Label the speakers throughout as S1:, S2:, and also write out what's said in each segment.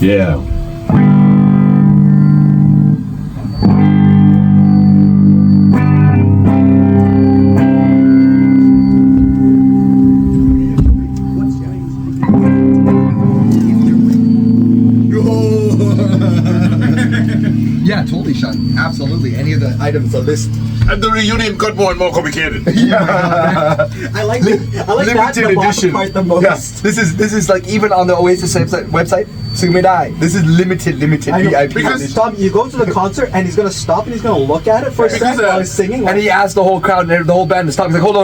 S1: Yeah.
S2: Yeah, totally, Sean. Absolutely. Any of the items on this.
S1: And the reunion got more and more complicated.
S3: I like that the bottom part the most.
S2: Yes. This is like even on the Oasis website. ซื้อไม่ได้ This is limited VIP.
S3: Because Tom, you go to the concert and he's gonna stop and he's gonna look at it for a second while he's singing.
S2: And he asked the whole crowd and the whole band to stop. He's like, hold on.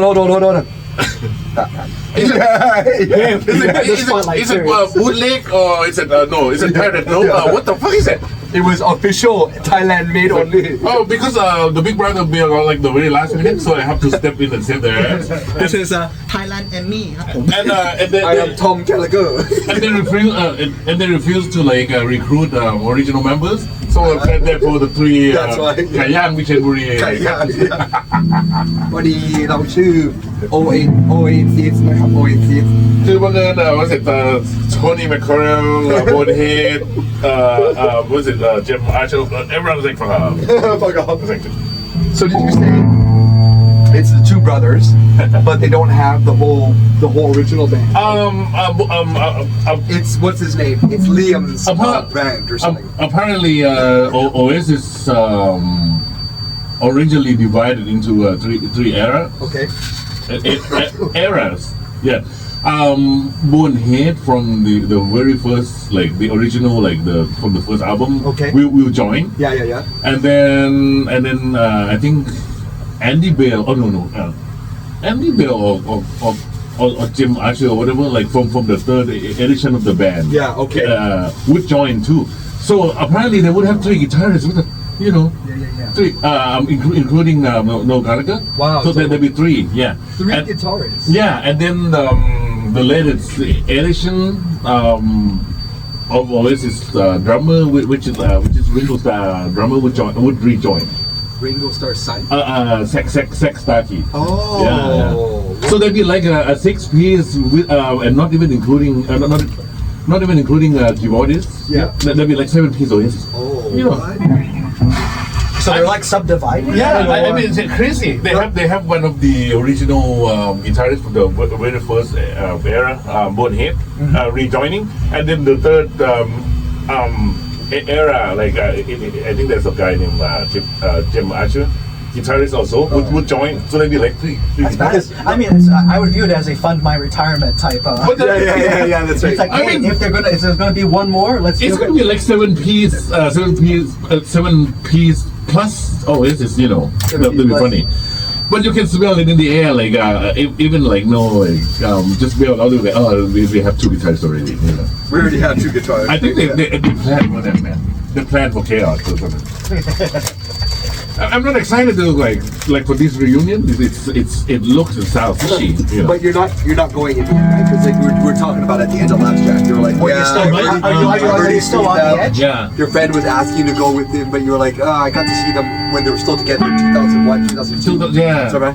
S1: Is it bootleg or is it no? Is it pirate? No. What the fuck is it?
S2: It was official Thailand made only.
S1: Oh, because the big brother be on like the very last minute, so I have to step in and save their ass.
S3: This is Thailand and me.
S1: And then
S2: I am Tom Gallagher.
S1: and they refuse to like recruit original members. So therefore the three ไก่ย่างวิเชียรบุรี
S2: พอดีเราชื่อ Oasis นะครับ Oasis
S1: คือบังเอิญว่าเสร็จโทนี่แมคคอเรลโบนเฮดwas it Jim Archer everyone was like fuck off.
S2: So did you say it's the two brothers but they don't have the whole original band? It's what's his name? It's Liam's band or something.
S1: Apparently Oasis originally divided into three eras.
S2: Okay.
S1: Eras. Yeah. Bonehead from the very first, like the original, like from the first album.
S2: Okay.
S1: We'll join.
S2: Yeah.
S1: And then I think Andy Bale. Oh no. Andy Bale or Jim Archer or whatever, like from the third edition of the band.
S2: Yeah. Okay.
S1: Would join too. So apparently they would have three guitarists with you know.
S2: Yeah.
S1: Three, including no Gallagher.
S2: Wow.
S1: So there'll be three. Yeah.
S2: Three guitarists.
S1: Yeah, and then the latest edition of Oasis drummer, which is Ringo's drummer, would rejoin.
S2: Ringo Starr's son.
S1: Sex Starkey.
S2: Oh.
S1: Yeah. So there'd be like a 6-piece with and not even including not even including keyboardists.
S2: Yeah.
S1: There'd be like 7-piece Oasis.
S2: Oh.
S1: You know.
S3: So they're like subdivided?
S1: Yeah, I mean it's crazy. They have one of the original guitarists from the very first era, Bonehead, rejoining, and then the third era, like I think there's a guy named Jim Archer, guitarist also would join. So they'd be like three
S3: because, I mean, I would view it as a fund my retirement type.
S2: Yeah, that's right.
S3: It's like, hey, if there's gonna be one more, let's do it.
S1: It's gonna be like 7-piece plus Oasis, you know, that'll be funny. But you can smell it in the air, like even like just smell out of the we have two guitars already. You know.
S2: We already have two guitars.
S1: I think they planned for that, man. They planned for chaos or something. I'm not excited to like for this reunion. It looks and sounds fishy. You know.
S2: But you're not going into it, right? Because like we're talking about at the end of last track, you were like,
S3: are you still on the edge?
S1: Yeah.
S2: Your friend was asking to go with him, but you were like, I got to see them when they were still together in 2001, 2002.
S1: Yeah.
S2: ใช่ไหม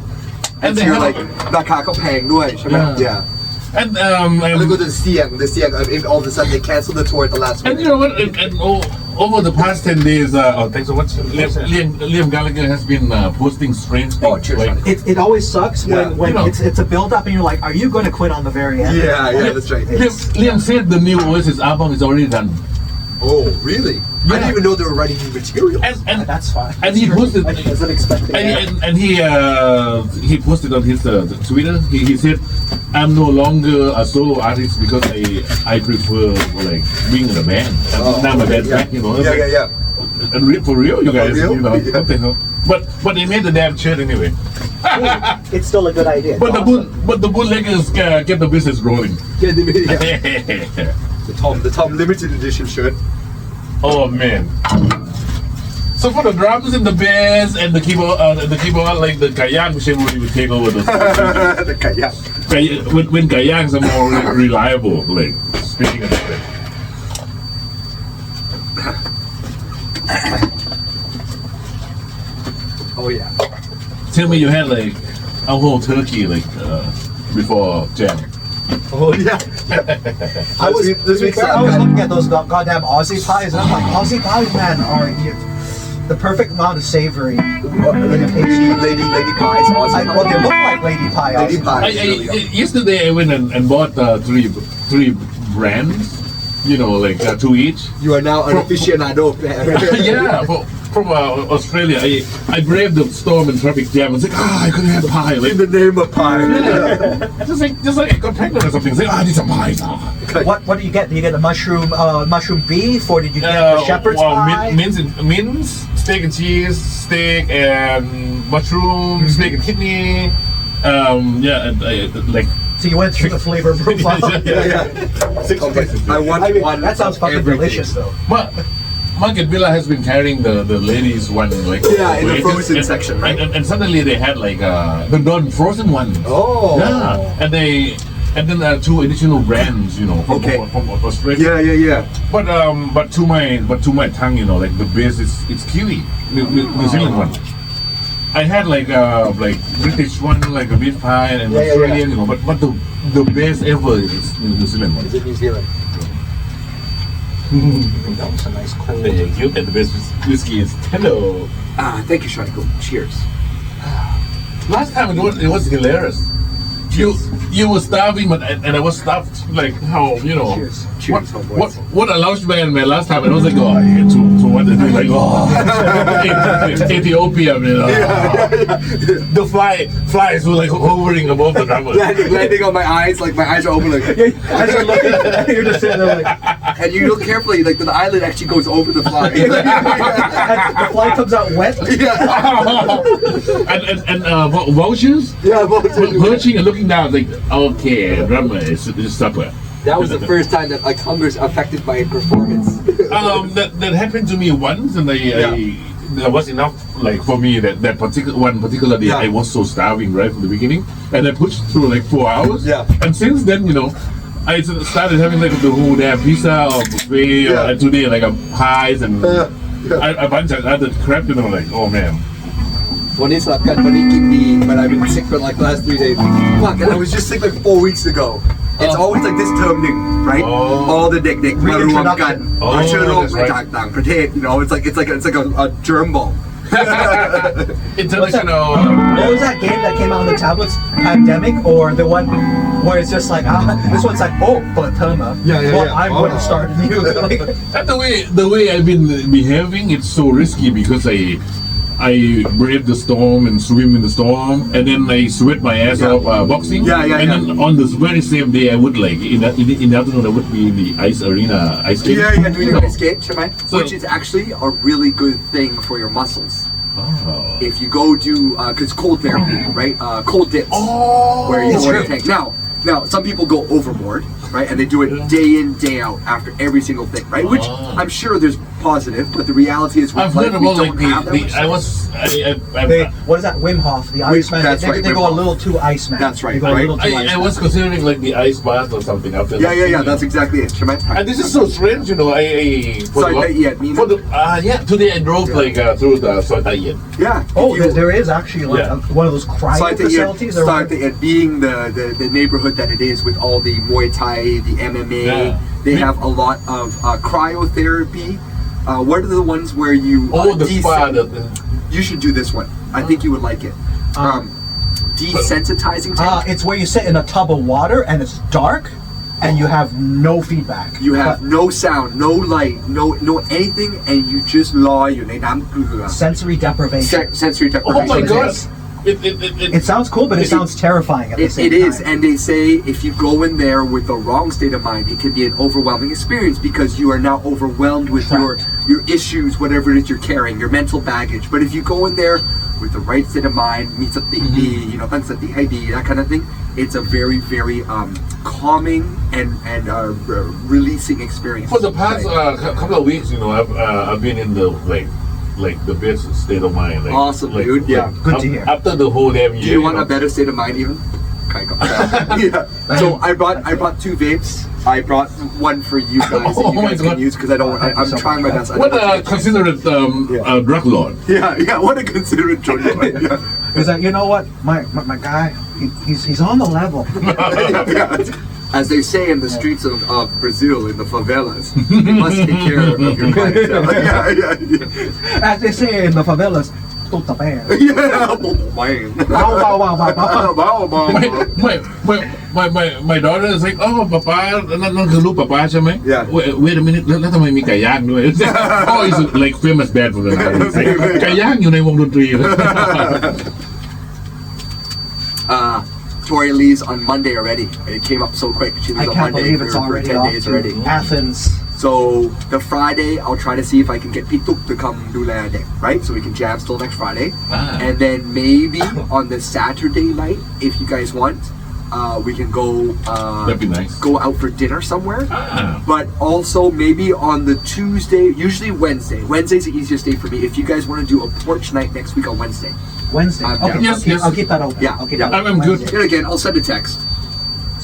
S2: And so you're like ราคาก็แพงด้วยใช่ไหม Yeah.
S1: And
S2: look at the Siang. All of a sudden they canceled the tour at the last minute.
S1: And you know what? And over the past 10 days, thanks so much. Liam Gallagher has been posting strange things.
S3: It always sucks when it's a build up and you're like, are you going to quit on the very end?
S2: Yeah, that's right.
S1: Liam said the new Oasis album is already done.
S2: Oh, really? Yeah. I didn't even know they were writing new material.
S1: And
S3: that's fine.
S1: And he posted.
S3: I wasn't expecting that.
S1: And he posted on his Twitter. He said, "I'm no longer a solo artist because I prefer like being in a band. Now my band's back, you know."
S2: Yeah.
S1: And for real, you guys,
S2: real?
S1: you know. Yeah. But they made the damn shit anyway.
S3: It's still a good idea.
S1: But the bootleggers get the business rolling.
S2: The Tom limited edition shirt.
S1: Oh man. So for the drums and the bass and the keyboard, like the Gayang machine would take over those.
S2: The kayak.
S1: When Gayangs are more reliable, like speaking of that.
S2: Oh yeah.
S1: Tell me you had like a whole turkey like before jam.
S3: Oh yeah. I was looking at those goddamn Aussie pies, and I'm like, Aussie pies, man, are the perfect amount of savory.
S2: Lady pies. Aussie
S3: Well, they look like lady pie.
S2: Lady
S3: Aussie
S2: pie.
S1: Yesterday I went and bought three brands, you know, like two each.
S2: You are now an aficionado.
S1: Yeah, from Australia. I braved the storm and traffic jam and said, I couldn't have pie. Like,
S2: In the name of pie.
S1: yeah. just like I got pregnant or something. Say, I need some pie now.
S3: What do you get? Do you get the mushroom beef, or did you get the shepherd's pie?
S1: Mince, steak and cheese, steak and mushroom, steak and kidney. Like.
S3: So you went through the flavor profile.
S1: Yeah. 6 places.
S2: I want one.
S3: That sounds fucking delicious, though.
S1: Market Villa has been carrying the ladies one like
S2: in the frozen section, right?
S1: And suddenly they had like the non-frozen one.
S2: Oh.
S1: Yeah, and then two additional brands, you know, from Australia.
S2: Yeah.
S1: But to my tongue, you know, like the base it's kiwi, New Zealand one. I had like British one, like a beef pie, and Australian, you know, but the best ever is New Zealand one.
S2: Is it New Zealand?
S3: That was a nice cold.
S1: Thank you. And the best whiskey is Tendo.
S2: Thank you, Shanico. Cheers.
S1: Last time it was hilarious. You were starving, but and I was stuffed. Like how, you know?
S2: Cheers.
S1: What allows man last time? And I was like, oh, I get to what they do, like Ethiopia, man. The flies were like hovering above the drummer.
S2: landing on my eyes, like my eyes are open, like.
S3: As you're looking, you're just sitting there like.
S2: And you look carefully, like the eyelid actually goes over the fly.
S3: The fly comes out wet.
S1: and vultures.
S2: Yeah, vultures.
S1: Perching and looking down, like, okay, drummer is supper.
S2: That was the first time that like hunger's affected my performance.
S1: That happened to me once, and there was enough like for me that particular day. I was so starving right from the beginning, and I pushed through like 4 hours.
S2: Yeah.
S1: And since then, you know, I started having like the whole damn pizza or buffet, and today like a pies and a bunch of other crap. You know, like, oh man.
S2: But I've been sick for like the last 3 days. Fuck, and I was just sick like 4 weeks ago. It's always like this term thing, right? All the ด็กๆ มารวมกัน เชื้อโรคมาจากต่างประเทศ you know, it's like a germ bomb.
S1: International.
S3: What was that game that came out on the tablets? Pandemic, or the one where it's just like this one's like but Therma. I wouldn't start you. Like,
S1: And the way I've been behaving, it's so risky because I brave the storm and swim in the storm, and then I sweat my ass off boxing. And then on this very same day, I would like in the afternoon I would be in the ice arena ice skating.
S2: Doing ice skate, which is actually a really good thing for your muscles. If you go do, because cold therapy, right? Cold dips, where you go in a tank. Now, some people go overboard, right? And they do it day in, day out after every single thing, right? Which I'm sure there's positive, but the reality is
S1: I've heard about like
S3: what is that? Wim Hof, the Iceman. They go a little too Iceman.
S2: That's right.
S1: I was considering like the ice bath or something after.
S2: Yeah. That's exactly it.
S1: And this is so strange, you know. Today I drove like through the Soitayen.
S2: Yeah.
S3: There is actually like one of those cryo facilities.
S2: Being the neighborhood that it is with all the Muay Thai, the MMA, they have a lot of cryotherapy. What are the ones where you
S1: the spa?
S2: You should do this one. I think you would like it. Desensitizing tank.
S3: It's where you sit in a tub of water and it's dark and you have no feedback.
S2: You have no sound, no light, no anything, and you just lie. You
S3: sensory deprivation.
S2: Sensory deprivation.
S1: Oh my god.
S3: It sounds cool, but it sounds terrifying at the same time.
S2: It is, and they say if you go in there with the wrong state of mind, it can be an overwhelming experience because you are now overwhelmed with your issues, whatever it is you're carrying, your mental baggage. But if you go in there with the right state of mind,มีสติดี, ตั้งสติให้ดี, that kind of thing, it's a very, very calming and releasing experience.
S1: For the past couple of weeks, I've been in the like the best state of mind. Like,
S2: awesome, dude. Yeah,
S3: good to hear.
S1: After the whole damn year.
S2: Do you want a better state of mind, even? Yeah. So I brought 2 vapes. I brought one for you guys that you guys can use because I'm trying my best.
S1: What a considerate drug lord.
S2: Yeah. What a considerate drug lord. Yeah.
S3: He's like, you know what, my guy, he's on the level.
S2: As they say in the streets of Brazil, in the favelas, you must take care of your clientele. Yeah.
S3: As they say in the favelas, tota bear.
S2: Yeah,
S1: my daughter is like, oh, Papa, นั่นคือลูก Papa ใช่ไหม
S2: Yeah.
S1: Wait a minute แล้วทำไมมีไก่ย่างด้วย Oh, he's like famous band for the night. ไก่ย่างอยู่ในวงดนตรี
S2: Tori leaves on Monday already. It came up so quick. She
S3: I
S2: leaves on
S3: can't
S2: Monday
S3: believe it's
S2: for
S3: already
S2: 10
S3: off
S2: days
S3: to
S2: already.
S3: Athens.
S2: So the Friday, I'll try to see if I can get Pituk to come do Day, right? So we can jam still next Friday. And then maybe on the Saturday night, if you guys want, we can go
S1: That'd be nice.
S2: Go out for dinner somewhere. But also maybe on the Tuesday, usually Wednesday. Wednesday's the easiest day for me. If you guys want to do a porch night next week on Wednesday.
S3: Wednesday. Okay,
S1: Yes.
S3: I'll keep that open.
S2: Yeah,
S3: I'll keep
S2: yeah.
S3: that open
S1: I'm good.
S3: Wednesday.
S2: And again, I'll send a text.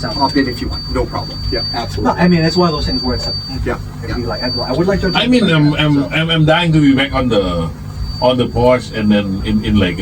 S3: Sounds
S2: Hop in if you want. No problem. Yeah,
S3: No,
S2: absolutely.
S3: I mean it's one of those things where it's
S2: Yeah.
S3: it'd be like I would like to.
S1: I mean, I'm dying to be back on the porch and then in like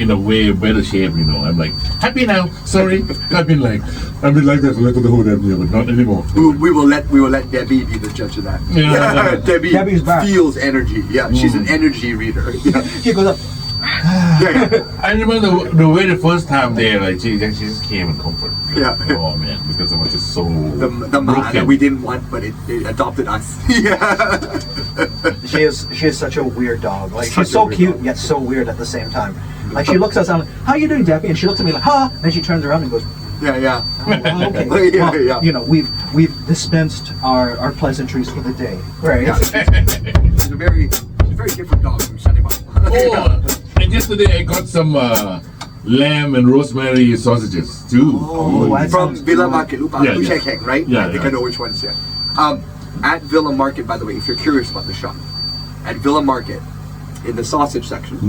S1: in a way better shape. I'm like happy now. Sorry, I've been like that for the whole damn year, but not anymore.
S2: We will let Debbie be the judge of that.
S1: Yeah.
S2: Debbie's
S3: back.
S2: feels energy. Yeah, she's an energy reader. Yeah.
S3: He goes up.
S1: I remember the way the first time there, like she just came and comforted me.
S2: Yeah.
S1: Oh man, because I was just so
S2: The ma
S1: broken.
S2: that we didn't want, but it adopted us. Yeah.
S3: She is such a weird dog. Like
S2: Such
S3: she's
S2: a
S3: so
S2: weird
S3: cute
S2: dog.
S3: yet so weird at the same time. Like she looks at us and I'm like, how you doing, Debbie? And she looks at me like, huh? Then she turns around and goes,
S2: Yeah.
S3: oh, okay.
S2: Yeah,
S3: Well,
S2: yeah.
S3: We've dispensed our pleasantries for the day. Right.
S2: Yeah. She's a very different dog from Sunny Mom.
S1: Oh, and yesterday I got some lamb and rosemary sausages too.
S3: Oh, that
S2: From
S3: sounds
S2: Villa
S3: good.
S2: Market,
S1: Yeah.
S2: Ushekeng, right?
S1: Yeah,
S2: I think
S1: yeah.
S2: I know which ones. Yeah. At Villa Market, by the way, if you're curious about the shop, at Villa Market, in the sausage section,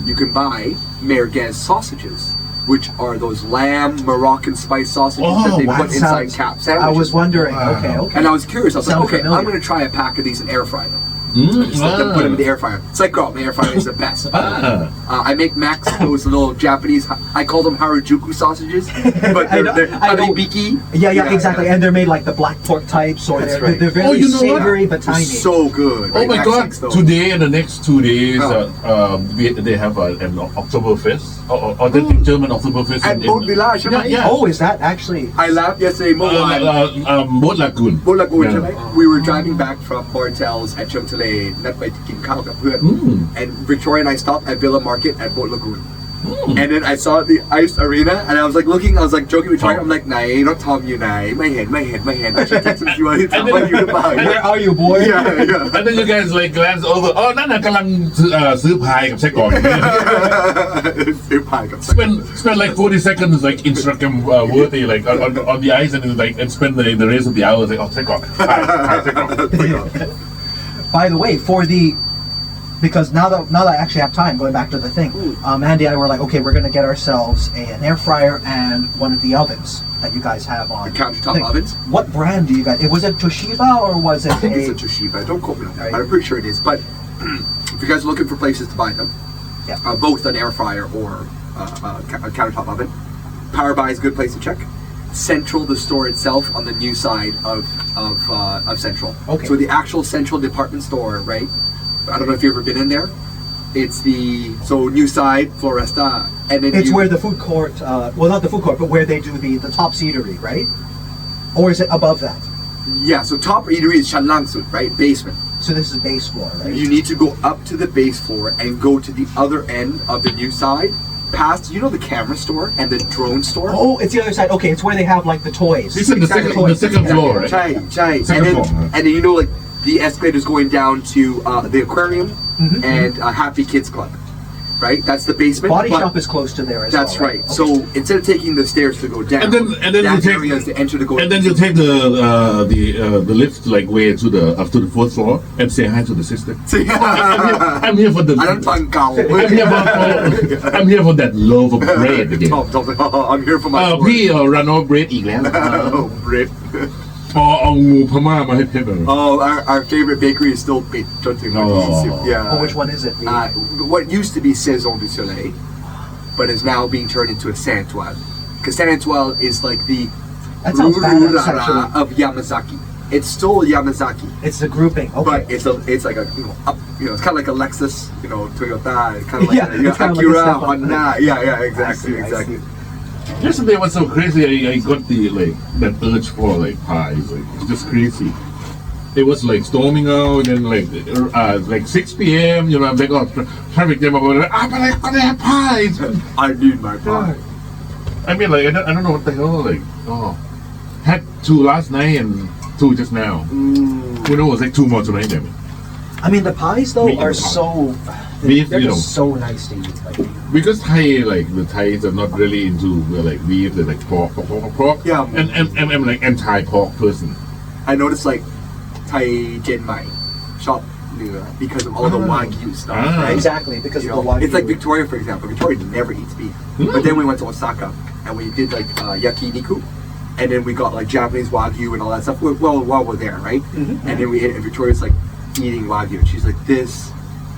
S2: you can buy merguez sausages, which are those lamb Moroccan spice sausages that they put inside cap sandwiches.
S3: I was wondering.
S1: Wow.
S3: Okay.
S2: And I was curious. I was like,
S3: Sounds
S2: okay,
S3: familiar.
S2: I'm going to try a pack of these and air fry them. Just let them put them in the air fryer. It's like, girl, my air fryer is the best. I make Max those little Japanese, I call them Harajuku sausages, but they're haribiki.
S3: Yeah, exactly. And they're made like the black pork types, or
S2: That's
S3: they're,
S2: right.
S3: they're very
S1: Oh, you know what?
S3: savory but
S2: They're
S3: tiny.
S2: so good.
S1: Oh
S2: right?
S1: my
S2: Max
S1: God!
S2: likes those.
S1: Today and the next 2 days,
S2: Oh.
S1: they have an Oktoberfest, authentic German Oktoberfest
S2: At Boat Village,
S1: Yeah,
S2: right?
S1: yeah.
S3: Oh, is that actually?
S2: I laughed yesterday,
S1: Boat Lagoon.
S2: Bolagoon,
S1: Yeah.
S2: right? We were driving back from Bartels at Chumtale, นัดไปกินข้าวกับเพื่อน and Victoria and I stopped at Villa Market at Boat Lagoon. And then I saw the ice arena, and I was like looking, I was like joking with Victoria, I'm like, ไหนรถทอมอยู่ไหนไม่เห็น She texted meว่าที่ถามว่าอยู่หรือเปล่า
S3: Where are you, boy?
S2: Yeah.
S1: And then you guys like glance over. Oh, นั่นน่ะกำลังซื้อพายกับไส้กรอก
S2: ซื้อพายกับ
S1: spend like 40 seconds like Instagram worthy like on the ice and spend the rest of the hours like ไส้กรอกพายไส้กรอก
S3: By the way, because now that I actually have time, going back to the thing, Andy and I were like, okay, we're gonna get ourselves an air fryer and one of the ovens that you guys have on.
S2: The countertop
S3: thing.
S2: ovens?
S3: What brand do you guys? Was it Toshiba or was it?
S2: I think it's a Toshiba. Don't quote me on that,
S3: Right.
S2: but I'm pretty sure it is. But if you guys are looking for places to buy them,
S3: Yeah.
S2: both an air fryer or a countertop oven, Power Buy is a good place to check. Central, the store itself, on the new side of Central.
S3: Okay.
S2: So the actual Central department store, right? I don't know if you've ever been in there. It's the new side Floresta, and then
S3: It's where the food court, well, not the food court, but where they do the top eatery, right? Or is it above that?
S2: Yeah. So top eatery is Chanlangsut, right? Basement.
S3: So this is base floor, right?
S2: You need to go up to the base floor and go to the other end of the new side, past the camera store and the drone store.
S3: Oh, it's the other side. Okay, it's where they have like the toys.
S1: This is the second floor, right?
S2: Chai.
S1: Second
S2: And
S1: floor, huh?
S2: then like the escalators going down to the aquarium and Happy Kids Club. right? That's the basement.
S3: Body
S2: but
S3: shop is close to there as
S2: That's
S3: well.
S2: right. So instead of taking the stairs to go down,
S1: And then
S2: that
S1: you take
S2: area is to enter to go.
S1: and then you take the lift like way to the up to the fourth floor and say hi to the sister. I'm here for the.
S2: อันนั้นตอนเก่า
S1: I'm here for that loaf of bread again.
S2: I'm here for my
S1: พี่รันออฟเบรดอีกแล้ว
S2: bread
S1: เอางูพม่ามาให้เพชรเลย
S2: Oh, our favorite bakery is still ปิดจนถึงวันที่20 Yeah.
S3: Oh, which one is it?
S2: What used to be Saison du Soleil, but is now being turned into a Saint Étoile. Because Saint Étoile is like the
S3: That sounds badass, actually.
S2: of Yamazaki. It's still Yamazaki,
S3: It's the grouping. Okay.
S2: but it's like a it's kind of like a Lexus, Toyota, kind of like
S3: Yeah,
S2: a
S3: it's kind of like a
S2: Acura,
S3: step up.
S2: Honda. Yeah, exactly,
S3: I see.
S2: exactly.
S1: Yesterday was so crazy. I got the that urge for pies. It's just crazy. It was storming out and like 6 p.m. They got traffic jam about it. But I gotta have pies.
S2: I need my pie.
S1: I mean, I don't know what the hell. Had 2 last night and 2 just now. Who knows? 2 more tonight. Maybe.
S3: I mean, the pies though
S1: Meat
S3: are
S1: and pie.
S3: so.
S1: Beef,
S3: They're just so nice to eat.
S1: Because the Thais are not really into beef. They're pork.
S2: Yeah.
S1: And I'm like anti-pork person.
S2: I noticed Thai Gen Mai shop because of all the Wagyu stuff, right?
S3: Exactly, because of the Wagyu.
S2: It's like Victoria, for example. Victoria never eats beef. But then we went to Osaka and we did yakiniku. And then we got Japanese Wagyu and all that stuff. Well, while we're there, right? And then we ate it and Victoria's eating Wagyu. And she's like, this,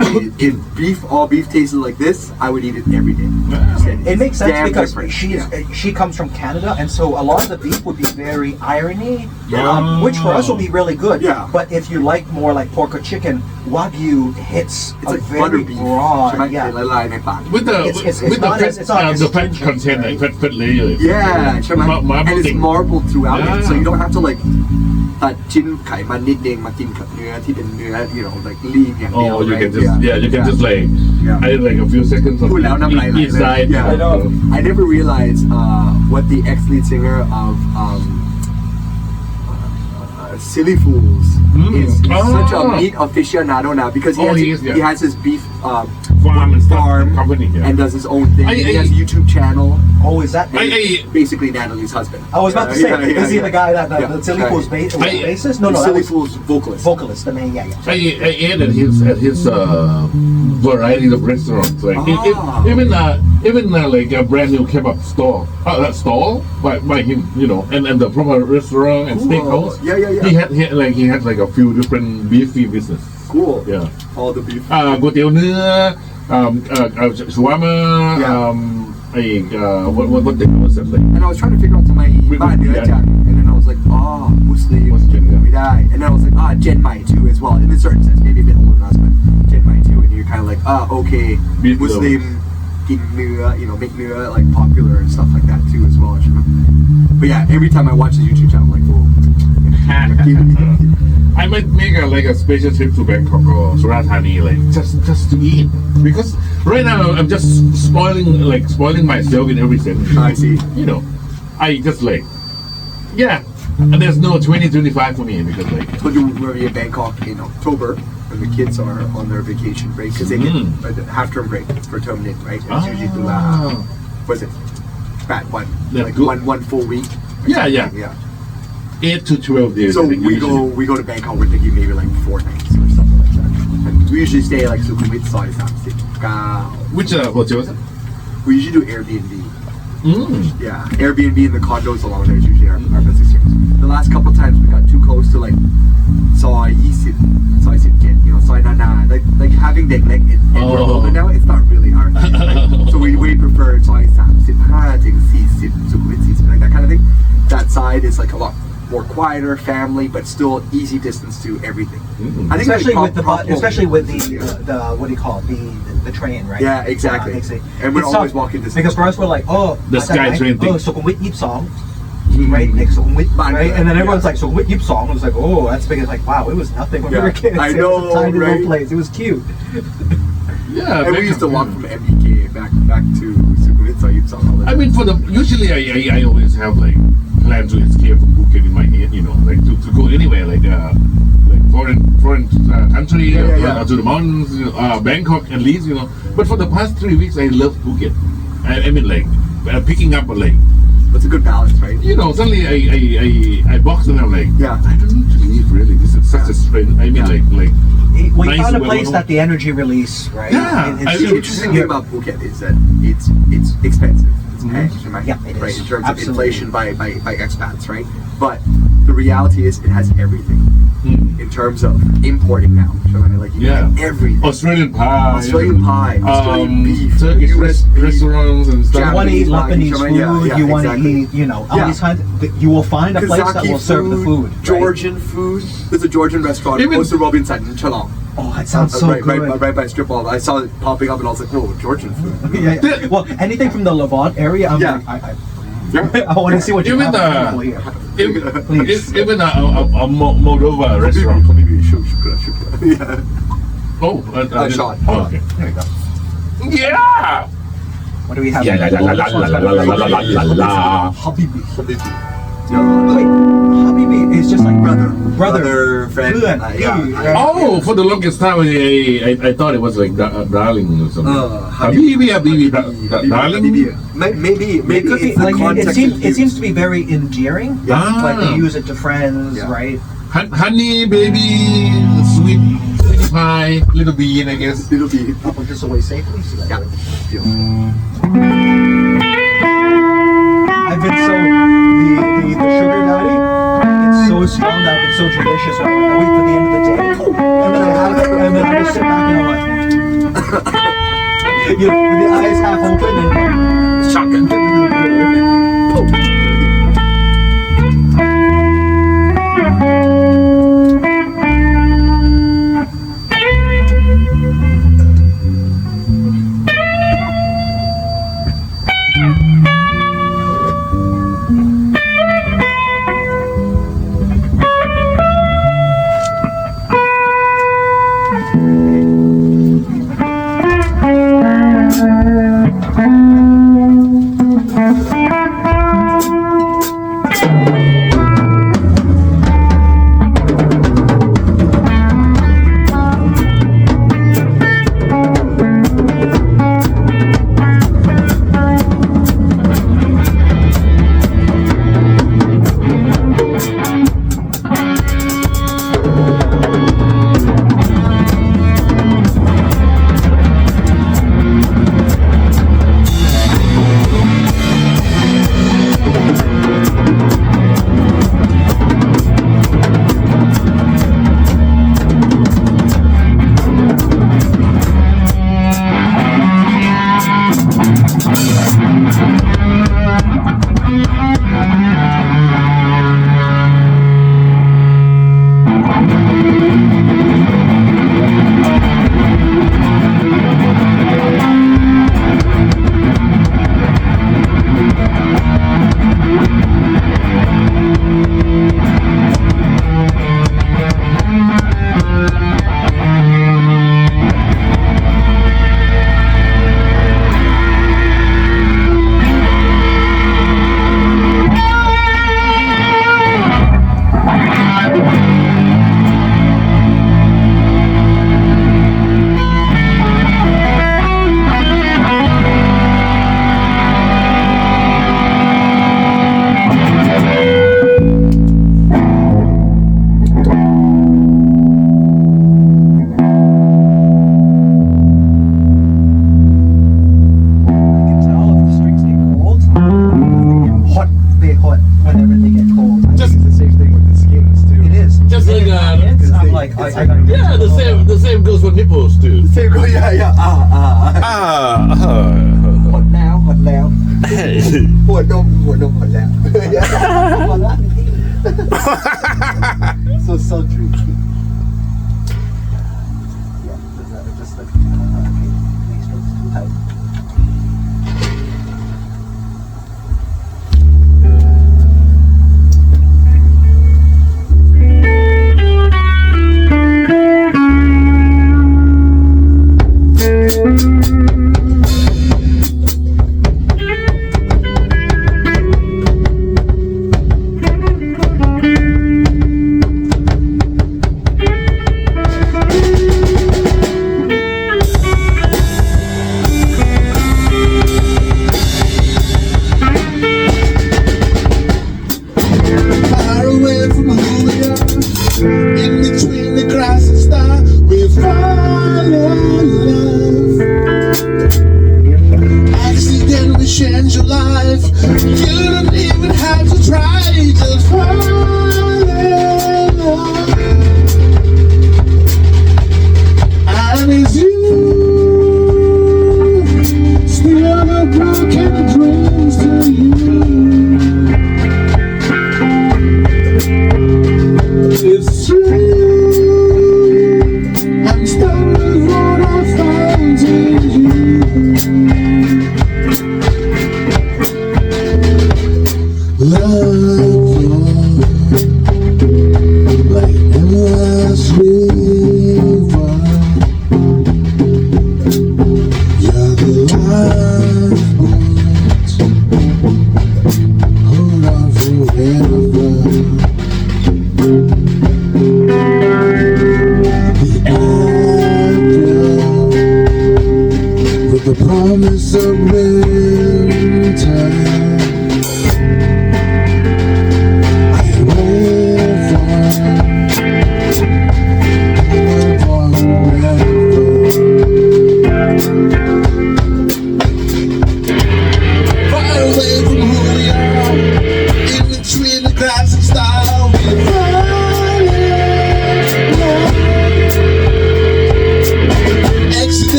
S2: if all beef tasted like this, I would eat it every day.
S3: It makes sense
S2: Damn
S3: because
S2: different.
S3: she comes from Canada, and so a lot of the beef would be very irony, which for us will be really good.
S2: Yeah.
S3: But if you like more like pork or chicken, Wagyu hits
S2: It's
S3: a
S2: like butter
S3: very
S2: beef.
S3: broad. Yeah.
S1: With the
S3: It's
S1: with
S3: not
S1: the
S3: as- it's not as
S1: the fat
S3: stringent,
S1: content,
S3: right?
S1: fat layer.
S2: Yeah, ใช่ไหม
S1: Marble
S2: and it's
S1: thing.
S2: marbled throughout it, so
S1: Yeah.
S2: you don't have to ตัดชิ้นไขมันนิดนึงมากินกับเนื้อที่เป็นเนื้อlean อย่างเดียว
S1: Oh, you
S2: right?
S1: can just you can just
S2: Yeah.
S1: I a few seconds of
S2: พูดแล้วน้ำลายไหล
S1: each
S2: เลย
S1: side.
S2: Yeah.
S3: I know.
S2: I never realized what the ex-lead singer of Silly Fools is such a meat aficionado now because he has his beef
S1: Farm and stuff,
S2: farm
S1: company, yeah.
S2: and does his own thing. He has a YouTube channel.
S3: Oh, is that?
S2: Basically Natalie's husband.
S3: I was about to say, is he the guy that the Silly Fools bassist? No, that
S2: Silly
S3: was
S2: Fools vocalist.
S3: vocalist, the main, yeah.
S1: I ate at his variety of restaurants. Even like a brand new kebab store, by him, and the proper restaurant and steakhouse.
S2: Yeah.
S1: He had a few different beefy business.
S2: Cool.
S1: Yeah.
S2: All the beef.
S1: ก๋วยเตี๋ยวเนื้อชัวร์มา what the hell was that like?
S2: And I was trying to figure out my and then I was like, Muslim, and then I was like, Gen Mai too as well, in a certain sense, maybe a bit older than us, but Gen Mai too, and you're kind of like, okay, Muslim, กินเนื้อ make เนื้อpopular and stuff like that too as well. But yeah, every time I watch the YouTube channel, I'm like, oh.
S1: I might make a special trip to Bangkok or Surathani, just to eat, because right now I'm just spoiling myself in every sense.
S2: I see.
S1: I just and there's no 2025 for me because
S2: told you we're in Bangkok in October when the kids are on their vacation break because they get a half-term break for term lit, right? It's usually the was it? Bad one, one full week.
S1: Yeah. 8 to 12 days.
S2: So we go to Bangkok. We're thinking maybe 4 nights or something like that. And we usually stay Sukhumvit Soi 39.
S1: Which hotel is it?
S2: We usually do Airbnb. Yeah, Airbnb and the condos along there is usually our best experience. The last couple times we got too close to Soi 20, Soi 17, Soi Nana. Like having that and we're older now, it's not really our thing. Right? So we prefer Soi 35 ถึง40 Sukhumvit 40, like that kind of thing. That side is a lot more quieter, family, but still easy distance to everything. I think
S3: especially with the what do you call it, the train, right?
S2: Yeah, exactly. And we're always walking distance.
S3: Because for us, we're like,
S1: the sky train thing.
S3: Sukhumvit 22, right? Next Sukhumvit, right? And then everyone's like, Sukhumvit 22. It was like, that's big. It's like, wow, it was nothing when we were kids.
S2: I know,
S3: it was a tiny
S2: right?
S3: little place. It was cute.
S1: Yeah,
S2: and we used to walk from MBK back to Sukhumvit Soi all the time.
S1: I mean, usually I always have plan to escape from Phuket in my head, like to go anywhere, like foreign country, or to the mountains, Bangkok at least, But for the past 3 weeks, I love Phuket. I mean, like picking up, like.
S2: It's a good balance, right?
S1: Suddenly I box and I'm like, I don't need to leave really. This is such a strange. I mean, like.
S3: We found a place that the energy release, right?
S1: Yeah.
S2: The interesting thing about Phuket is that it's expensive. It's pegged, right?
S3: Yeah, it
S2: right.
S3: is.
S2: In terms
S3: Absolutely.
S2: of inflation by expats, right? But the reality is it has everything. In terms of importing now, like you have everything.
S1: Australian pie,
S2: Australian beef,
S1: Turkish
S2: US beef,
S1: restaurants and stuff.
S3: You want to eat
S2: Japanese
S3: Lebanese
S2: pie,
S3: food. You want to eat, all these kinds. You will find a place that will serve the food. Right?
S2: Georgian food. There's a Georgian restaurant close to Robinson in Chalong.
S3: Oh, that sounds so good.
S2: Right by strip mall. I saw it popping up and I was like, oh, Georgian food.
S3: Yeah. Well, anything from the Levant area, I'm like, I want to see what you have here. Please.
S1: Even a Moldova restaurant.
S2: Sean.
S3: Hold on.
S1: Okay.
S3: There we go.
S1: Yeah.
S3: What do we have?
S2: Habibi.
S3: Wait, Habibi is just like
S2: brother, friend.
S1: Oh, for the longest time, I thought it was like darling or something. Habibi, darling.
S2: Maybe
S3: Because
S2: it's the context.
S3: it seems to be very endearing.
S1: Yeah.
S3: Like they use it to friends, right?
S1: Honey, baby, sweetie pie, little bean, I guess.
S2: Little bit.
S3: I'll put this away safely. So that I've been so the sugar daddy. It's so strong that I've been so judicious. I wait for the end of the day, and then I have it, and then I just sit back and I'm like, with the eyes half open and
S2: Shotgun.
S1: the same goes for nipples too.
S2: Same go, yeah.
S3: Hot now.
S2: หัวนมหมดแล้ว so sultry.
S3: Just like these strokes too tight.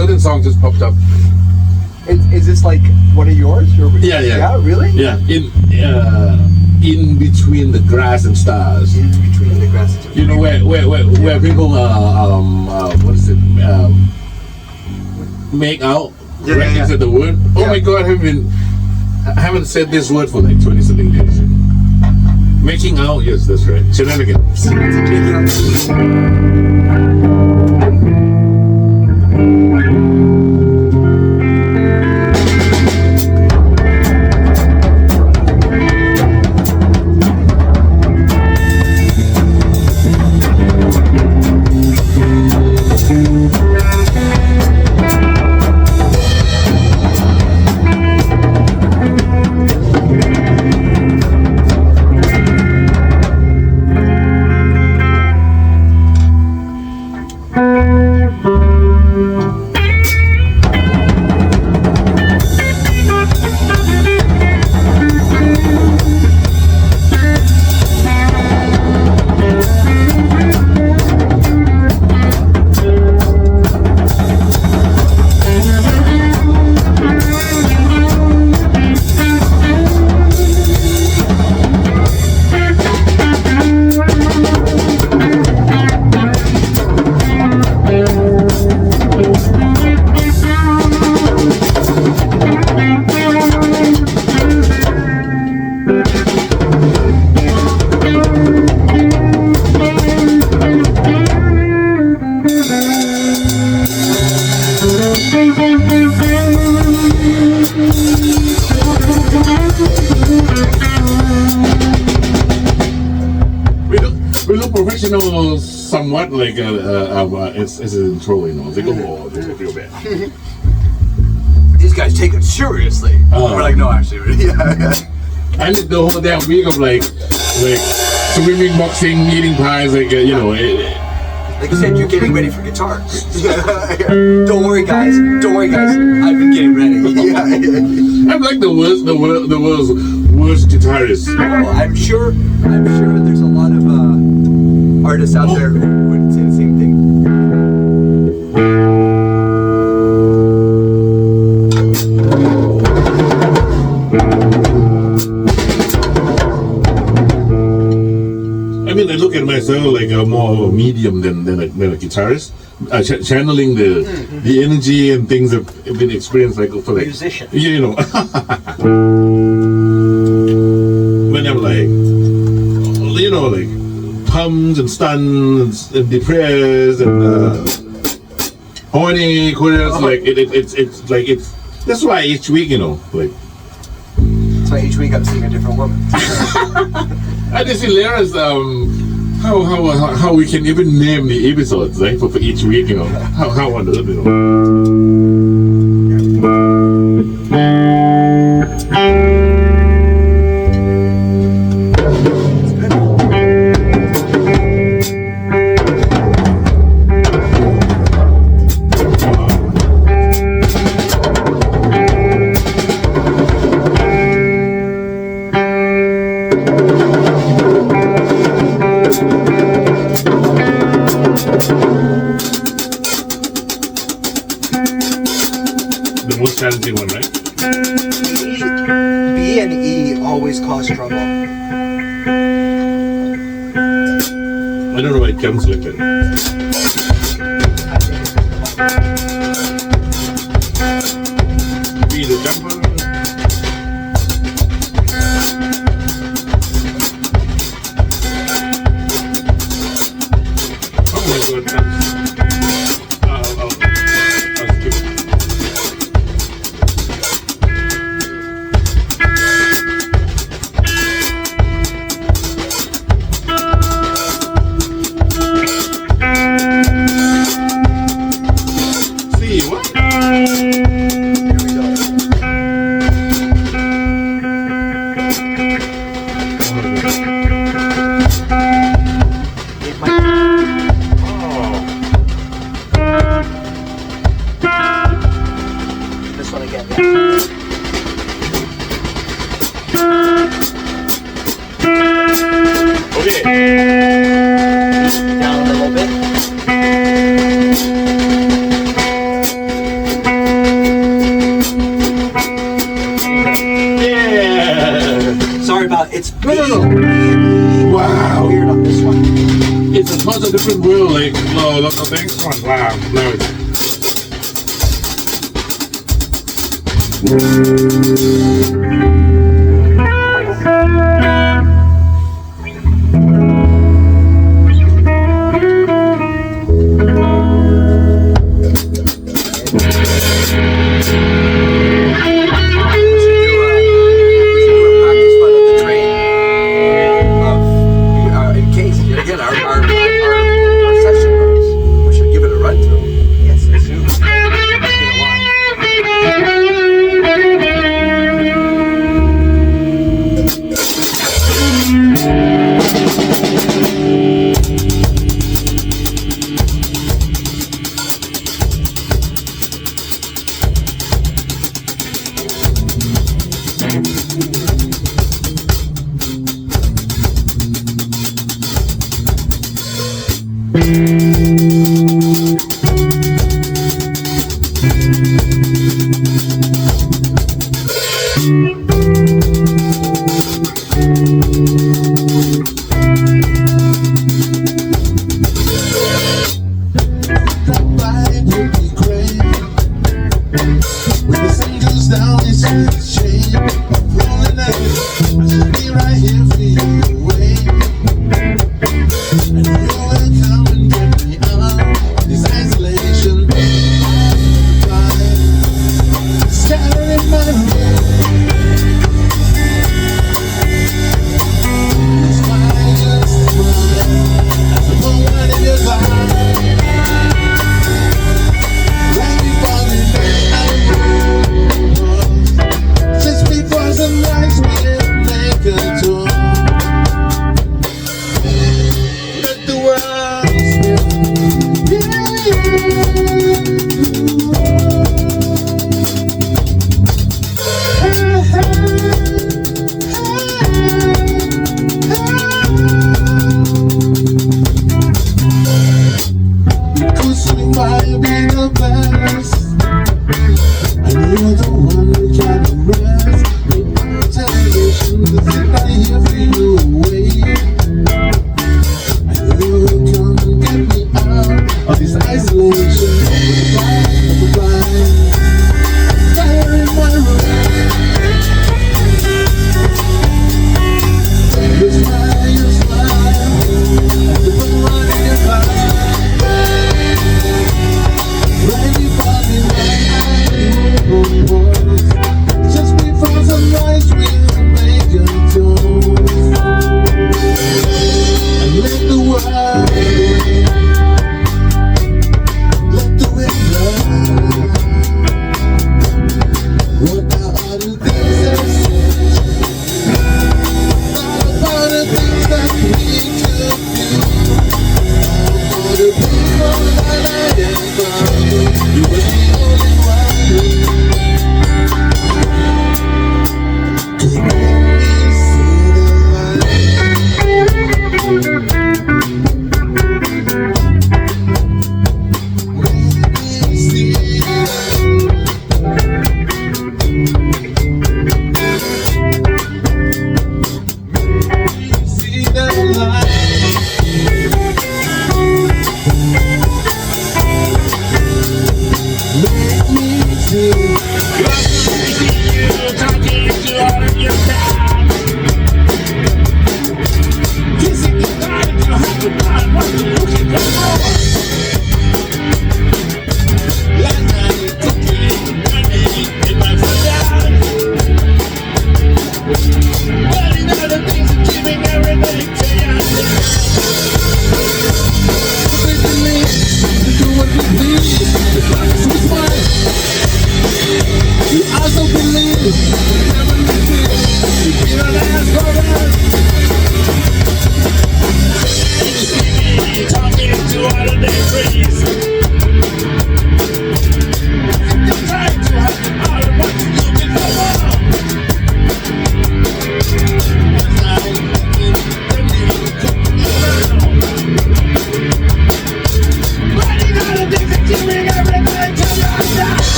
S4: certain song just popped up.
S2: Is this like one of yours?
S4: Yeah.
S2: Yeah, really?
S4: Yeah, in between the grass and stars.
S2: In between the grass and stars.
S4: You know where people what is it? Make out right next to the word. Oh my God, I haven't said this word for like 20 something days. Making out, yes, that's right. Shenanigans. We look professional, somewhat like it's an intro, you know. It's like, oh, this is real bad.
S2: These guys take it seriously. We're like, no, actually, yeah.
S4: And the whole damn week of like swimming, boxing, eating pies, like you know.
S2: Like you said, you're getting ready for guitar. Don't worry, guys. I've been getting ready.
S4: I'm like the world's worst guitarist.
S2: Oh, I'm sure there's a lot of artists out there who would say the same thing.
S4: I mean, I look at myself like a more of a medium than a guitarist, channeling the energy and things that have been experienced like for like
S3: musician.
S4: You know. When I'm like, you know, like pumped and stunned and depressed and horny, curious, like it's like it's. That's why each week, you know, like.
S2: That's why each week I'm seeing a different woman.
S4: And it's hilarious how we can even name the episodes, right? For each week, you know. How on earth, you The most challenging one, right?
S3: B and E always cause trouble.
S4: I don't know why it comes like that. Be the jumper. Oh my God! I'll skip it. See what?
S2: Here we go.
S3: It might. This one again.
S4: Okay.
S3: Down a little bit.
S4: a different world. Like, no, thanks one. Wow, now it's.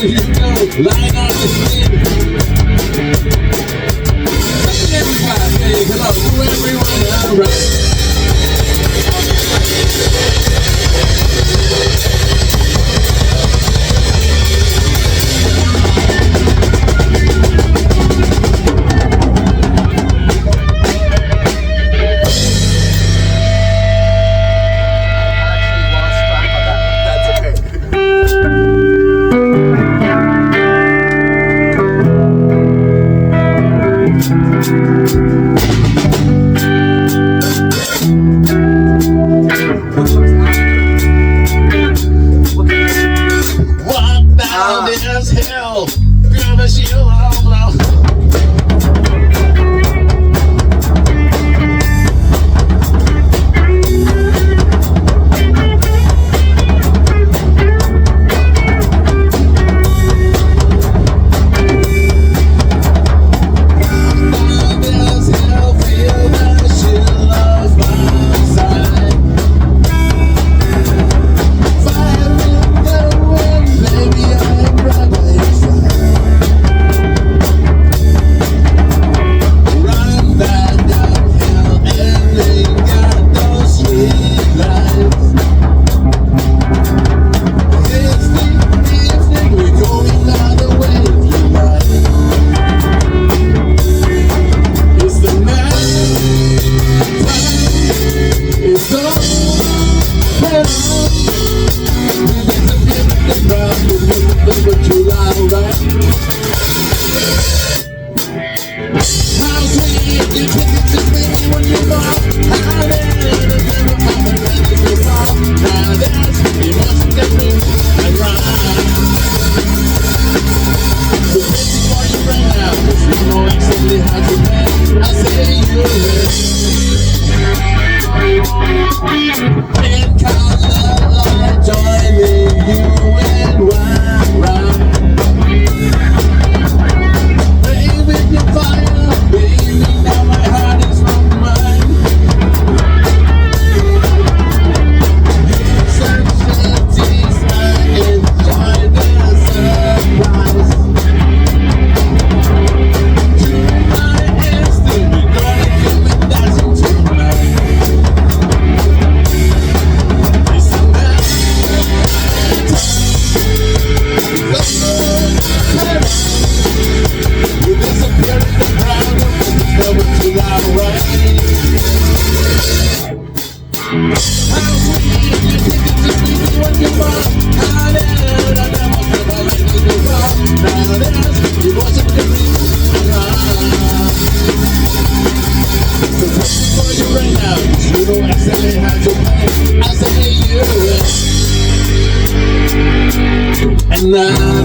S4: you go, lying on the street. Everybody say hello to everyone around.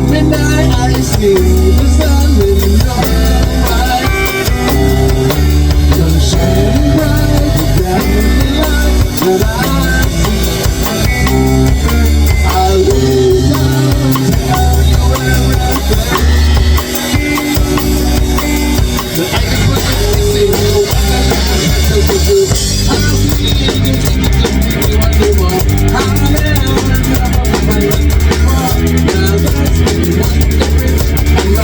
S4: Midnight, I see the sun in your eyes. You're shining bright, down in the light that I see. I'll lay down, tell you everything. But I just want you to see you, what I so to do. I'm feeling you, take it to me, want to more. I'll never, never, never, never, now that's what you want to do.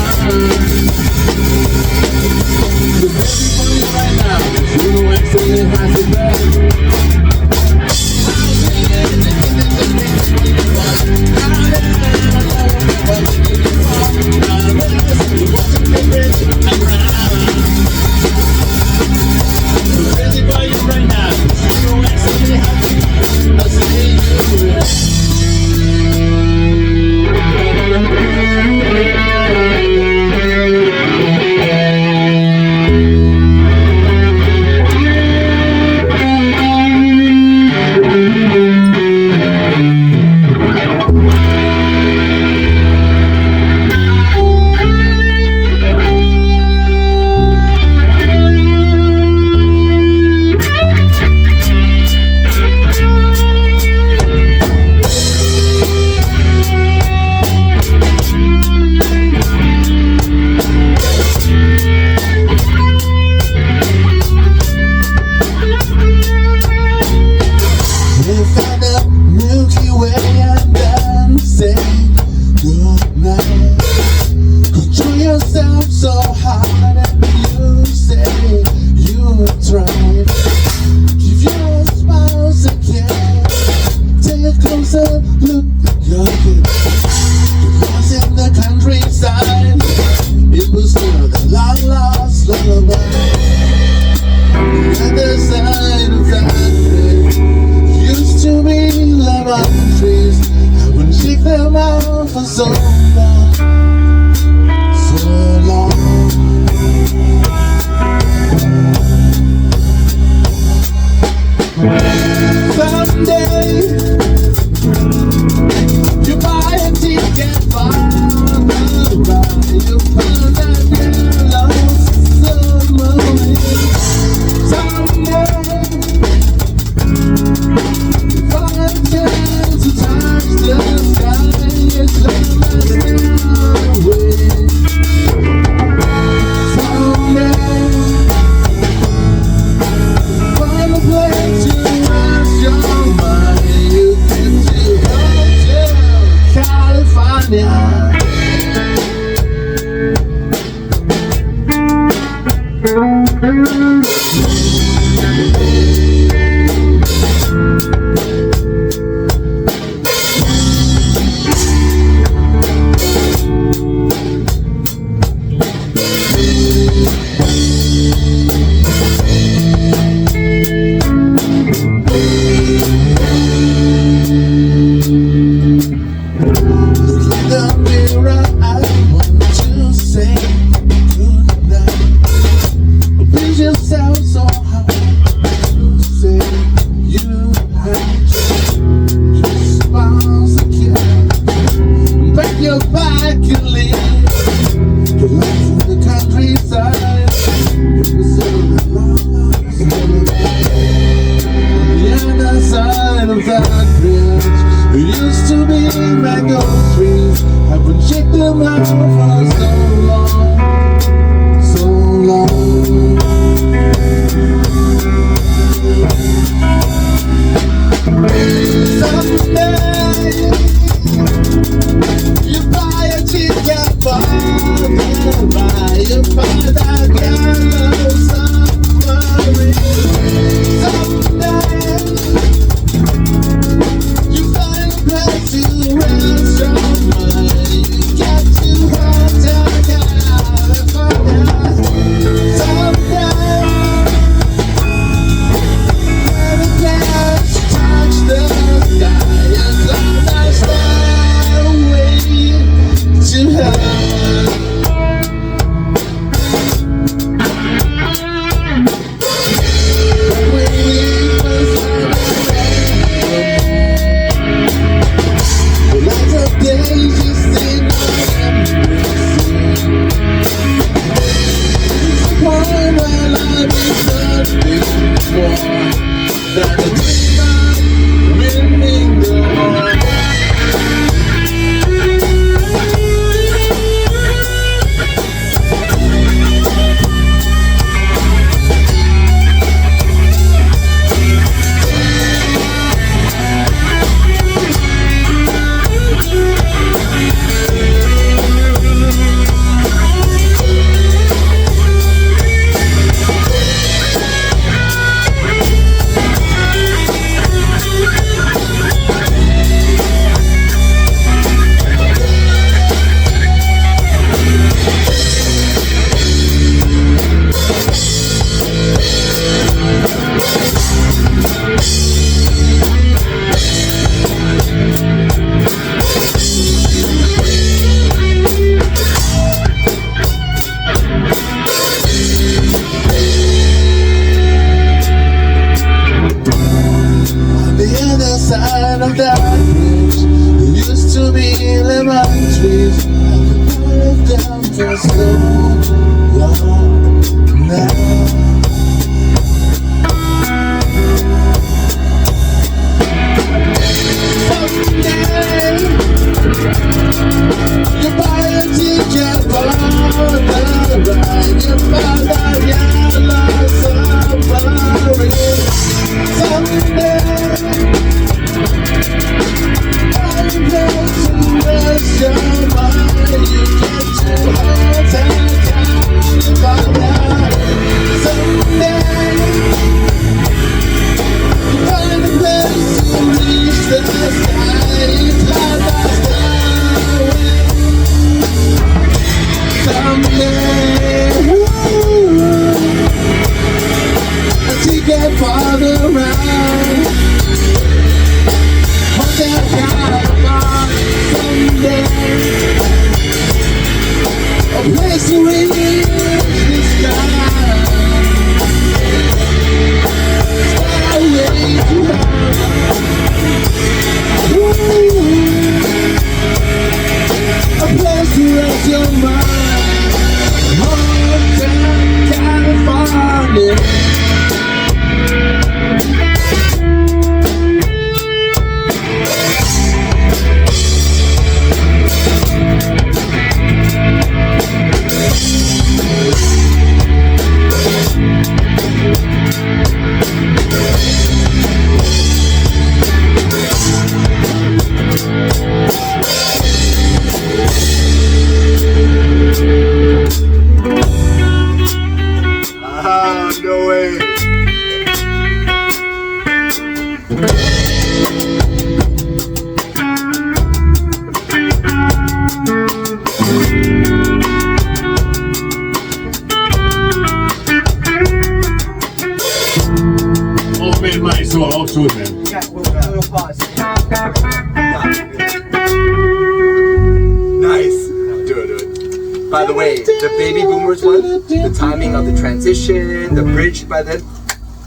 S2: By the way, the baby boomers one, the timing of the transition, the bridge by then.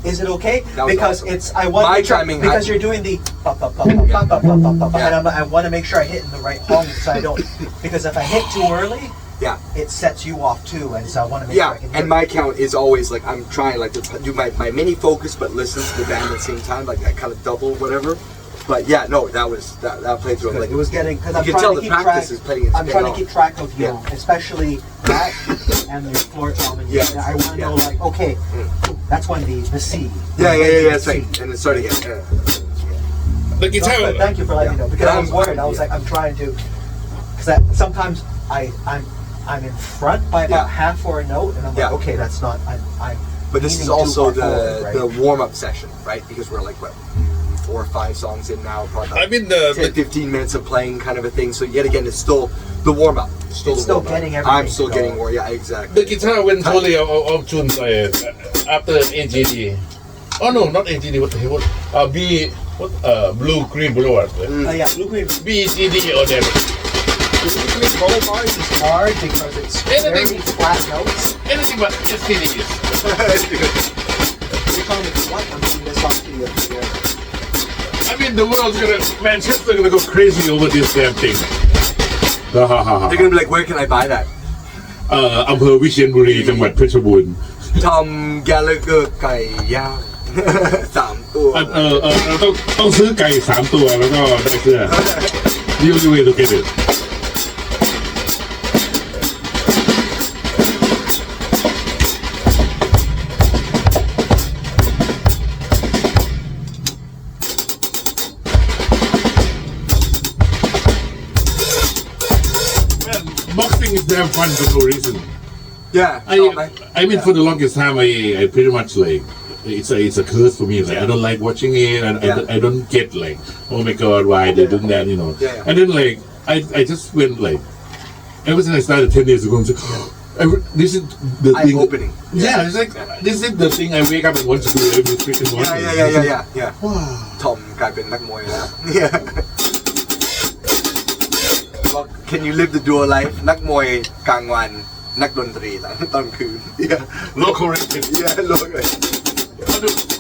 S3: Is it okay?
S2: That was
S3: Because
S2: awesome.
S3: it's I want
S2: My
S3: to make sure,
S2: timing,
S3: because you're doing the and I want to make sure I hit in the right home so I don't, because if I hit too early,
S2: Yeah.
S3: it sets you off too, and so I want to make sure I
S2: Yeah,
S3: can hit
S2: and my count is always like I'm trying like to do my mini focus but listen to the band at the same time, like I kind of double whatever. But yeah, no, that played through. Like
S3: it was getting, because I'm
S2: you can
S3: trying
S2: tell
S3: to
S2: the
S3: keep
S2: practice
S3: track.
S2: is playing its
S3: I'm trying to
S2: off.
S3: keep track of you,
S2: Yeah.
S3: especially that and the floor tom. And
S2: Yeah.
S3: I want to know like, okay, that's when the C.
S2: Yeah,
S3: The
S2: that's
S3: C.
S2: right. And it started again.
S4: The
S3: No,
S4: guitar.
S3: but thank you for letting me know, because I was worried. I was like, I'm trying to, because sometimes I'm in front by about half or a note, and I'm like, okay, that's not. I'm
S2: But this is
S3: leaning too
S2: also
S3: far forward, right?
S2: the warm up session, right? Because we're like what 4 or 5 songs in now, probably.
S4: I mean
S2: 10, 15 minutes of playing kind of a thing. So yet again, it's still the warm up.
S3: It's still getting everything
S2: I'm still getting
S3: going.
S2: more. Yeah, exactly.
S4: the guitar went totally off tune after AGD. Oh no, not AGD. What the hell? Blue Green Boulevard.
S3: Yeah, Blue Green
S4: BGD or whatever.
S3: Roll bars is hard because it's very flat notes.
S4: Anything but STDs.
S3: You call me what? I'm doing this off to you.
S4: I mean, the world's Manchester gonna go crazy over this damn thing.
S2: They're gonna be like, where can I buy that?
S4: อำเภอวิเชียรบุรีจังหวัดเพชรบูรณ์
S2: Tom Gallagher ไก่ย่าง 3 ตัว
S4: เราต้องซื้อไก่3 ตัวแล้วก็ได้เสื้อ You way to get it. Boxing is damn fun for no reason.
S2: Yeah.
S4: I mean, for the longest time, I pretty much like it's a curse for me. Like I don't like watching it, and I don't get like, oh my god, why they're doing that, you know?
S2: Yeah.
S4: And then like I just went like, ever since I started 10 years ago, I'm like, this is the thing.
S2: Eye-opening.
S4: Yeah, it's like this is the thing I wake up and want to do every freaking morning.
S2: Yeah. Tom กลายเป็นนักมวยแล้ว Yeah. Well, can you live the dual life นักมวยกลางวันนักดนตรีตอนคืน Yeah.
S4: Local rapper.
S2: Yeah, local.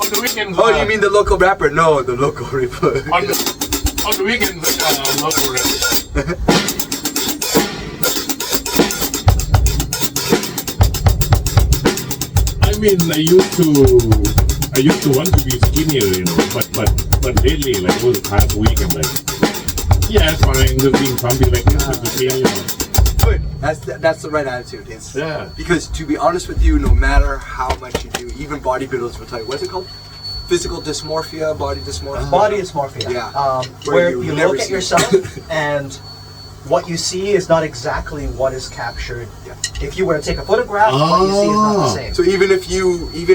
S4: On the weekends.
S2: Oh, you mean the local rapper? No, the local rapper.
S4: On the weekends, local rapper. I mean, I used to want to be skinnier, you know, but lately, like over the past week, I'm like, yeah, it's fine, just being pumpy like this is the thing, you know.
S2: Good. That's the right attitude. It's
S4: Yeah.
S2: Because to be honest with you, no matter how much you do, even bodybuilders will tell you, what's it called? Physical dysmorphia, body dysmorphia.
S3: Body dysmorphia.
S2: Yeah.
S3: Where
S2: you
S3: you
S2: never
S3: look at
S2: see-
S3: yourself and what you see is not exactly what is captured.
S2: Yeah.
S3: If you were to take a photograph, what you see is not the same.
S2: So even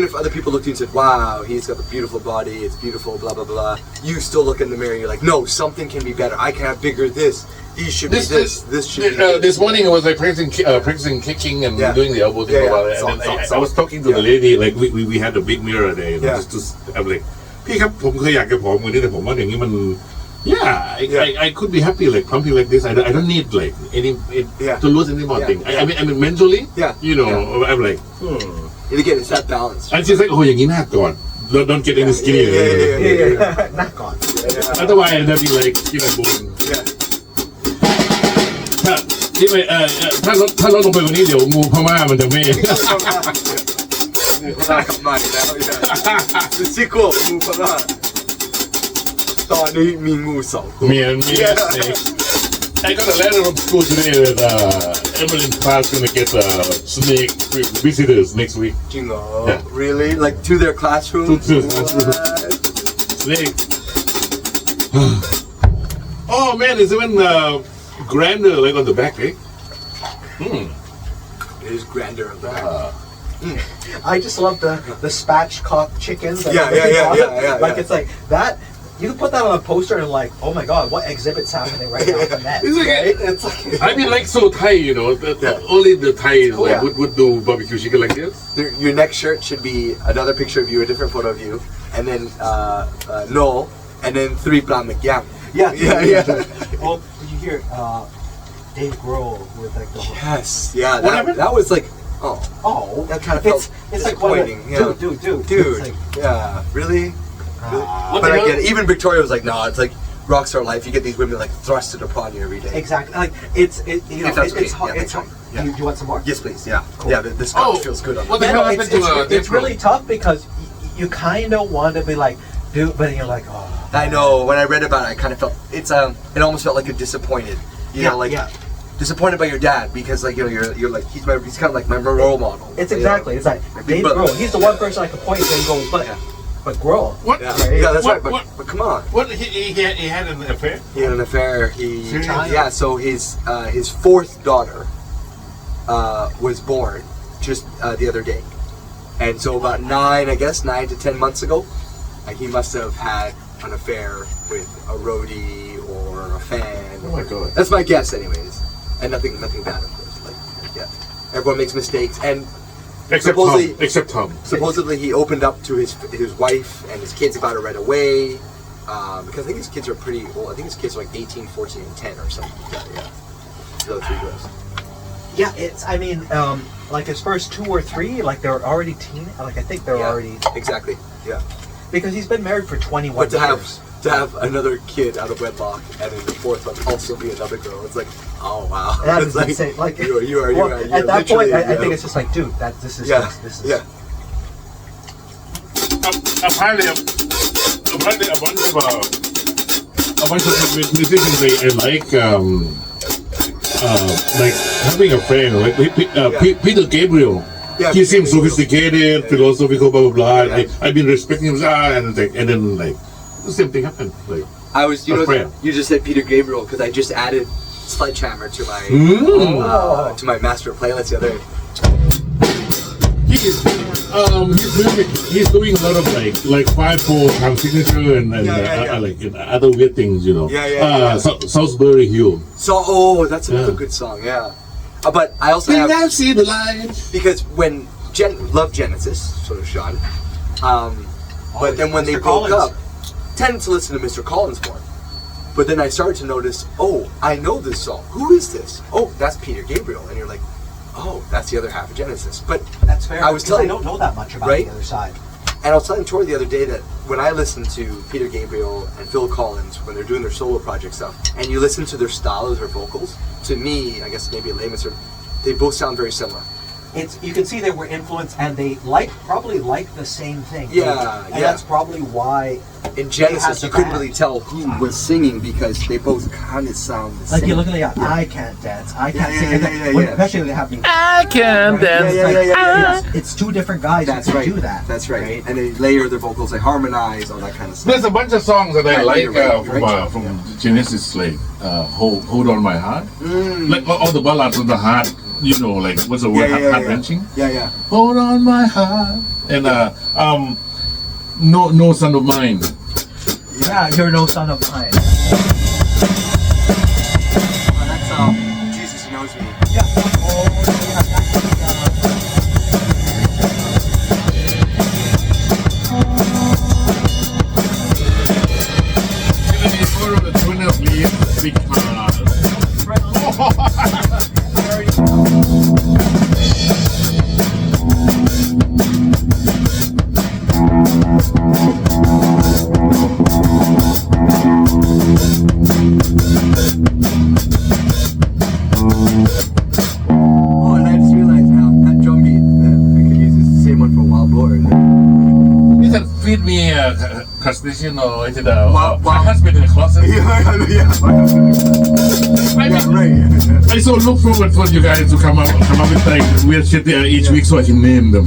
S2: if other people looked at you and said, wow, he's got a beautiful body, it's beautiful, blah, blah, blah, you still look in the mirror and you're like, no, something can be better. I can have bigger this. He should be this should be this.
S4: This morning I was like practicing kicking and doing the elbow thing. And then I was talking to the lady, like we had a big mirror there, you know, just I'm like, พี่ครับผมเคยอยากจะผอมกว่านี้แต่ผมว่าอย่างนี้มัน I could be happy like pumping like this. I don't need like any to lose any more thing. I mean mentally, you know, I'm like,
S2: And again, it's that balance.
S4: and she's like, oh,อย่างนี้หน้าก่อน don't get any skinnier.
S3: Not gone.
S4: Otherwise, I'd be like skin and bone.
S2: Yeah.
S4: ถ้าลดลงไปกว่านี้เดี๋ยวงูพม่ามันจะไม่
S2: งูพม่ากลับมาอีกแล้ว The sequel งูพม่าตอนนี้มีงู2 ตัว
S4: Me and snake. I got a letter from school today that Emily's class gonna get snake visitors next week.
S2: จริงเหรอ
S4: Yeah.
S2: Really? Like to their classroom?
S4: To their classroom.
S2: What?
S4: Snake. Oh man, it's even grander like on the back, eh?
S2: It is grander on the back.
S3: I just love the spatchcock chickens. that
S2: Yeah,
S3: they
S2: yeah,
S3: bought.
S2: yeah, yeah, yeah,
S3: Like
S2: yeah.
S3: it's like that. You can put that on a poster and like, oh my god, what exhibit's happening right now from that?
S4: It's like
S3: right? It's like
S4: I mean, like so Thai, you know. Only the Thai like, would do barbecue chicken like this.
S2: Your next shirt should be another picture of you, a different photo of you, and then Noel, and then 3 plam McYam.
S3: yeah.
S2: Yeah.
S3: Oh, did you hear? Dave Grohl with like the
S2: Yes, yeah, that was like, that kind of felt
S3: it's
S2: disappointing.
S3: Like, dude. Like,
S2: yeah, really? But I get it. Even Victoria was like, no, it's like rockstar life. You get these women like thrusted upon you every day.
S3: Exactly. Like it's hard.
S2: It's hard.
S3: Do you want some more?
S2: Yes, please. Yeah. Cool. Yeah. The scotch feels good on that.
S3: It's really tough because you kind of want to be like, dude, but you're like, oh.
S2: I know. When I read about it, I kind of felt it almost felt like a disappointed. Disappointed by your dad because like you're like he's kind of like my role model.
S3: It's exactly. It's like Dave Grohl. He's the one person I could point to and go, but Grohl.
S4: What?
S2: Yeah, that's right. But come on.
S4: What he had an affair?
S2: He had an affair. So his fourth daughter was born just the other day, and so about 9 to 10 months ago, he must have had an affair with a roadie or a fan.
S4: Oh my god.
S2: That's my guess, anyways. And nothing bad, of course. Like, yeah, everyone makes mistakes, and
S4: except Tom.
S2: Supposedly, he opened up to his wife and his kids about it right away, because I think his kids are pretty old. I think his kids are like 18, 14, and 10 or something like that. Yeah, those 3 girls.
S3: Yeah, I mean, like his first 2 or 3, like they're already teen. Like I think they're already
S2: exactly. Yeah.
S3: Because he's been married for 21 years.
S2: To have another kid out of wedlock and in the 4th one also be another girl, it's like, oh wow.
S3: That is insane. Like
S2: you are
S3: at that point, I think it's just like, dude, this is.
S2: Yeah.
S4: Apparently, a bunch of musicians like having a friend like Peter Gabriel. He seems sophisticated, philosophical, blah blah blah. I've been respecting him, and then like the same thing happened. Like
S2: I was, you just said Peter Gabriel because I just added Sledgehammer to my master playlist the other.
S4: He's doing a lot of like 5/4 time signature and like other weird things, Salisbury Hill.
S2: So that's another good song, yeah. But I also have
S4: I see the light
S2: because when love Genesis, so does Sean. But then when they broke up, tended to listen to Mr. Collins more. But then I started to notice, I know this song. Who is this? Oh, that's Peter Gabriel, and you're like, oh, that's the other half of Genesis. But
S3: that's fair. I don't know that much about the other side.
S2: And I was telling Tori the other day that when I listen to Peter Gabriel and Phil Collins when they're doing their solo project stuff, and you listen to their style of their vocals, to me, I guess maybe a layman's term, they both sound very similar.
S3: You can see they were influenced, and they probably like the same thing.
S2: And
S3: that's probably why.
S2: In Genesis, you couldn't really tell who was singing because they both kind of sound the same.
S3: Like you look at I can't dance, I can't sing. Especially when they have me.
S1: I can't dance.
S3: It's 2 different guys who do that.
S2: That's right. And they layer their vocals, they harmonize, all that kind of stuff.
S1: There's a bunch of songs that I like from Genesis, like Hold On My Heart. Like all the ballads of the heart, like what's the word, heart-wrenching?
S2: Yeah.
S1: Hold on my heart. And No Son of Mine.
S3: Yeah, you're no son of mine.
S2: That's Jesus Knows Me.
S3: Yeah.
S1: Crustacean or is it a husband in a closet? I so look forward for you guys to come up with like weird shit each week so I can name them.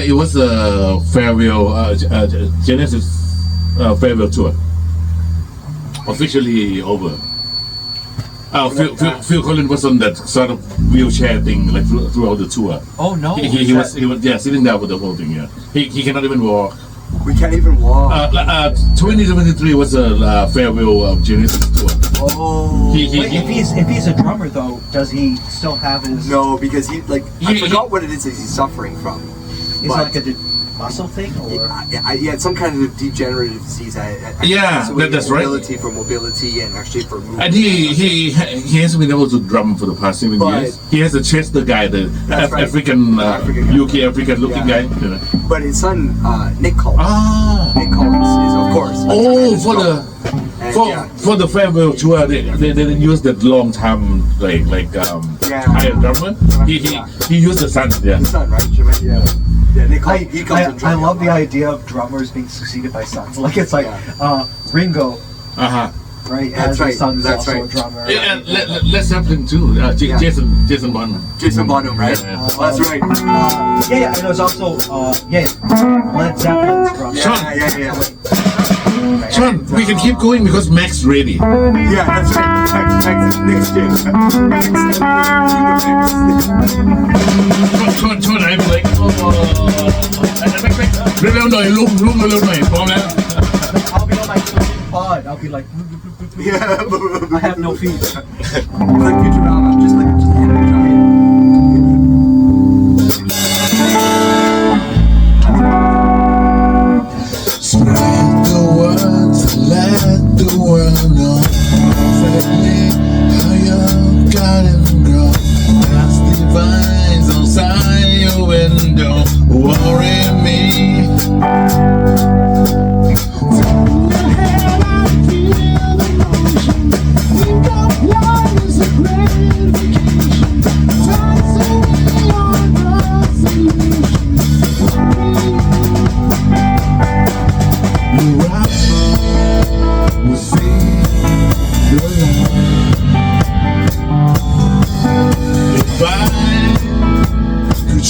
S1: it was a farewell Genesis farewell tour. Officially over. Phil Collins was on that sort of wheelchair thing like throughout the tour.
S3: Oh no!
S1: He was sitting there with the whole thing. Yeah, he cannot even walk.
S2: We can't even walk.
S1: 2073 was a farewell of Genesis tour.
S2: Oh.
S3: Wait, if he's a drummer though, does he still have his?
S2: No, because I forgot what it is that he's suffering from.
S3: Is it like a muscle thing or?
S2: Yeah, some kind of degenerative disease.
S1: That's right.
S2: Ability for mobility and actually for movement.
S1: And he hasn't been able to drum for the past 7 years. He has a Chester guy, the African UK African looking guy. You know.
S2: But his son Nick Collins. Nick Collins is of course.
S1: For the farewell tour, they use that long time iron drummer. He used the son. Yeah.
S2: The son, right? Yeah. Yeah, he comes and
S3: I love the idea of drummers being succeeded by sons. Like it's like Ringo. Right,
S2: that's right.
S3: Son's
S2: That's
S3: also
S2: right.
S3: a drummer.
S1: Yeah, and Led Zeppelin too. Jason Bonham.
S2: Jason Bonham, right? That's right.
S3: And there's also Led Zeppelin's drummer.
S2: Yeah.
S1: Sean, we can keep going because Mac's ready.
S2: Yeah, that's right. Next gen.
S1: Sean, I'm like,เร็วหน่อยลุงเร็วหน่อยพร้อมแล้ว
S3: I'll be on my pod. I'll be like, I have no feet.
S2: Like Futurama, just Henry Giant.
S1: Spread the word, let the world know exactly how you got and grow. Past the vines outside your window worry me.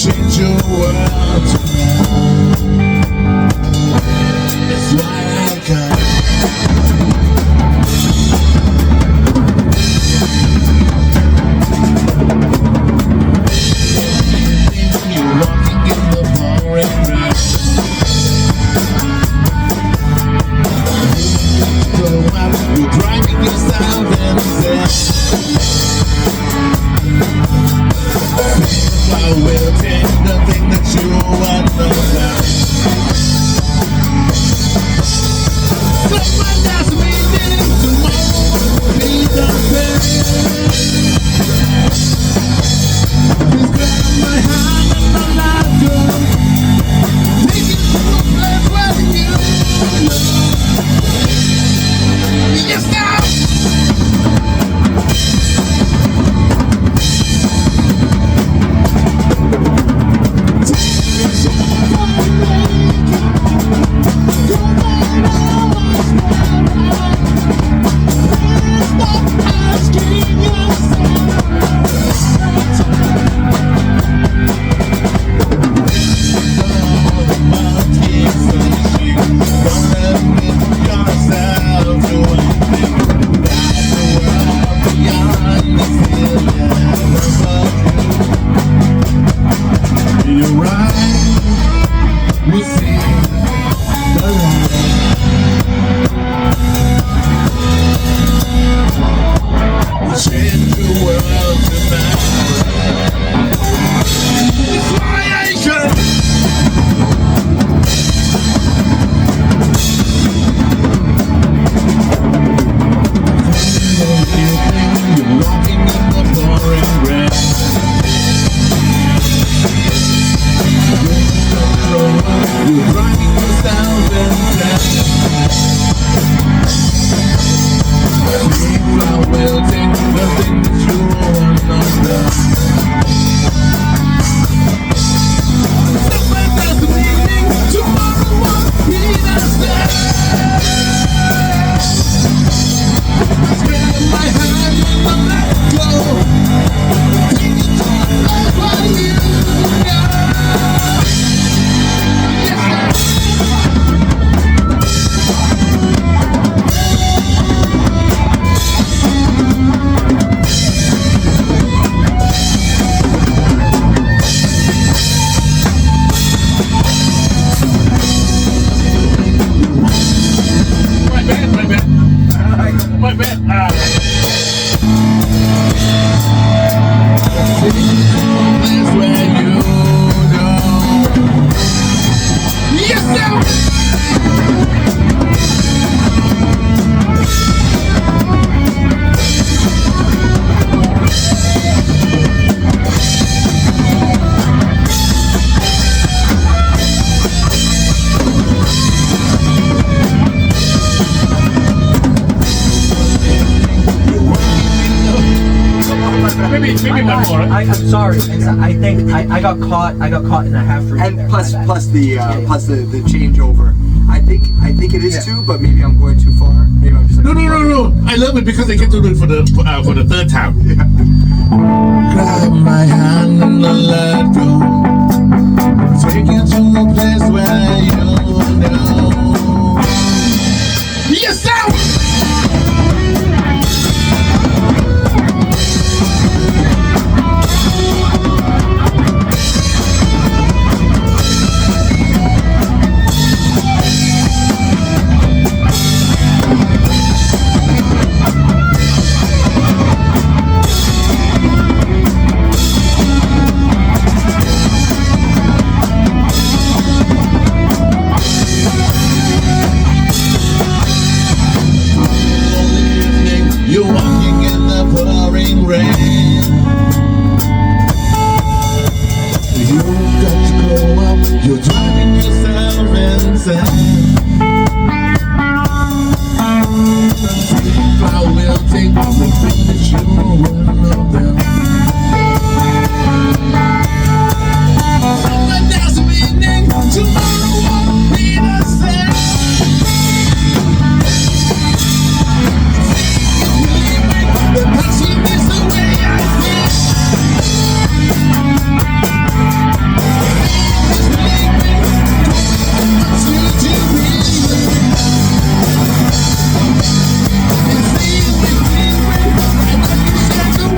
S1: Change your world tonight. give me one more.
S3: I'm sorry. I think I got caught. I got caught in a half.
S2: And plus the changeover. I think it is too, but maybe I'm going too far. Maybe I'm just like,
S1: No. I love it because I get to do it for the third time.
S2: Yeah.
S1: Grab my hand and let go. Take you to a place where you know. Yes, sir. You're walking in the pouring rain. You've got to grow up. You're driving yourself insane. I will take everything that you want them. But there's a meaning. Tomorrow won't be the same. The passion is the way I feel. It's leaving, I know you said the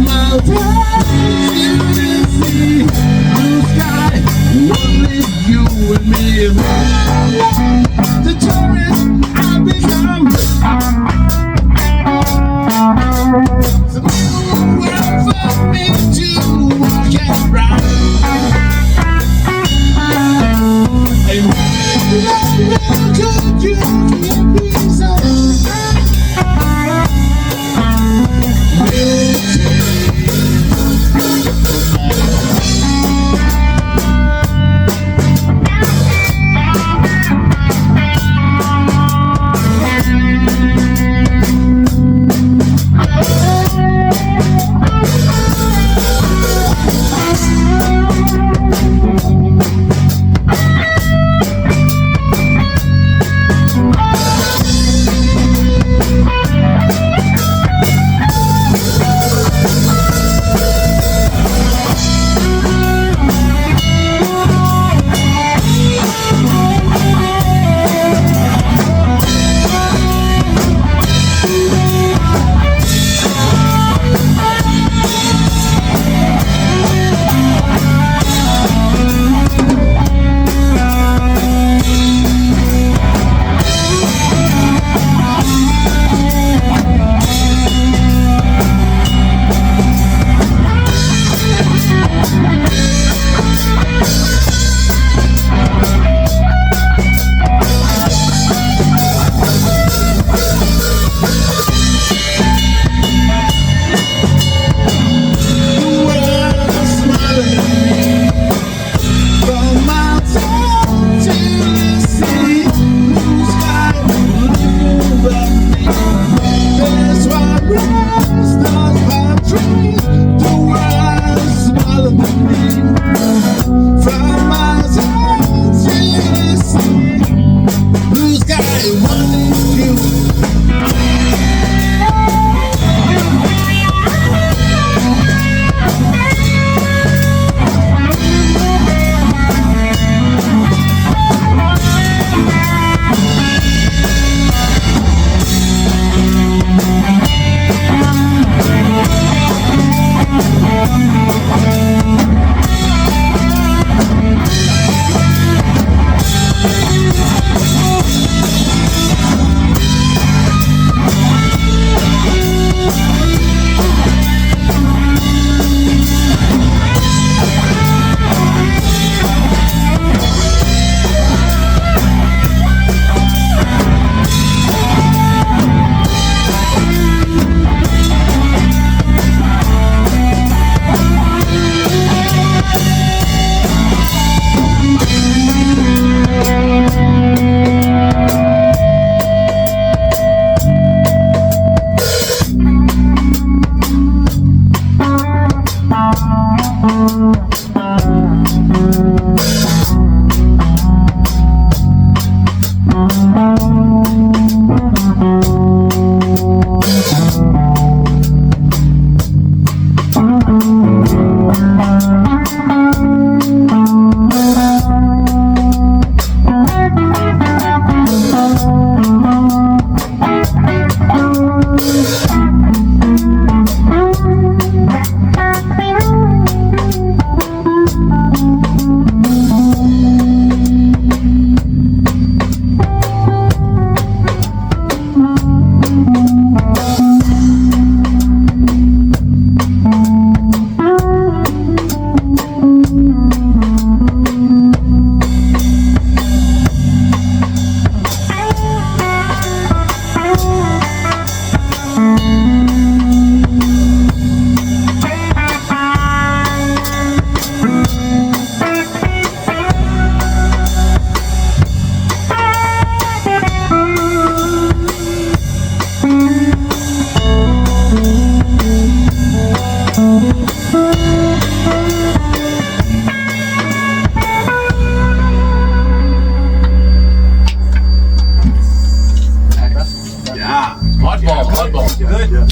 S1: mountains to the sea, blue sky, only you and me. The tourist I've become. The world for me to walk and run. And when could you give me some?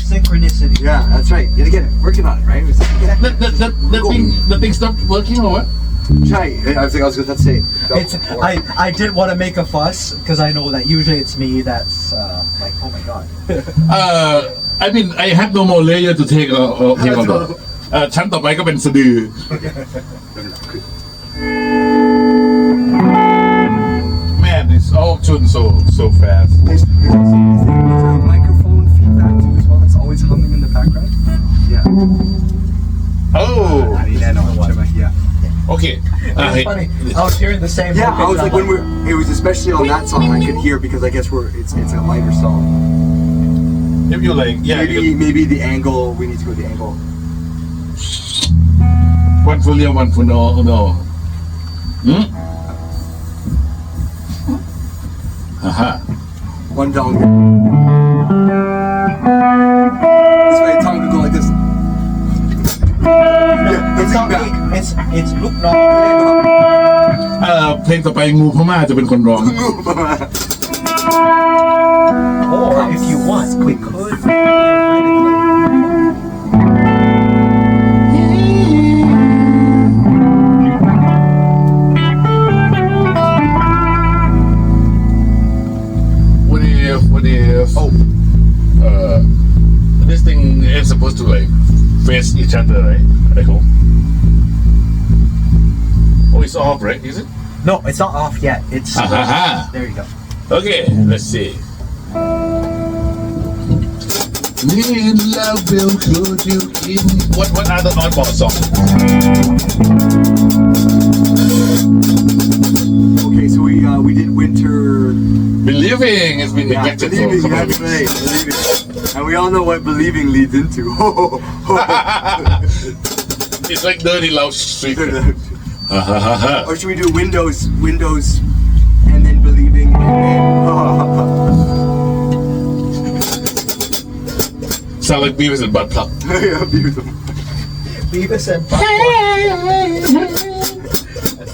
S3: synchronicity.
S2: Yeah, that's right. Yet again, working on it, right?
S1: The thing stopped working or what?
S2: I was going to say.
S3: I didn't want to make a fuss because I know that usually it's me that's like, oh my god.
S1: I mean I have no more layer to take out ชั้นต่อไปก็เป็นสะดือ Man it's all tuned so fast
S2: There's a microphone feedback too as well. It's always humming in the background. Yeah.
S1: Oh
S2: Yeah.
S1: Okay
S3: It's funny. I was hearing the same.
S2: Yeah, I was like when it was especially on that song I could hear because I guess it's a lighter song.
S1: if you like
S2: Maybe the angle. We need to go the angle.
S1: one for real one for no haha
S2: One down. This way, Tom could go like this. Yeah,
S3: It's not
S2: back.
S3: me. It's Luke Nog.
S1: เพลงต่อไปงูพม่าจะเป็นคนร้อง
S3: Or if you want, we could theoretically.
S1: What if this thing is supposed to like face each other, right? I hope. Oh, it's off, right? Is it?
S3: No, it's not off yet. It's there you go.
S1: Okay, let's see. Need love will could you in what other oddball song?
S2: Okay, so we did Winter.
S1: Believing has been neglected for
S2: Believing,
S1: a couple of
S2: that's
S1: weeks.
S2: right. Believing. And we all know what believing leads into.
S1: It's like dirty love street.
S2: Or should we do Windows, and then believing, and then...
S1: Sound like Beavis and Butt Plug.
S2: Yeah, beautiful.
S3: Beavis and Butt.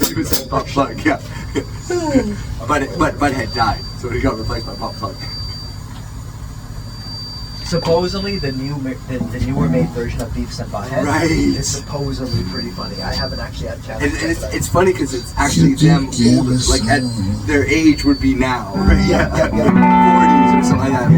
S2: Beavis and Butt Plug, yeah. But had died, so he got replaced by Butt Plug.
S3: Supposedly, the newer made version of Beavis and Butthead is supposedly pretty funny. I haven't actually had a chance.
S2: And it's funny because it's actually them older, like at their age would be now, right? Yeah. 40s or something like that.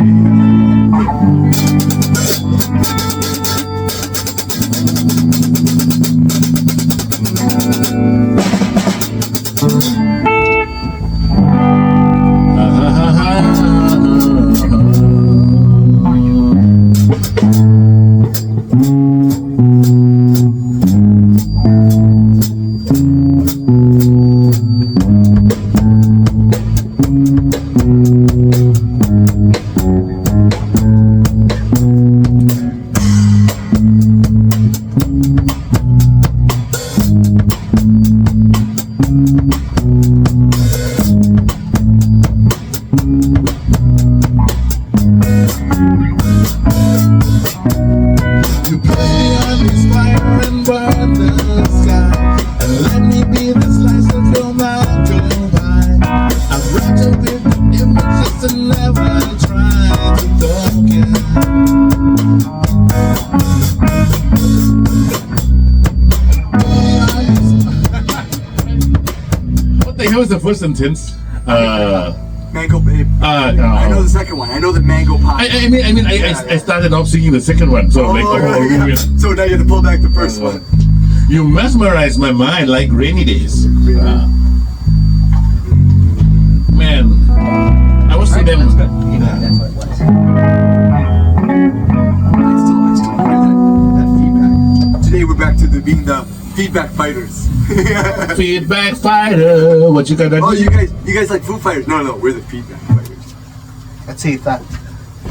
S1: Was the first sentence?
S2: Mango Babe.
S1: I
S2: know the second one. I know the Mango Pop.
S1: I started off singing the second one. So
S2: yeah. So now you have to pull back the first one.
S1: You mesmerize my mind like rainy days. Man, I was seeing them.
S3: That's what it was.
S2: I still hear that feedback. Today we're back to being the feedback fighters.
S1: Feedback fighter. What you got?
S2: Oh, you guys like Foo Fighters? No, we're the feedback fighters.
S3: Let's see if that.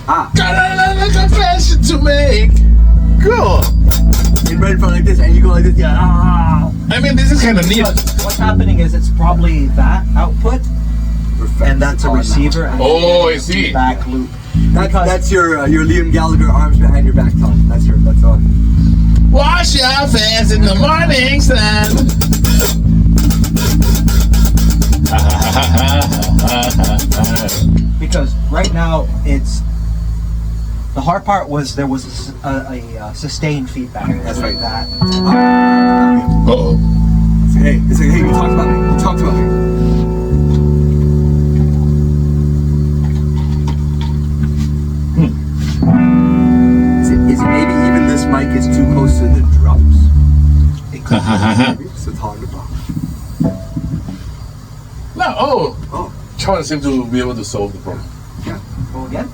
S1: Got another confession to make. Cool.
S2: You right in front like this, and you go like this. Yeah.
S1: I mean, this is kind of neat.
S3: What's happening is it's probably that output, and that's a receiver. And
S1: I see.
S3: Back loop.
S2: That's your Liam Gallagher arms behind your back, Tom. That's on.
S1: Wash your face in the morning sun.
S3: Because right now it's the hard part was there was a sustained feedback.
S2: That's right.
S3: That.
S1: Uh-oh.
S2: Hey, you talked about me. You talked about me. สะท้อนหรือเปล่า
S1: No, oh,
S2: Oh
S1: Sean seems to be able to solve the problem.
S2: yeah
S3: Go again.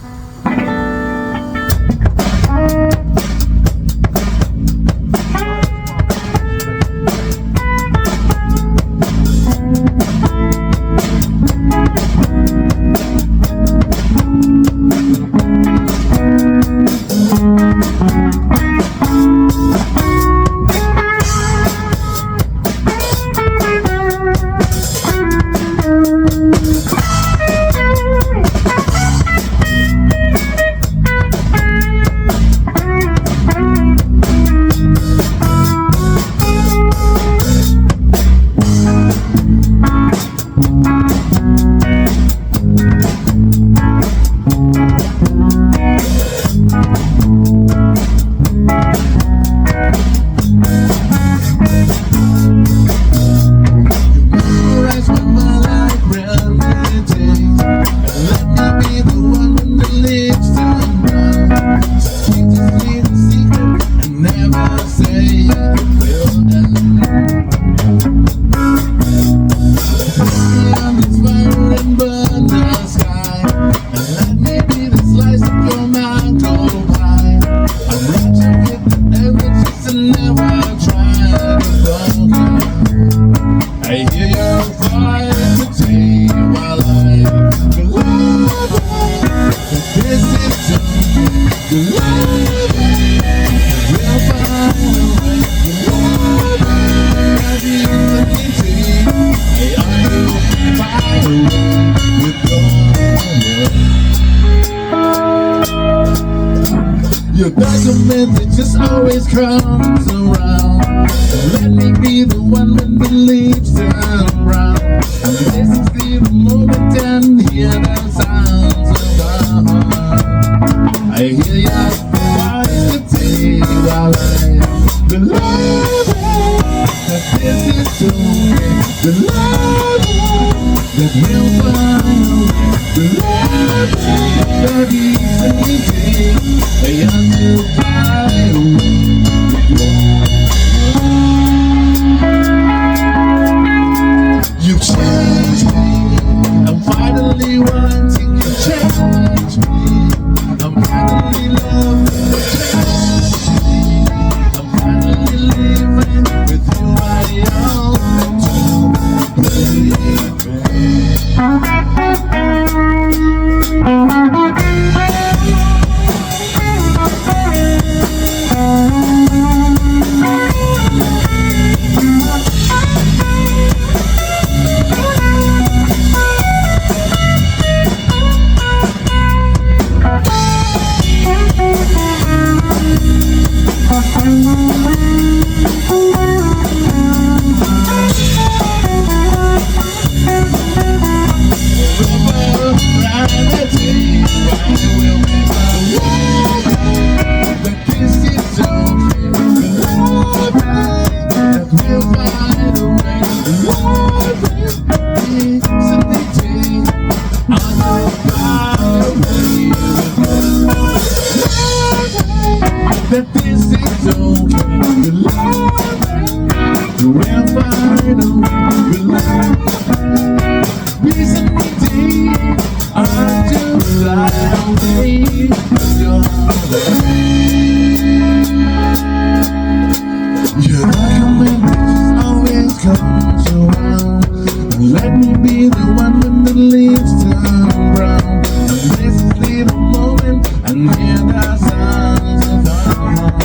S1: Your document that just always comes around. Let me be the one when the leaves turn brown. And this is the moment and hear the sounds of the heart. I hear your voice today while I believe that this is okay. The love that will find a way. The love that easily takes a young to fly away. You changed me. I'm finally wanting you change me. I'm finally loving you change me. I'm finally living with you. I own to that this is okay. You love me. You will find a way. You love me. Reason we did. I just fly away. Your recommendation always comes around. And let me be the one when the leaves turn brown. And this is the moment and hear the sounds of the heart.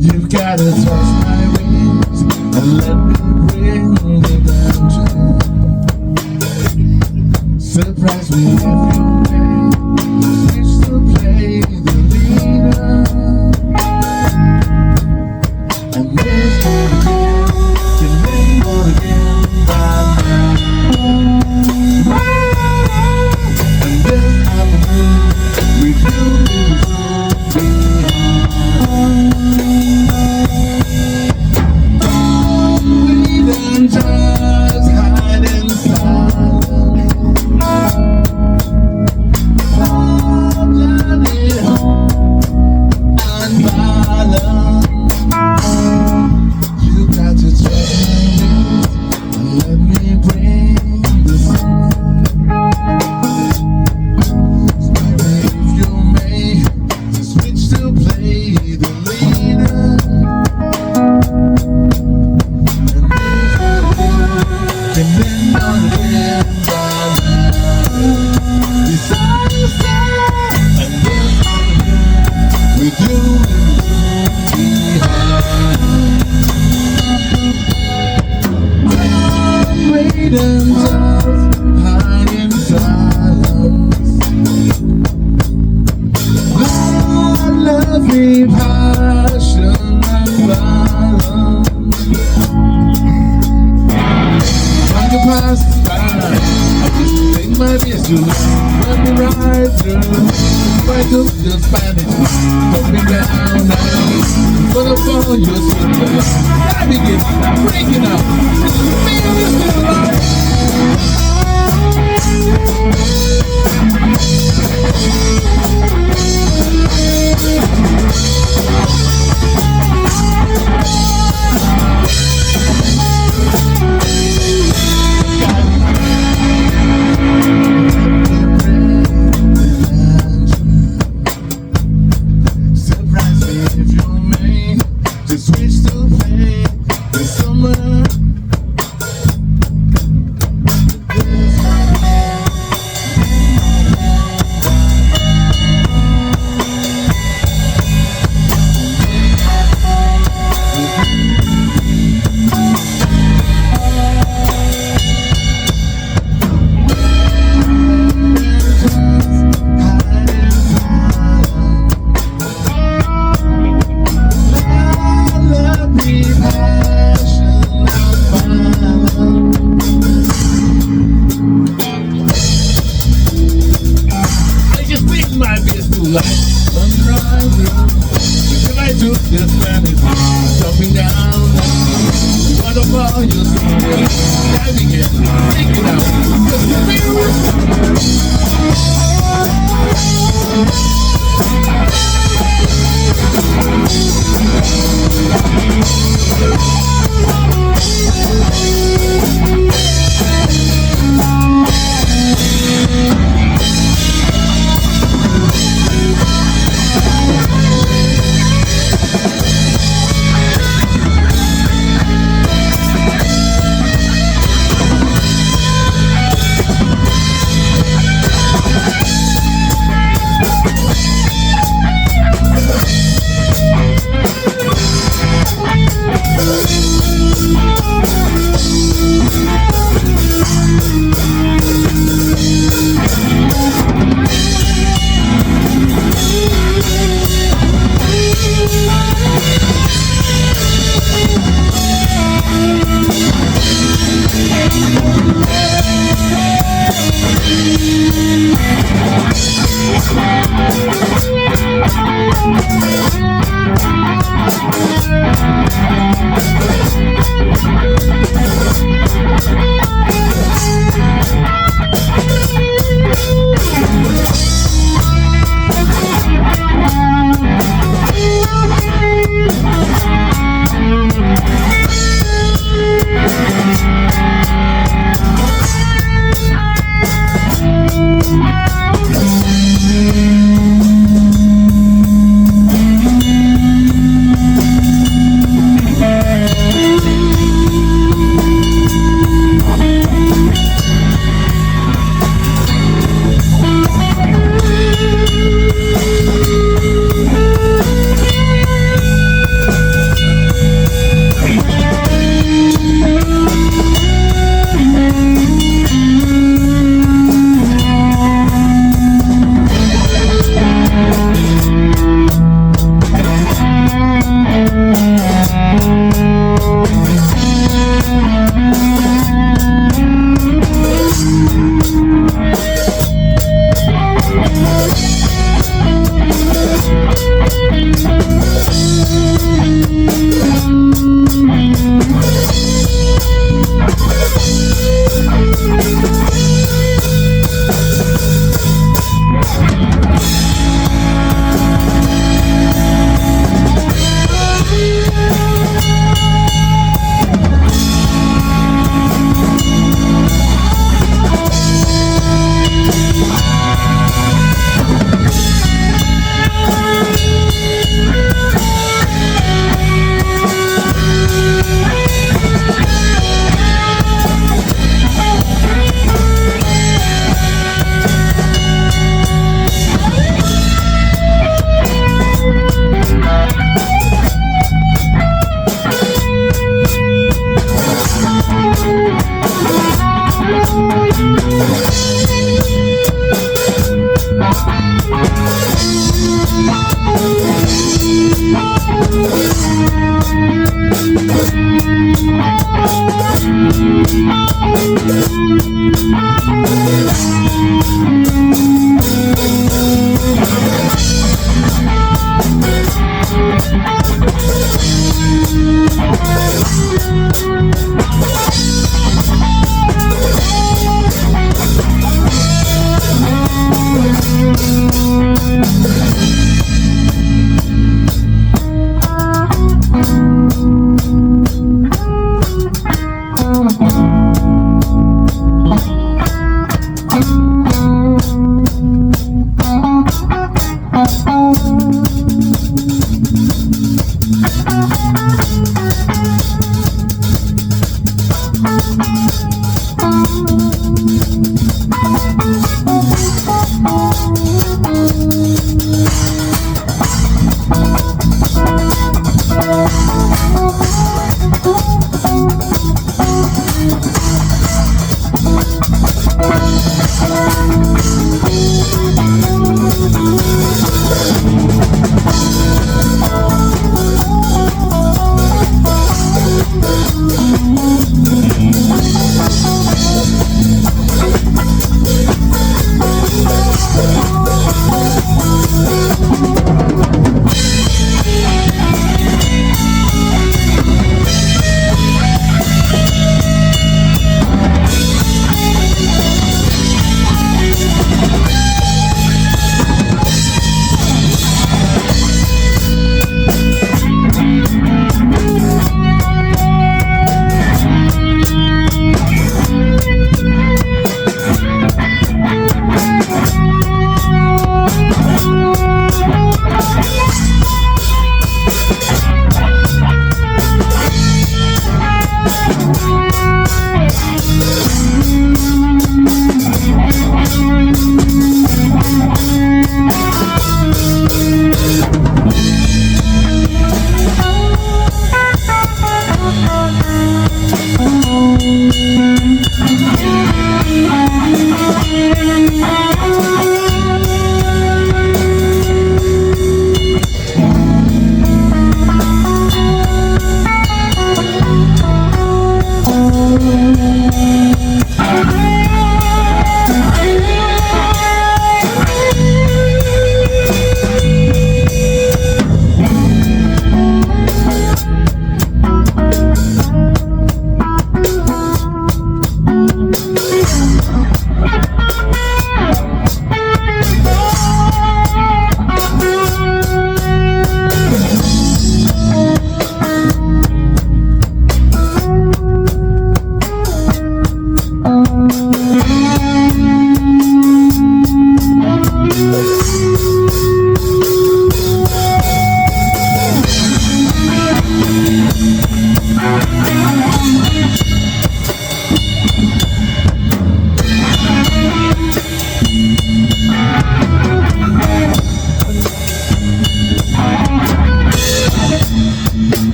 S1: You've gotta touch my wings and let me bring the danger. Surprise me if you may. Switch to play the leader. And this time again, can live on again by now. And this afternoon, with you will be just hide in silence. Blooded and violent. You got to trust me and let me bring the sun. Baby, if you may, just switch to play the leader. And then on again by now. Beside the side, and then on again with you behind. I'm waiting just hide in silence. Love me passion and violence. Like a past time, I just think my best to let me ride through. If I took the Spanish, put me down now. But I follow your signal, I begin breaking up. This is me, this is life. Surprise me if you may. Just switch to play the summer. Love me passion and violence. I just think my best to life. Let me ride through. If I took this planet, jumping down. What about your soul? Diving in, taking out. Just the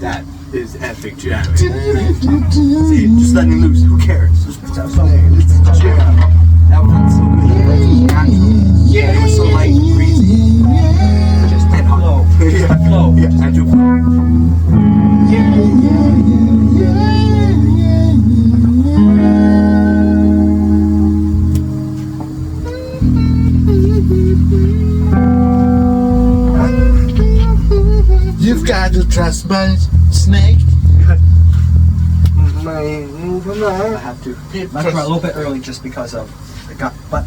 S2: That is epic jam. See, just letting loose. Who cares? Just jam. That was so good. Yeah, it was so light and breezy. Just dead hot. Yeah, flow. Yeah, and do
S1: You've got to trust my snake.
S3: I have to. That's a little bit early just because of the gut, but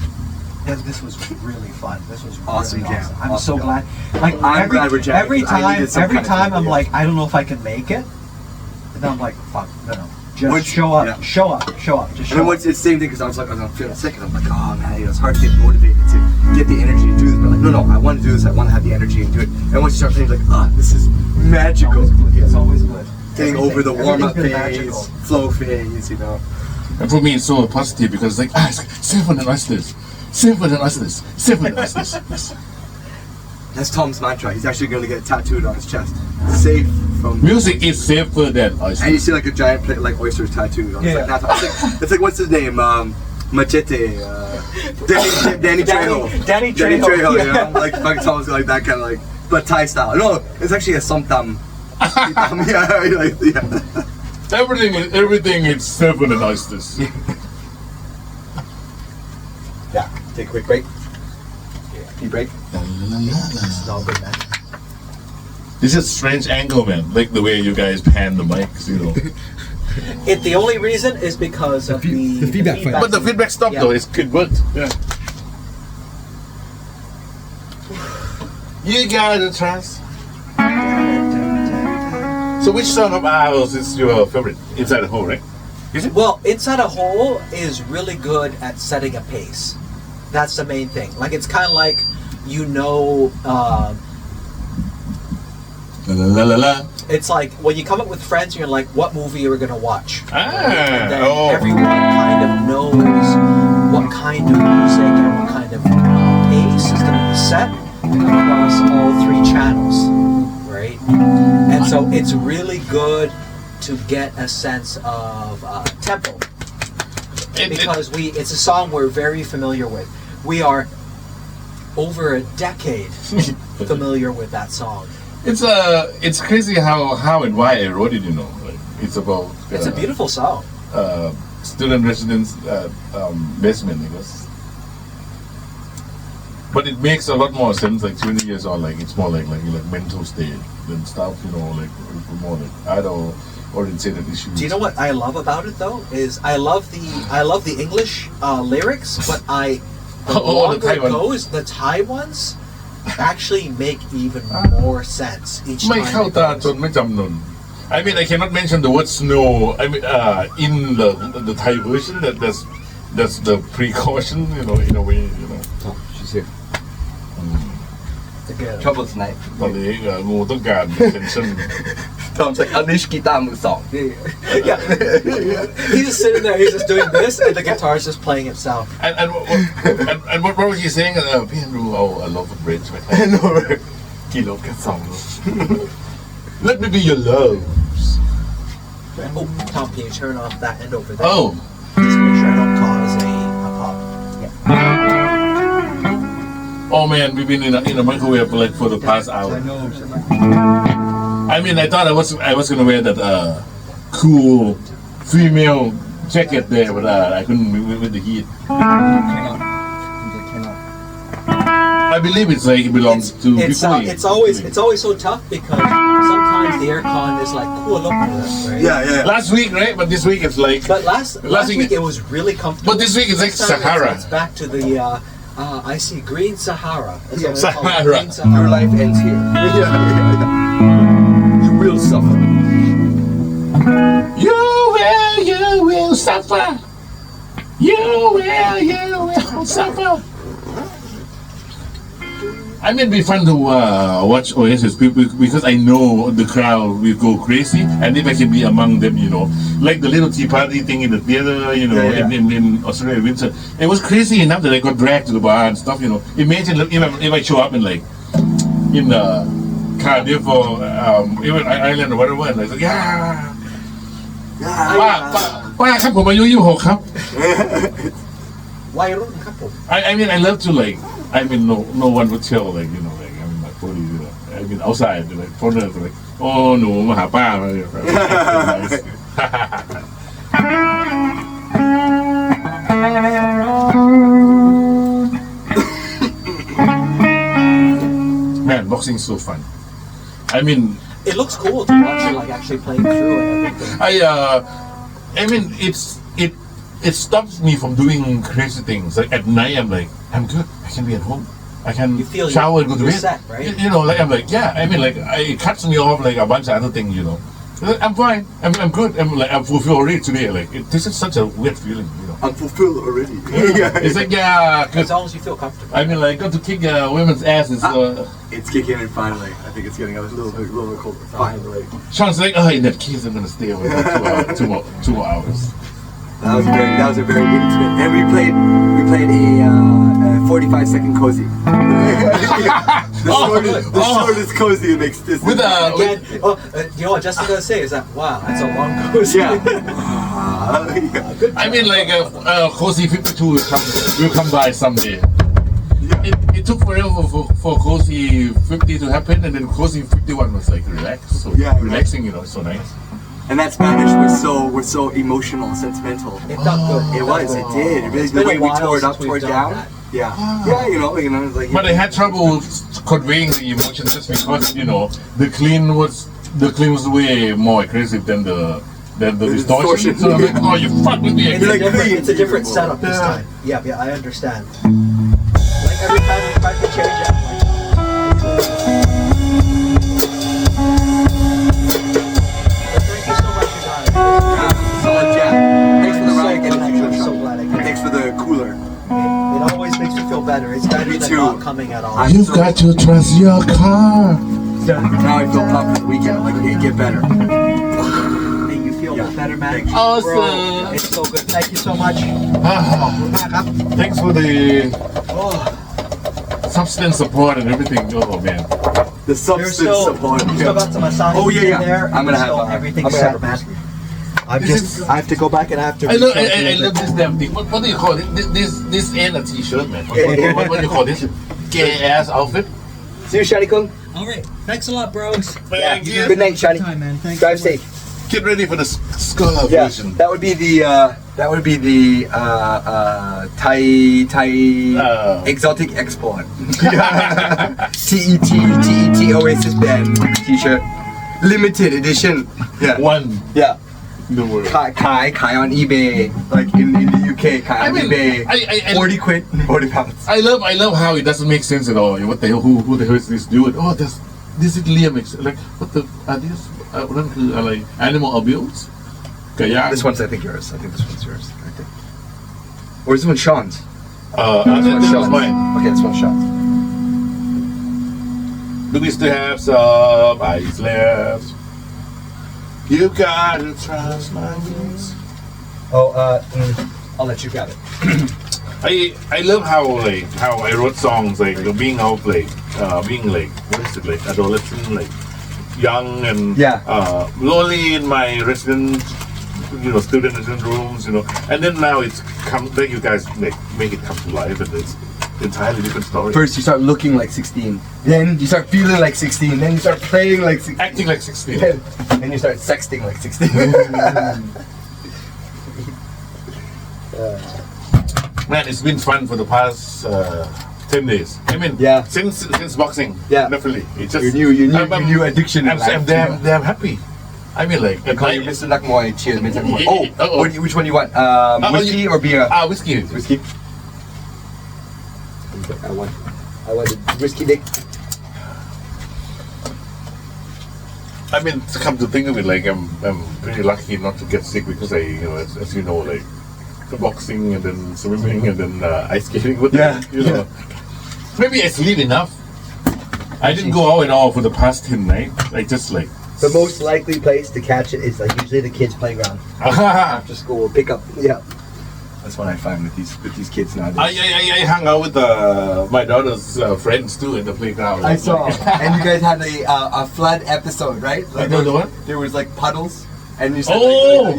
S3: this was really fun. This was
S2: awesome
S3: really
S2: jam.
S3: awesome. I'm
S2: Awesome
S3: so
S2: jam.
S3: glad. Like
S2: I'm glad we're jamming,
S3: every
S2: 'cause I
S3: time,
S2: needed some
S3: every
S2: kind of
S3: time
S2: thing,
S3: I'm
S2: yeah.
S3: like, I don't know if I can make it. And then I'm like, fuck, no. Just
S2: Once-
S3: show up,
S2: yeah.
S3: show up, show up. Just
S2: And
S3: show
S2: then
S3: up.
S2: once it's the same thing because I was feeling sick and I'm like, oh man, it's hard to get motivated to get the energy to do this. But like, no, I want to do this. I want to have the energy and do it. And once you start playing, like, this is magical.
S3: It's always good.
S2: Getting over the warm-up
S3: Everything's
S2: phase,
S3: been magical.
S2: flow phase, you know.
S1: And for me, it's so positive because like, it's like, safer than us this, safer than us this, safer than us this. Yes.
S2: That's Tom's mantra. He's actually going to get it tattooed on his chest. Safe from...
S1: Music is safer than us.
S2: And you see like a giant plate like oysters tattooed on his
S3: Yeah.
S2: it's like, what's his name? Machete. Danny Trejo.
S3: Danny
S2: Trejo,
S3: Trejo,
S2: you know? Like fucking Tom's like that kind of like, but Thai style. No, it's actually a somtam. Yeah.
S1: Everything is safer than us this.
S2: Yeah. Take a quick break. Tea break.
S3: It's all good, man.
S1: This is a strange angle, man. Like the way you guys pan the mics, you know.
S3: The only reason is because of the
S2: feedback file.
S1: But the feedback stopped though. It worked. Yeah. You gotta trust. So which song of ours is your favorite? Inside the Hole, right? Is it?
S3: Well, Inside a Hole is really good at setting a pace. That's the main thing. Like it's kind of like,
S1: La la la la.
S3: it's like when you come up with friends and you're like, what movie are we gonna watch? And then
S1: Oh.
S3: everyone kind of knows what kind of music and what kind of pace is gonna be set across all three channels, right? And so it's really good to get a sense of tempo. Because it's a song we're very familiar with. We are over a decade familiar with that song.
S1: It's crazy how and why I wrote it. You know, like, it's about.
S3: It's a beautiful song.
S1: Student residence basement, I guess. But it makes a lot more sense. Like 20 years on, like it's more like mental state than stuff. You know, like more like adult oriented issues.
S3: Do you know what I love about it though? Is I love the English lyrics, but the longer it goes, the Thai ones actually make even more sense each time.
S1: ไม่เข้าตาจนไม่จำนน I mean, I cannot mention the word snow. I mean, in the Thai version, that's the precaution. You know, in a way. You know.
S5: Oh, she's here. Trouble tonight.
S1: ตอนนี้งูต้องการ attention.
S5: Tom's like, unleash guitar มือสอง
S3: Yeah. He's just sitting there. He's just doing this, and the guitar is just playing itself.
S1: And what was he saying? พี่รู้ I love the bridge ไหม
S5: no กี่ลบกันสองลบ
S1: Let me be your love.
S3: Oh, Tom, can you turn off that end over there?
S1: Oh.
S3: Just make sure I don't cause a pop. Yeah.
S1: Oh man, we've been in a microwave like for the past hour.
S5: I know.
S1: I mean, I thought I was gonna wear that cool female jacket there, but I couldn't with the heat. I believe it's like it belongs to before.
S3: It's always so tough because sometimes the aircon is like cool up, right?
S2: Yeah.
S1: Last week, right? But this week it's like.
S3: But last week it was really comfortable.
S1: But this week it's like Sahara.
S3: It's back to the I see green Sahara. That's what
S1: Sahara.
S3: call it, green Sahara.
S5: Your life ends here. You will suffer.
S1: You will suffer. You will suffer. I mean, it'd be fun to watch Oasis because I know the crowd will go crazy, and if I can be among them, you know, like the little tea party thing in the theater, you know, in Australia winter, it was crazy enough that I got dragged to the bar and stuff, you know. Imagine if I show up in like in Cardiff or even Ireland or whatever, and I was like,ป้าครับผมอายุ26ครับ
S3: วัยรุ่นครับผม
S1: I mean, I love to like. I mean, no one would tell, like, you know, like, I mean, like, 40s, you know, I mean, outside, like, foreigners, like, oh, หนูมาหาป้า Man, boxing is so fun. I mean,
S3: it looks cool to watch it, like, actually playing through and everything.
S1: I mean, it stops me from doing crazy things. Like at night, I'm like, I'm good. I can be at home. I can shower and go to bed.
S3: Set, right?
S1: You know, like I'm like, yeah. I mean, like it cuts me off like a bunch of other things. You know, I'm fine. I'm good. I'm fulfilled already today. Like this is such a weird feeling. You know,
S2: I'm fulfilled already.
S1: It's like
S3: as long as you feel comfortable.
S1: I mean, like got to kick women's ass.
S2: It's kicking in finally. I think it's getting a little bit colder. Finally.
S1: Sean's like, in that case, I'm gonna stay away for 2 more hours.
S2: That was a very intimate, and we played a 45-second cozy. the shortest cozy that makes this.
S3: You know what Jessica's gonna say is that wow, that's a long cozy.
S1: I mean, like cozy 52 will come by someday. It took forever for cozy 50 to happen, and then cozy 51 was like relaxing, you know, so nice.
S2: And that Spanish was so emotional, sentimental.
S3: It felt good.
S2: It was. It did. It really, the way we tore it up, tore it down. Yeah, you know, like.
S1: But I had trouble conveying the emotion just because, you know, the clean was way more aggressive than the distortion. So I'm like, oh, you fuck with me.
S3: It's a different setup this time. Yeah, I understand. Like every time we tried to change it,
S2: Thanks for the cooler.
S3: It always makes me feel better. It's better than not coming at all.
S1: You've got to trust your car.
S2: Now I feel pumped for the weekend. I'm like, okay, get better.
S3: Make you feel better, man.
S1: Awesome.
S3: Bro, it's so good. Thank you so much.
S1: Thanks for the substance support and everything. Oh man.
S2: The substance support.
S3: You still got some massage there.
S2: I'm gonna have
S3: everything set, man. I have to go back and I have to.
S1: I love this damn thing. What do you call it? This ain't a t-shirt, man. What do you call this? Gay ass outfit.
S5: See you, Shani Kung.
S3: All right. Thanks a lot, bros.
S1: Thank you.
S5: Good night, Shani.
S3: Time, man. Thanks.
S5: Drive safe.
S4: Get ready for the scholar
S5: Yeah,
S4: version.
S5: that would be the Thai exotic export. TET Oasis band T-shirt, limited edition. Yeah.
S4: One
S5: Yeah.
S4: in the world.
S5: ขาย on eBay, like in the UK, ขาย on eBay,
S1: I
S5: 40 quid, 40 pounds.
S1: I love how it doesn't make sense at all. What the hell? Who the hell is this dude? Oh, this is Liam. Like what the are these? นั่นคืออะไร Animal abuse ไก่ย่าง
S5: This one's I think yours. I think this one's yours. I think. Or is this one Sean's?
S1: This
S5: This
S1: is
S5: one's
S1: mine.
S5: Okay, this one's Sean's.
S4: Do we still have some ice left? You gotta trust my wings.
S5: Oh, I'll let you grab it.
S4: I love how I wrote songs like being out being what is it, like adolescent, like young and lonely in my resident student rooms, and then now it's come that you guys make it come to life, and it's entirely different story.
S5: First, you start looking like 16. Then you start feeling like 16. Then you start playing like 16.
S4: Acting like 16.
S5: Then you start sexting like 16.
S4: Man, it's been fun for the past 10 days. I mean, since boxing.
S5: Yeah.
S4: Definitely. It's just
S5: your new addiction.
S4: I'm damn happy. I mean, like,
S5: I call you Mr. Nakmoy. Cheers, Mr. Nakmoy. Oh, which one do you want? Whiskey or beer?
S4: Whiskey.
S5: Whiskey. I want the whiskey dick.
S4: I mean, to come to think of it, like I'm pretty lucky not to get sick because I, as you know, like the boxing and then swimming and then ice skating. But maybe I sleep enough. I didn't go out at all for the past 10 nights. I just like.
S5: The most likely place to catch it is like usually the kids' playground. After school, pick up. Yeah. That's what I find with these kids nowadays.
S4: I hung out with my daughter's friends too in the playground.
S5: I saw, and you guys had a flood episode, right? Like
S4: the what?
S5: There was like puddles, and you said,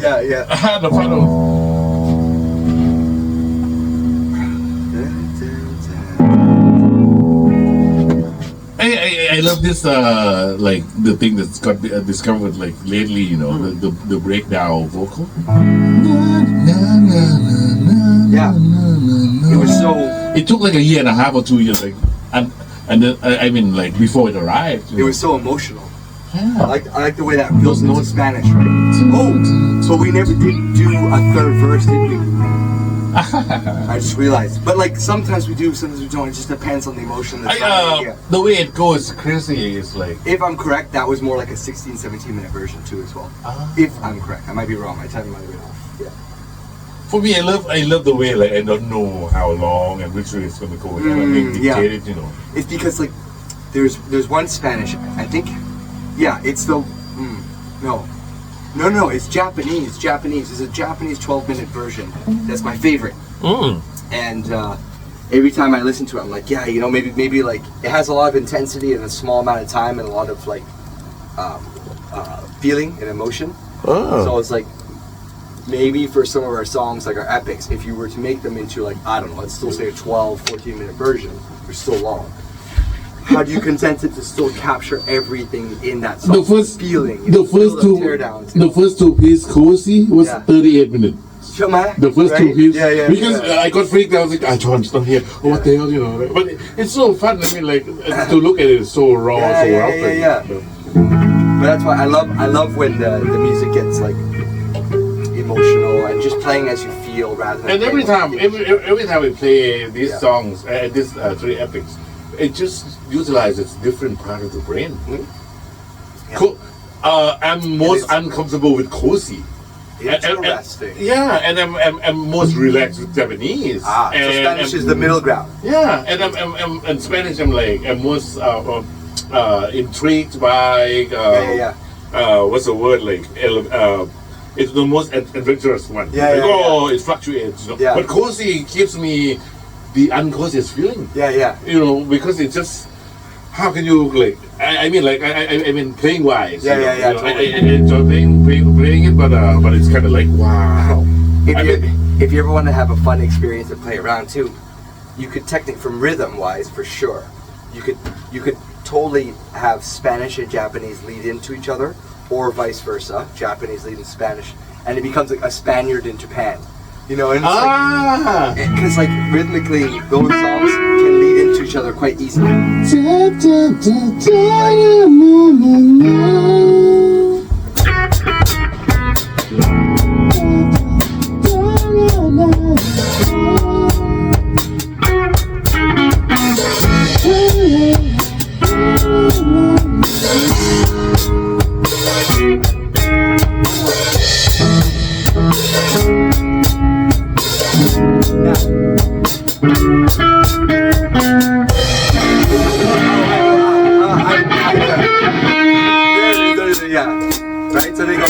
S5: yeah,
S4: the puddles. I love this like the thing that's got discovered like lately, the breakdown vocal.
S5: Yeah, it was so.
S4: It took like a year and a half or 2 years, like, and then I mean like before it arrived.
S5: It was so emotional. I like the way that feels in Spanish, right? Oh, but we never did do a third verse, did we? I just realized. But like sometimes we do, sometimes we don't. It just depends on the emotion.
S4: The way it goes crazy is like.
S5: If I'm correct, that was more like a 16, 17 minute version too as well. If I'm correct, I might be wrong. My time might have been off. Yeah.
S4: For me, I love the way like I don't know how long and which way it's gonna go. Dictated,
S5: It's because like there's one Spanish. I think, it's the No, it's Japanese. It's a Japanese 12-minute version. That's my favorite. And every time I listen to it, I'm like, maybe like it has a lot of intensity in a small amount of time and a lot of like feeling and emotion. So it's like maybe for some of our songs, like our epics, if you were to make them into like, I don't know, let's still say a 12, 14-minute version, they're still long. How do you condense it to still capture everything in that song?
S1: The first
S5: feeling.
S1: The first two pieces, Cozy, was 38 minutes. The first two pieces. Because I got freaked out. I was like, John's not here. Oh, what the hell, But it's so fun. I mean, like to look at it is so raw, so out there.
S5: But that's why I love when the music gets like emotional and just playing as you feel rather than.
S4: And every time we play these songs, these three epics, it just utilizes different part of the brain. I'm most uncomfortable with Cozy.
S5: Interesting.
S4: And I'm most relaxed with Japanese.
S5: So Spanish is the middle ground.
S4: Yeah, and I'm Spanish. I'm most intrigued by what's the word like? It's the most adventurous one. It fluctuates. But Cozy gives me the uncoziest feeling. Because it's just. How can you like? I mean, playing wise. I enjoy playing it, but it's kind of like wow.
S5: If you ever want to have a fun experience and play around too, you could technically, from rhythm wise, for sure, you could totally have Spanish and Japanese lead into each other, or vice versa, Japanese lead in Spanish, and it becomes like a Spaniard in Japan. You know, and it's because like rhythmically, those songs can lead into each other quite easily. Yeah, right? So they go.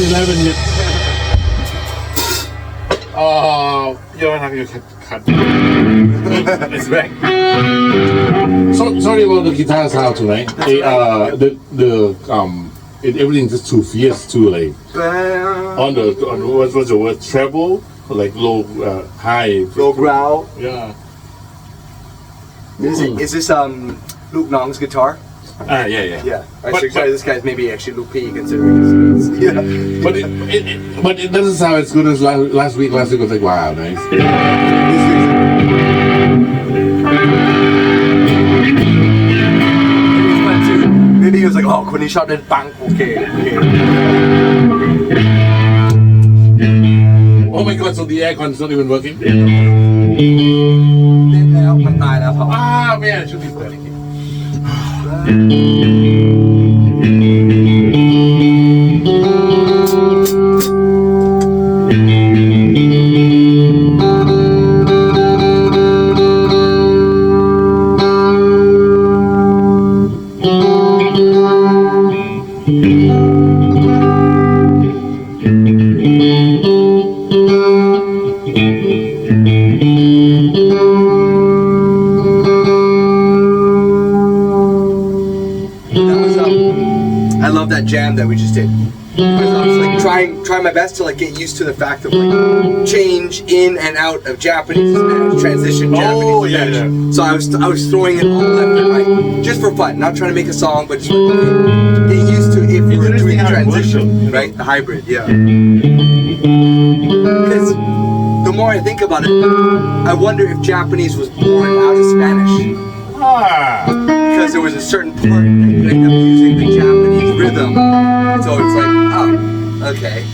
S1: 11 yet.
S4: You don't have your cut. It's back. So sorry about the guitar sound tonight. Everything just too fierce, too like on what's the word, treble, like low, high,
S5: low growl.
S4: Yeah.
S5: Is this Luke Nong's guitar?
S4: Yeah.
S5: Yeah. But this guy's maybe actually Luke P considering his yeah.
S4: But it doesn't sound as good as last week. Last week was like, wow, nice.
S5: Maybe he was like, oh, when he shot that bang, okay.
S4: Oh my god, so the aircon is not even working? Ah, man, it should be better.
S5: Jam that we just did. Because I was like trying my best to like get used to the fact of like change in and out of Japanese to Spanish, transition Japanese to Spanish. So I was throwing it all left and right just for fun, not trying to make a song, but just like, okay, get used to if we're doing a transition, right? The hybrid, yeah. Because the more I think about it, I wonder if Japanese was born out of Spanish. Because there was a certain part that you end up using the Japanese rhythm, so it's like, oh, okay.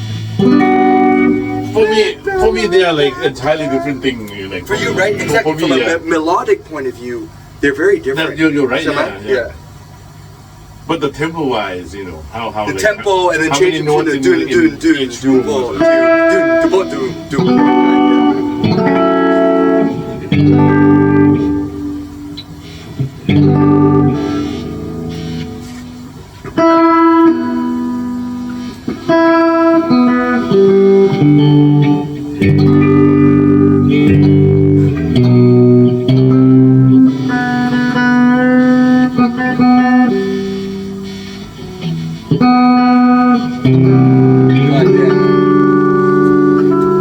S4: For me, they are like entirely different thing. Like
S5: for you, right? Exactly. From a melodic point of view, they're very different.
S4: No, you're right.
S5: Yeah.
S4: But the tempo-wise, how
S5: the
S4: like,
S5: tempo and then changing to the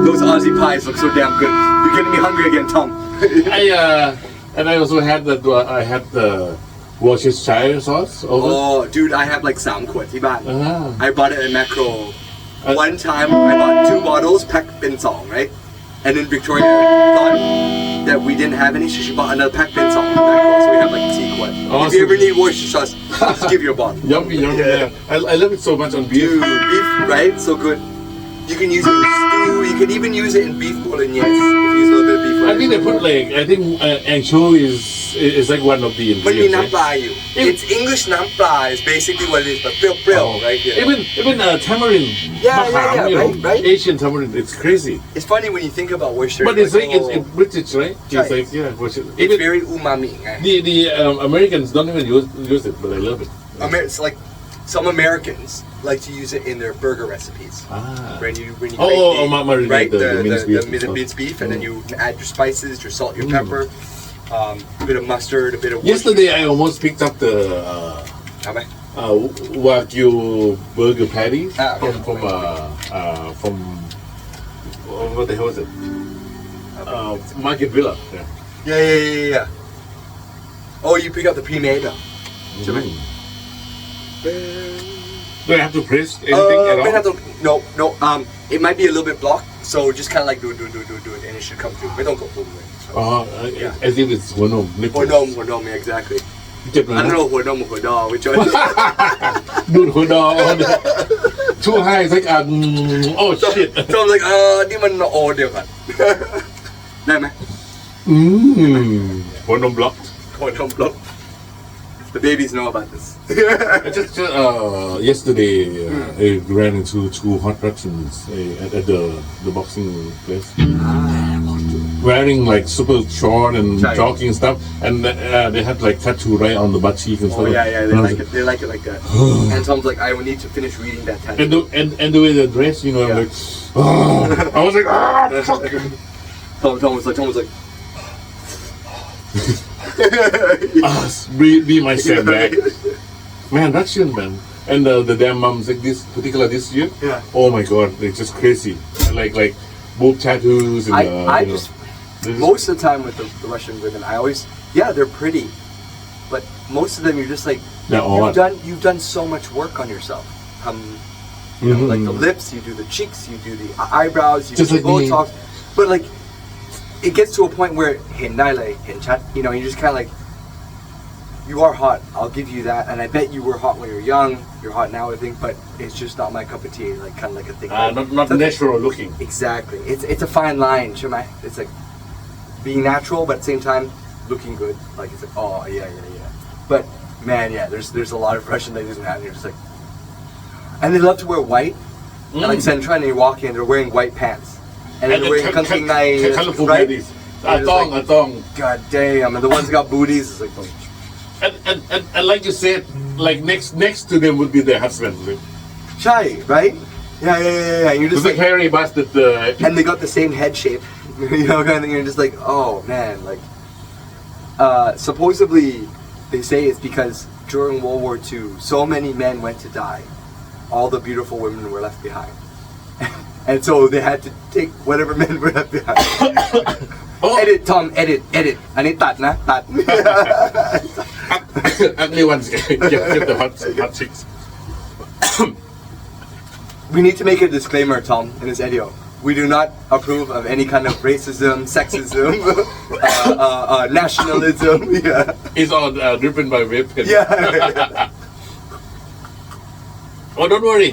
S5: Those Aussie pies look so damn good. You're getting me hungry again, Tom.
S4: And I also had the Worcestershire sauce over.
S5: Oh, dude, I have like Samquat. I bought it at Macro. One time, I bought 2 bottles, pack bin song, right? And then Victoria thought that we didn't have any, so she bought another pack pen salt from that girl, so we have like a sequence.
S4: Awesome.
S5: If you ever need voice trust, just give you a bottle.
S4: Yummy, yeah. I love it so much on beef.
S5: Dude, beef, right? So good. You can use it in stew. You can even use it in beef bolognese. If you use a little bit of beef.
S4: I think they put like anchovy is like one of the
S5: มันมี
S4: ingredients.
S5: น้ำปลาอยู่ It's English น้ำปลา is basically what it is, but เปรี้ยวๆ right here.
S4: Even tamarind.
S5: Yeah,
S4: Makam,
S5: yeah,
S4: you know,
S5: right.
S4: Asian tamarind. It's crazy.
S5: It's funny when you think about oyster.
S4: But it's like it's British, right? It's like
S5: It's
S4: even
S5: very umami.
S4: the Americans don't even use it, but I love it.
S5: It's like some Americans like to use it in their burger recipes. When you
S4: marinate
S5: right
S4: the
S5: minced beef, and then you add your spices, your salt, your pepper, a bit of mustard, a bit of.
S4: Yesterday I almost picked up the Wagyu burger patties from what the hell is it? Market Villa.
S5: Yeah. Oh, you pick up the pre-made.
S4: Do I have to press anything at all?
S5: No. It might be a little bit blocked, so just kind of like do it, and it should come through. We don't go full way.
S4: As if it's หัวนม
S5: หัวนม yeah, exactly.
S4: เจ็บเลย
S5: I don't know หัวนม or หัวดอ which one.
S4: ดูดหัวดอ too high it's like oh shit
S5: So I'm like นี่มันโอเดียวกันได้ไหม
S4: หัวนม blocked
S5: หัวนมบล็อก The babies know about this.
S4: just yesterday I ran into two hot Russians at the boxing place wearing like super short and jogging stuff and they had like tattoo right on the butt cheek and stuff.
S5: Oh yeah, they like it like that. And Tom's like, I will need to finish reading that tattoo.
S4: And the way they dress, you know, I'm like I was like fuck.
S5: Tom was like
S4: be my sandbag. Man, Russian man. And the damn moms like this year.
S5: Yeah.
S4: Oh my god, they're just crazy. Like boob tattoos and
S5: most of the time with the Russian women, I always they're pretty, but most of them you're just like you've done so much work on yourself. You know, like the lips, you do the cheeks, you do the eyebrows, you
S4: just
S5: do
S4: like
S5: Botox, but like it gets to a point where เห็นได้เลย เห็นชัด you know, you're just kind of like you are hot, I'll give you that, and I bet you were hot when you were young, you're hot now I think, but it's just not my cup of tea, like kind of like a thing.
S4: Not natural looking.
S5: Exactly, it's a fine line, ใช่ไหม It's like being natural, but at the same time looking good, like it's like oh yeah. But man, yeah, there's a lot of Russian ladies and you're just like, and they love to wear white, and like Centra, and you walk in, they're wearing white pants. And they're wearing something nice, right? God damn, and the ones that got booties, it's like,
S4: and like you said, like next to them would be their husband.
S5: Shy, right? Yeah. You're just like
S4: hairy bastard.
S5: And they got the same head shape, you know, kind of thing. You're just like, oh man, like. Supposedly, they say it's because during World War II, so many men went to die, all the beautiful women were left behind. And so they had to take whatever men were left behind. Edit, Tom, edit. อันนี้ตัดนะ ตัด
S4: Ugly ones get the hot chicks.
S5: We need to make a disclaimer, Tom, in this video. We do not approve of any kind of racism, sexism, nationalism. Yeah.
S4: It's all driven by rape.
S5: Yeah.
S4: Oh, don't worry.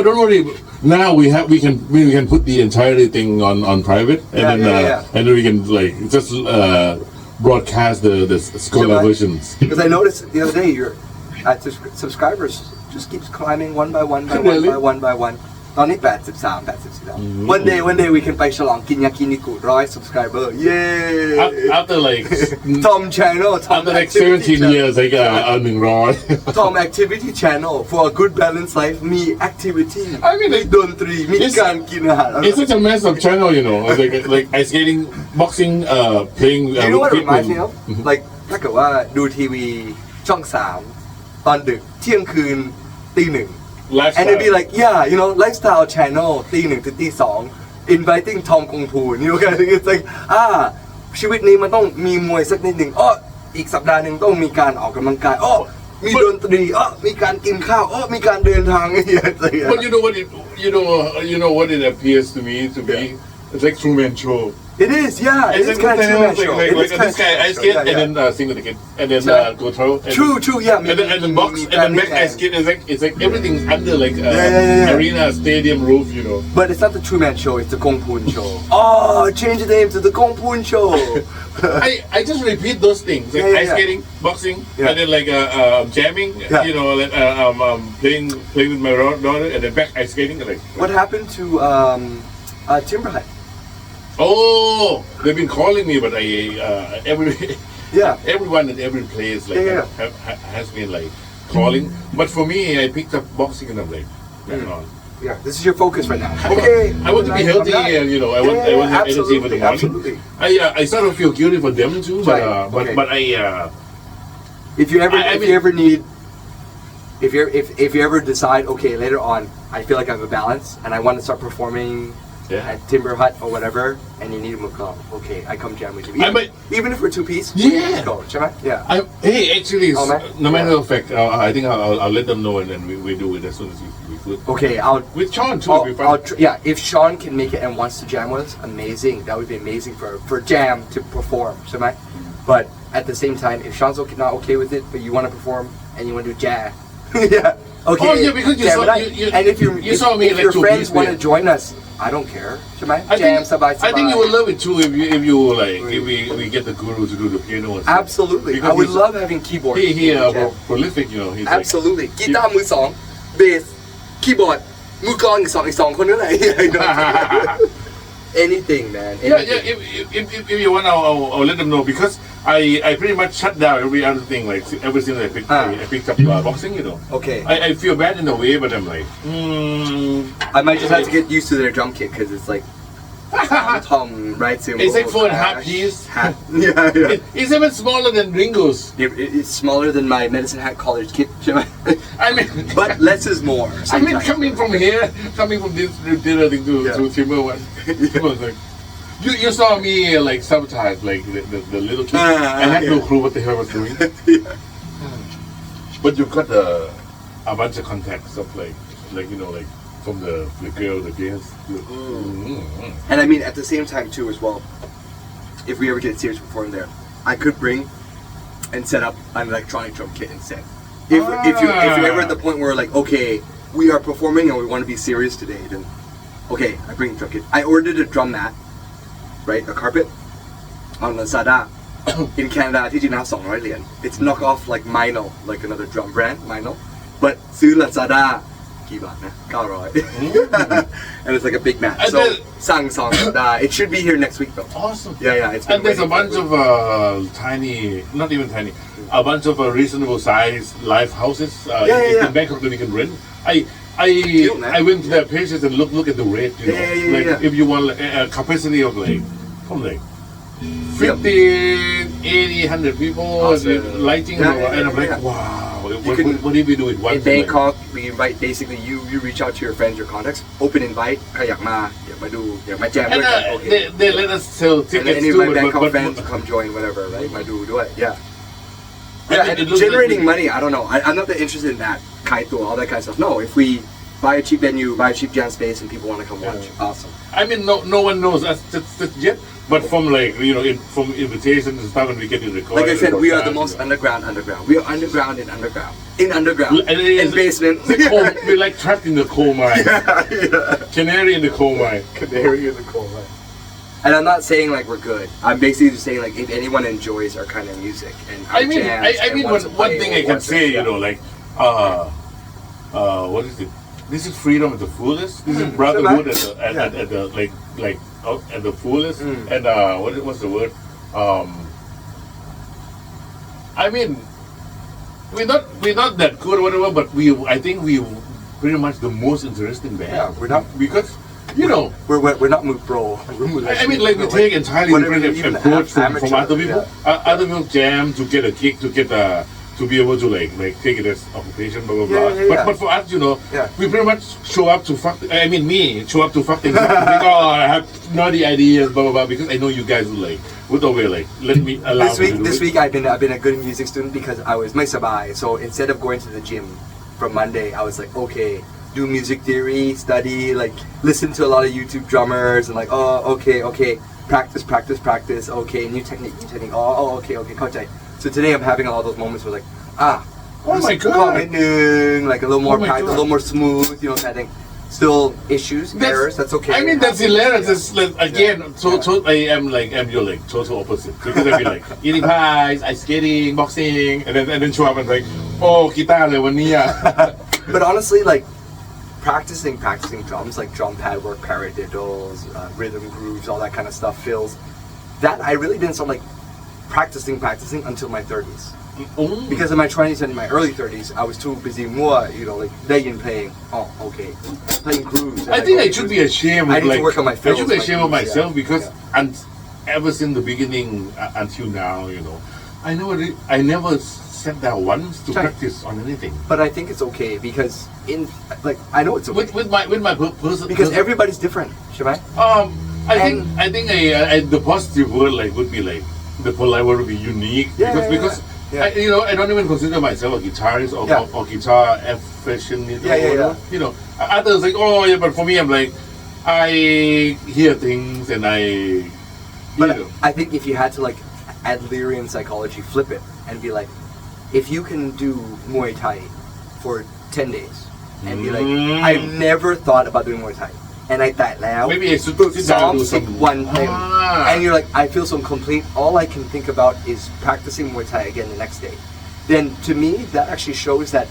S4: Don't worry. Now we can put the entire thing on private, and then we can like just broadcast the scholar versions.
S5: Because I noticed the other day your subscribers just keeps climbing one by one. ตอนนี้83 one day we can ไปฉลองกินยากินิกุ100 subscriber yay
S4: after like
S5: Tom channel
S4: after like 17 years like 100
S5: Tom activity channel for a good balanced life มี activity
S4: I mean like
S5: ดนตรีมีการกินอาหาร
S4: it's such a massive channel, you know, like ice skating, boxing, playing.
S5: You know what it reminds me of? Like ถ้าเกิดว่าดูทีวีช่อง3ตอนดึกเที่ยงคืนตี 1
S4: Lifestyle.
S5: And it'd be like, yeah, you know, lifestyle channel ตี 1 ถึงตี 2 inviting Tom Kung Fu, you know, kind of thing. It's like ชีวิตนี้มันต้องมีมวยสักนิดหนึ่งอีกสัปดาห์หนึ่งต้องมีการออกกำลังกายมีดนตรีมีการกินข้าวมีการเดินทาง
S4: But you know what it appears to me to be It's like Truman Show.
S5: It is, yeah. It is kind of Truman Show.
S4: Like this guy ice skate and then sing with the kid and then go throw.
S5: True, yeah.
S4: And then box and then back ice skate. It's like everything's under like arena stadium roof, you know.
S5: But it's not the Truman Show. It's the Gong Poon Show. Oh, change the name to the Gong Poon Show.
S4: I just repeat those things like ice skating, boxing, and then like jamming. You know, like, playing with my daughter and then back ice skating. Like
S5: what happened to Timber Hut?
S4: Oh, they've been calling me, but everyone at every place like has been like calling. But for me, I picked up boxing and I'm like,
S5: yeah, this is your focus right now. Okay,
S4: I want to be healthy and you know, I want to have energy for the morning.
S5: Absolutely.
S4: I sort of feel guilty for them too, but
S5: if you ever decide, okay, later on, I feel like I have a balance and I want to start performing at Timber Hut or whatever, and you need a mukong. Okay, I come jam with you. Even if we're two-piece, let's go. Yeah.
S4: Hey, actually, no matter of fact, I think I'll let them know and then we do it as soon as we could.
S5: Okay,
S4: with Sean too.
S5: If Sean can make it and wants to jam with us, amazing. That would be amazing for jam to perform. But at the same time, if Sean's not okay with it, but you want to perform and you want to do jam, yeah. Okay.
S4: Oh yeah, because you saw me.
S5: If your friends want to join us, I don't care. I
S4: think you will love it too if you like if we get the guru to do the piano.
S5: Absolutely, I would love having keyboard.
S4: He prolific, you know. He's
S5: absolutely. Guitar มือสอง bass, keyboard มือกลองอีกสองคนนั่นแหละ Anything, man. Anything.
S4: If you want, I'll let them know because I pretty much shut down every other thing like ever since I picked up boxing, you know.
S5: Okay.
S4: I feel bad in a way, but I'm like,
S5: I might just have to get used to their drum kit because it's like Tom, right?
S4: It's like 4.5 keys. It's even smaller than Ringo's.
S5: It's smaller than my Medicine Hat College kit.
S4: I mean,
S5: but less is more.
S4: I mean, coming from this dinner thing to Timber one. Like, you saw me like sabotage like the little kid. I had no clue what the hell I was doing. But you got a bunch of contacts of like you know like from the girl, the girls.
S5: And I mean at the same time too as well. If we ever get serious performing there, I could bring and set up an electronic drum kit instead. If you're ever at the point where like okay, we are performing and we want to be serious today, then okay, I bring a drum kit. I ordered a drum mat, right? A carpet on Lazada in Canada. ที่จริงนะ200 เหรียญ It's knock off like Mino, like another drum brand, Mino. But ซื้อ Lazada กี่บาทนะ 900 And it's like a big mat. So สั่ง2 สัปดาห์ It should be here next week though.
S4: Awesome.
S5: Yeah. It's
S4: and there's a bunch of tiny, not even tiny, a bunch of reasonable size live houses in Bangkok that you can rent. I went to their pages and look at the rate, you know. If you want a capacity of like from like 50, 80, 100 people, lighting, and I'm like, wow. What if we do it once?
S5: In Bangkok, we invite basically you reach out to your friends, your contacts, open invite, ใครอยากมาดูอยากมาแจมด้วยกัน
S4: Okay. They let us sell tickets
S5: and any of
S4: too,
S5: my Bangkok
S4: but
S5: fans come join whatever, right? มาดูด้วย Yeah, and generating money, I don't know. I'm not that interested in that all that kind of stuff. No, if we buy a cheap venue, buy a cheap jam space, and people want to come watch, awesome.
S4: I mean, no one knows us yet, but from like you know, from invitations and stuff, and we get it recorded.
S5: Like I said, we are the most underground. We are underground in underground. In basement.
S4: We're like trapped in the coal mine. Canary in the coal mine.
S5: Canary in the coal mine. And I'm not saying like we're good. I'm basically just saying like if anyone enjoys our kind of music and our jams,
S4: one thing I can say, you know, like what is it? This is freedom at the fullest. This is brotherhood at the like at the fullest. And what's the word? I mean, we're not that good or whatever, but I think we pretty much the most interesting band.
S5: Yeah, we're not
S4: because. You know,
S5: we're not mood bro.
S4: I mean, like we take entirely different approach from other people. Other people jam to get a kick, to be able to like take it as occupation, blah blah blah. But for us, you know, we pretty much show up to fuck. I mean, me show up to fuck things up. Like, I have naughty ideas, blah blah blah. Because I know you guys would always like let me allow.
S5: This week I've been a good music student because I was ไม่สบาย. So instead of going to the gym from Monday, I was like, okay, do music theory, study, like listen to a lot of YouTube drummers and like, oh, okay, practice, okay, new technique, oh, okay, เข้าใจ so today I'm having all those moments where like,
S1: oh my god,
S5: like a little more practice, a little more smooth, you know, kind of thing. Still issues, errors, that's okay.
S1: I mean, that's hilarious. It's like, again, I am your like total opposite. Because I'd be like eating pies, ice skating, boxing, and then show up and like, oh, guitar leวันนี้
S5: But honestly, like practicing drums, like drum pad work, paradiddles, rhythm grooves, all that kind of stuff, fills. That I really didn't start like practicing until my 30s. Because in my 20s and in my early 30s, I was too busy more, you know, like playing. Oh, okay, playing grooves.
S1: I think I should be ashamed.
S5: I need to work on my fills.
S1: I should be ashamed of myself because, and ever since the beginning until now, you know, I never sat down once to practice on anything.
S5: But I think it's okay because I know it's okay
S1: with my person
S5: because everybody's different, Shemai.
S1: I think the positive word like would be like the polite word would be unique because. Yeah. I don't even consider myself a guitarist or guitar aficionado. You know, others like, oh yeah, but for me, I'm like, I hear things and
S5: But I think if you had to like Adlerian psychology, flip it and be like, if you can do Muay Thai for 10 days and be like, I've never thought about doing Muay Thai. And I thought now,
S1: maybe I should sit down and do some
S5: one thing. And you're like, I feel so complete. All I can think about is practicing Muay Thai again the next day. Then to me, that actually shows that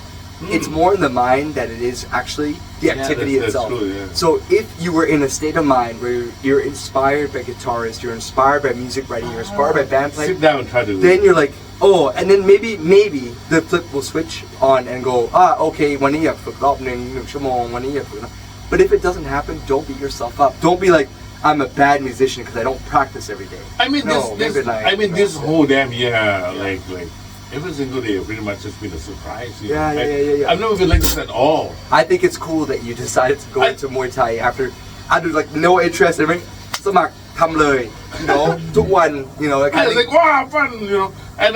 S5: it's more in the mind than it is actually the activity itself.
S1: That's true, yeah.
S5: So if you were in a state of mind where you're inspired by guitarists, you're inspired by music writing, you're inspired by band playing,
S1: sit down and try to.
S5: Then you're like, oh, and then maybe the flip will switch on and go, okay, วันนี้อยากฝึกรอบหนึ่ง1 ชั่วโมง วันนี้อยากฝึก But if it doesn't happen, don't beat yourself up. Don't be like, I'm a bad musician because I don't practice every day.
S1: I mean, this whole damn year, like every single day, pretty much just been a surprise.
S5: Yeah.
S1: I've never been like this at all.
S5: I think it's cool that you decided to go into Muay Thai after like no interest. I mean, สมัครทำเลย you know, ทุกวัน you know.
S1: I was like, wow, fun, you know. And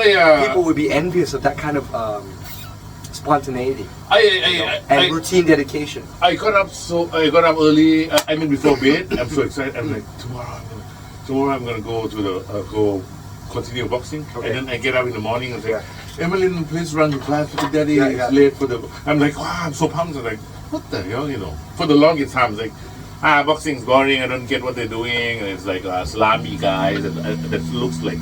S5: people would be envious of that kind of spontaneity and routine dedication.
S1: I got up early. I mean, before bed. I'm so excited. I'm like, tomorrow I'm gonna go to go continue boxing, and then I get up in the morning and say, Emeline, please run the class for the daddy. It's late for the. I'm like, wow, I'm so pumped. I'm like, what the hell, you know? For the longest time, it's like, boxing's boring. I don't get what they're doing. And it's like salami guys that looks like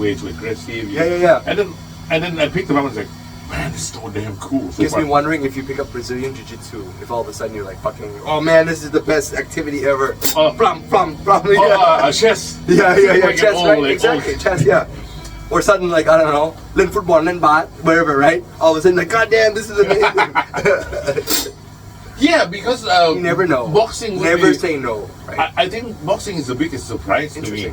S1: way too aggressive.
S5: Yeah.
S1: And then I picked them up and was like, man, it's so damn cool. So
S5: Gets me wondering if you pick up Brazilian Jiu-Jitsu, if all of a sudden you're like fucking, oh man, this is the best activity ever.
S1: Chess.
S5: Yeah, chess, right? Exactly, chess, Or sudden like, I don't know, เล่นฟุตบอล เล่นบาส wherever, right? All of a sudden like, god damn, this is amazing.
S1: Yeah, because
S5: you never know.
S1: Boxing
S5: never say no, right?
S1: I think boxing is the biggest surprise to me.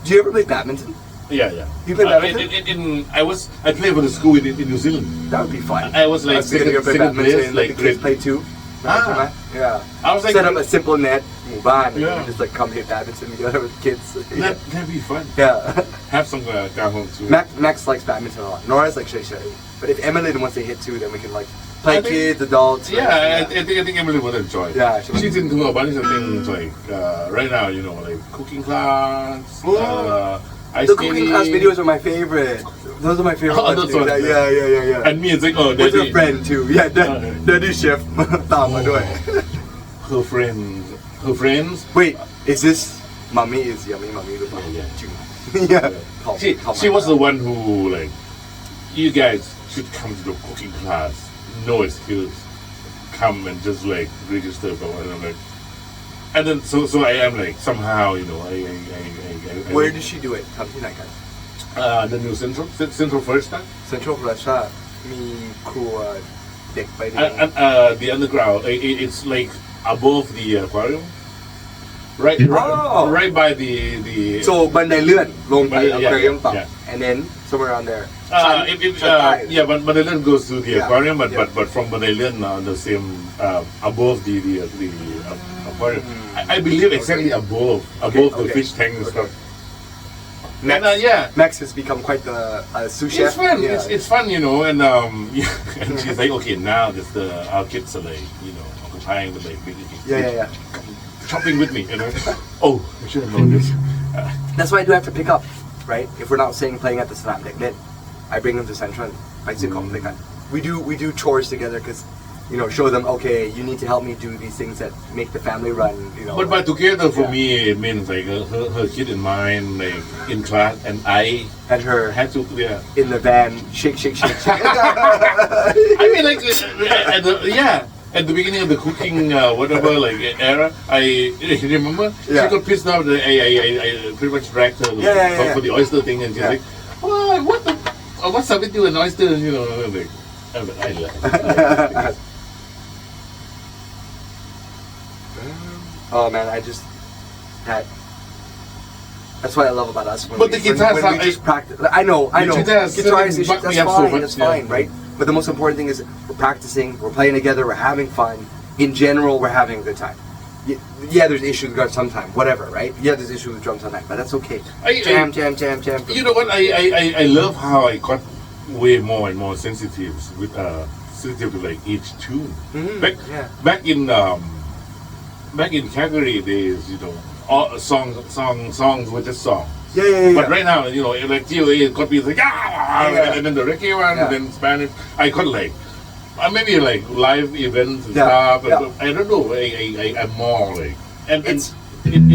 S5: Do you ever play badminton?
S1: Yeah.
S5: You play badminton?
S1: I played for the school in New Zealand.
S5: That would be fun.
S1: I was like second place, like
S5: the kids play too. Yeah.
S1: I was like
S5: set up a simple net, move on, and just like come play badminton together with kids.
S1: That'd be fun.
S5: Yeah.
S1: Have some down home too.
S5: Max likes badminton a lot. Nora's like shay. But if Emily wants to hit too, then we can like play kids, adults.
S1: Yeah, I think Emily would enjoy.
S5: Yeah,
S1: she's into a bunch of things like right now, you know, like cooking class.
S5: The cooking class videos are my favorite. Those are my favorite ones.
S1: Those ones.
S5: Yeah.
S1: And me, it's like, oh,
S5: with her friend too. Yeah, daddy chef. ตามมาด้วย
S1: Her friends.
S5: Wait, is this mommy is yummy mommy? Yeah.
S1: She was the one who like, you guys should come to the cooking class. No excuse. Come and just like register for one. And I'm like, and then so I am like somehow, you know, I
S5: Where did she do it? ทำที่ไหนกัน
S1: The new Central First time.
S5: Central First time มีครัวเด็กไปเรียน
S1: The underground. It's like above the aquarium. Right by the.
S5: So บันไดเลื่อนลงไป aquarium ต่อ and then somewhere around there.
S1: Bandailun goes to the aquarium, but from Bandailun the same above the aquarium. I believe exactly above the fish tank and stuff.
S4: And,
S5: Max has become quite the sous chef.
S4: It's fun.
S5: Yeah.
S4: It's fun, you know. And and she's like, okay, now this our kids are like, you know, occupying with like
S5: Yeah.
S4: shopping with me, you know. Oh, I should have known this.
S5: That's why I do have to pick up, right? If we're not saying playing at the Snap Deck, then I bring them to Central. We do chores together because, you know, show them, okay, you need to help me do these things that make the family run, you know.
S4: But by together for me, it means like her kid in mind, like in class, and I
S5: and her
S4: had to,
S5: in the van, shake.
S4: I mean, like, at the beginning of the cooking, whatever, like, era, I remember, she got pissed off that I pretty much dragged her for the oyster thing, and she's like, what's up with you and oysters, you know, like, I like
S5: Oh man, that's what I love about us.
S4: But the guitars
S5: when we just practice. I know. Guitars, that's fine, right? But the most important thing is we're practicing, we're playing together, we're having fun. In general, we're having a good time. Yeah, there's issues with drums sometimes, whatever, right? Yeah, there's issues with drums sometimes, but that's okay. Jam.
S4: You know what? I love how I got way more and more sensitive to like each tune.
S5: Mm-hmm.
S4: Back in Calgary days, you know, all songs were just songs.
S5: Yeah.
S4: But right now, you know, like TOA got me like and then the reggae one, and then Spanish. I got like maybe like live events and stuff. I don't know. I'm more like, and it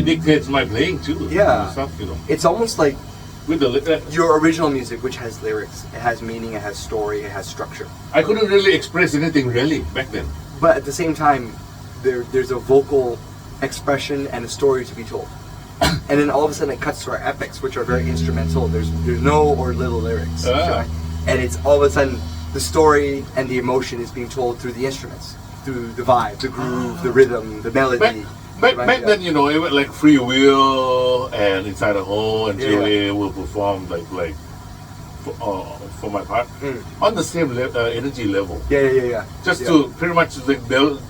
S4: dictates my playing too.
S5: Yeah,
S4: stuff, you know.
S5: It's almost like
S4: with
S5: your original music, which has lyrics, it has meaning, it has story, it has structure.
S4: I couldn't really express anything really back then.
S5: But at the same time, there's a vocal expression and a story to be told. And then all of a sudden it cuts to our epics, which are very instrumental. There's no or little lyrics. And it's all of a sudden the story and the emotion is being told through the instruments, through the vibe, the groove, the rhythm, the melody.
S4: Back then, you know, it was like Free Will and Inside the Hole and TOA will perform like for my part on the same energy level.
S5: Yeah.
S4: Just to pretty much like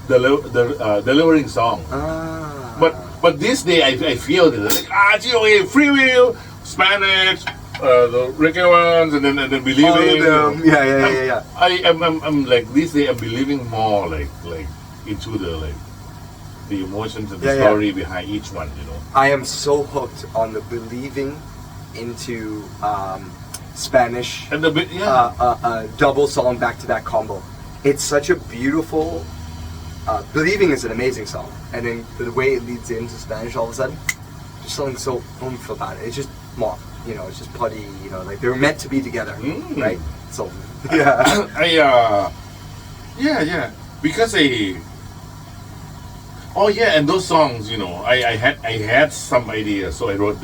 S4: delivering song. But this day I feel that like TOA, Free Will, Spanish, the reggae ones, and then believing.
S5: Yeah.
S4: I'm like this day I'm believing more like into the emotions and the story behind each one. You know.
S5: I am so hooked on the believing into Spanish
S4: and the
S5: double song back-to-back combo. It's such a beautiful. Believing is an amazing song, and then the way it leads into Spanish all of a sudden, just something so oomph about it. It's just more, you know, it's just putty, you know, like they're meant to be together, right? So
S4: because and those songs, you know, I had some ideas, so I wrote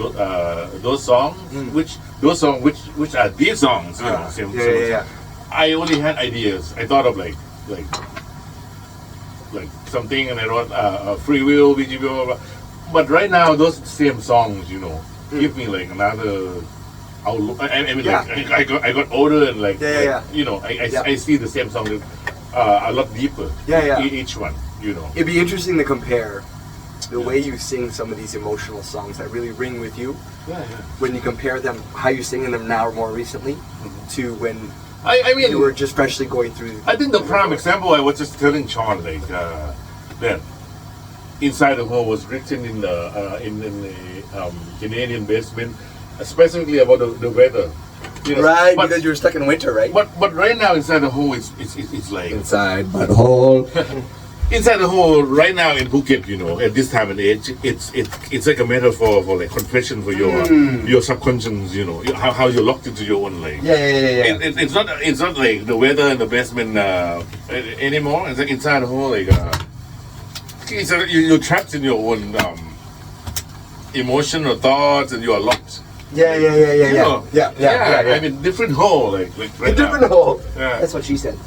S4: those songs, which are these songs, you know. I only had ideas. I thought of like something, and I wrote Free Will, BGB, blah, blah. But right now, those same songs, you know, give me like another outlook. I mean, like I got older and you know, I see the same song a lot deeper. Each one, you know.
S5: It'd be interesting to compare the way you sing some of these emotional songs that really ring with you. When you compare them, how you're singing them now, more recently, to when. I mean, you were just freshly going through.
S4: I think the prime example I was just telling Sean, like then, Inside the Hole was written in the Canadian basement, specifically about the weather. You know,
S5: right, because you were stuck in winter, right?
S4: But right now, Inside the Hole it's like
S5: inside but hole.
S4: Inside the Hole right now in Phuket, you know, at this time and age, it's like a metaphor for like confession for your subconscious, you know, how you're locked into your own life. It's not like the weather in the basement anymore. It's like Inside the Hole, like you're trapped in your own emotion or thoughts, and you are locked.
S5: Yeah.
S4: I mean, different hole, like right
S5: a different hole.
S4: Yeah.
S5: That's what she said.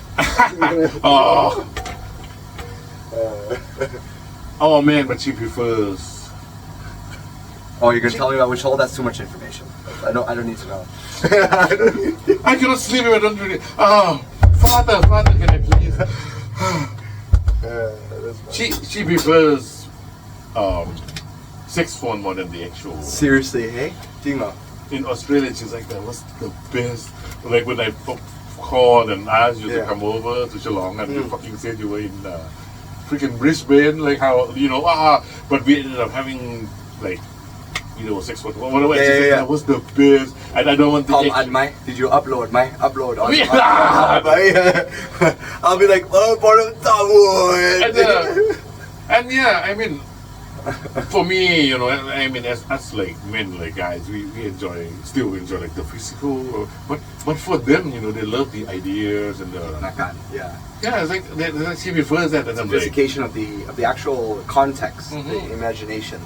S4: Oh man, but she prefers.
S5: Oh, you're gonna tell me about which hole? That's too much information. I don't need to know.
S4: I cannot sleep if I don't really. Father, can I please? She prefers saxophone more than the actual.
S5: Seriously, hey? Dingma.
S1: in Australia, she's like, that was the best. Like when I called and asked you to come over to Chalong, and you fucking said you were in freaking Brisbane, like how, but we ended up having like, sex with whatever. That was the best, and I don't want to.
S5: Did you upload my upload on?
S1: Yeah.
S5: I'll be like, oh,
S1: and yeah, I mean, for me, I mean, as us like men, like guys, we still enjoy like the physical, but for them, they love the ideas and the. Yeah, it's like she prefers that, and I'm like,
S5: sophistication of the actual context, the imagination,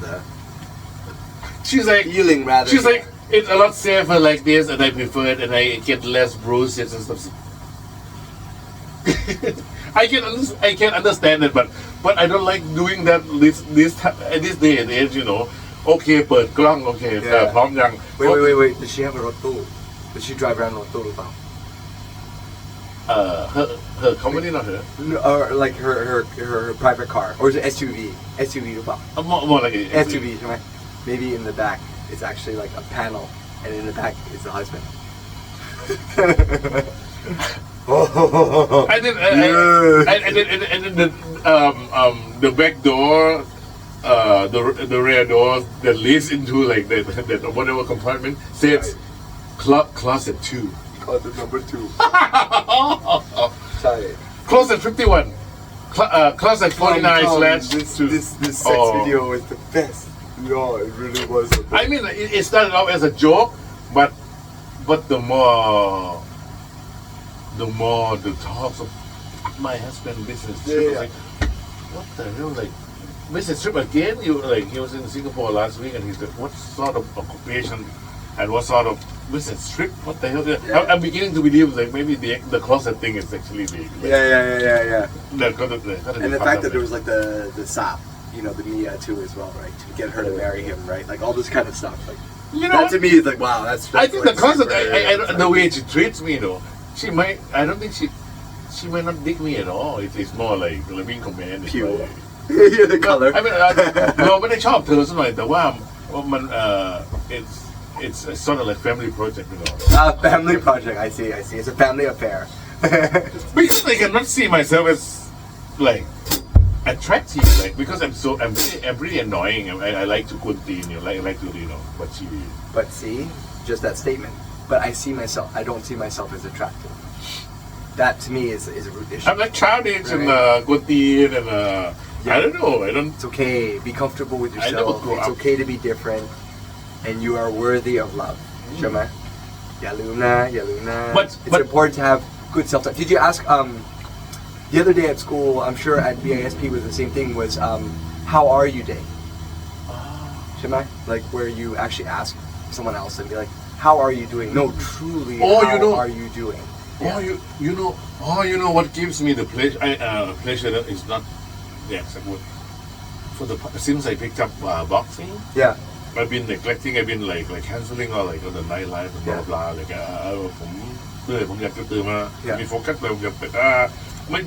S1: She's like
S5: feeling rather.
S1: She's like, it's a lot safer like this, and I prefer it, and I get less bruises and stuff. I can understand it, but I don't like doing that at this day and age, Okay, เปิดกล้อง okay, พร้อมยัง
S5: Wait. Does she have a รถตู้ Does she drive around รถตู้หรือเปล่า?
S1: Her company, not her.
S5: Or like her private car, or is it SUV? SUV หรือเปล่า?
S1: More like
S5: SUV, ใช่ไหม? Maybe in the back it's actually like a panel, and in the back is the husband.
S1: And then the back door, the rear door that leads into like that whatever compartment says closet 2.
S5: Closet number 2. Sorry.
S1: Closet 51. Closet 49/2.
S5: This sex video was the best. No, it really was.
S1: I mean, it started off as a joke, but the more the talks of my husband business trip, was like, what the hell, like business trip again? He was in Singapore last week, and he's like, what sort of occupation and what sort of business trip? What the hell? I'm beginning to believe like maybe the closet thing is actually the
S5: and the fact that there was like the sap, the Mia too as well, right? To get her to marry him, right? Like all this kind of stuff. Like that to me is like, wow, that's
S1: I think
S5: like
S1: the closet, the way she treats me, I don't think she might not dig me at all. It's more like being commanded.
S5: Pure. The color.
S1: I mean, เราไม่ได้ชอบเธอสักหน่อยแต่ว่ามันit's sort of like family project,
S5: Family project. I see. It's a family affair.
S1: Because I cannot see myself as like attractive, like because I'm pretty annoying. I like to continue, I like to
S5: But see, just that statement. But I don't see myself as attractive. That to me is a root issue.
S1: I'm like childish and good and I don't know.
S5: It's okay. Be comfortable with yourself. It's okay to be different, and you are worthy of love. ใช่ไหม? อย่าลืมนะ It's important to have good self-talk. Did you ask the other day at school? I'm sure at BISP was the same thing. Was how are you day? ใช่ไหม? Like where you actually ask someone else and be like, how are you doing? No, truly, how are you doing?
S1: You know what gives me the pleasure that is not the exact word. Since I picked up boxing, I've been neglecting. I've been like canceling all like the nightlife and blah blah. Like ผมอยากจะตื่นมามีโฟกัสแบบ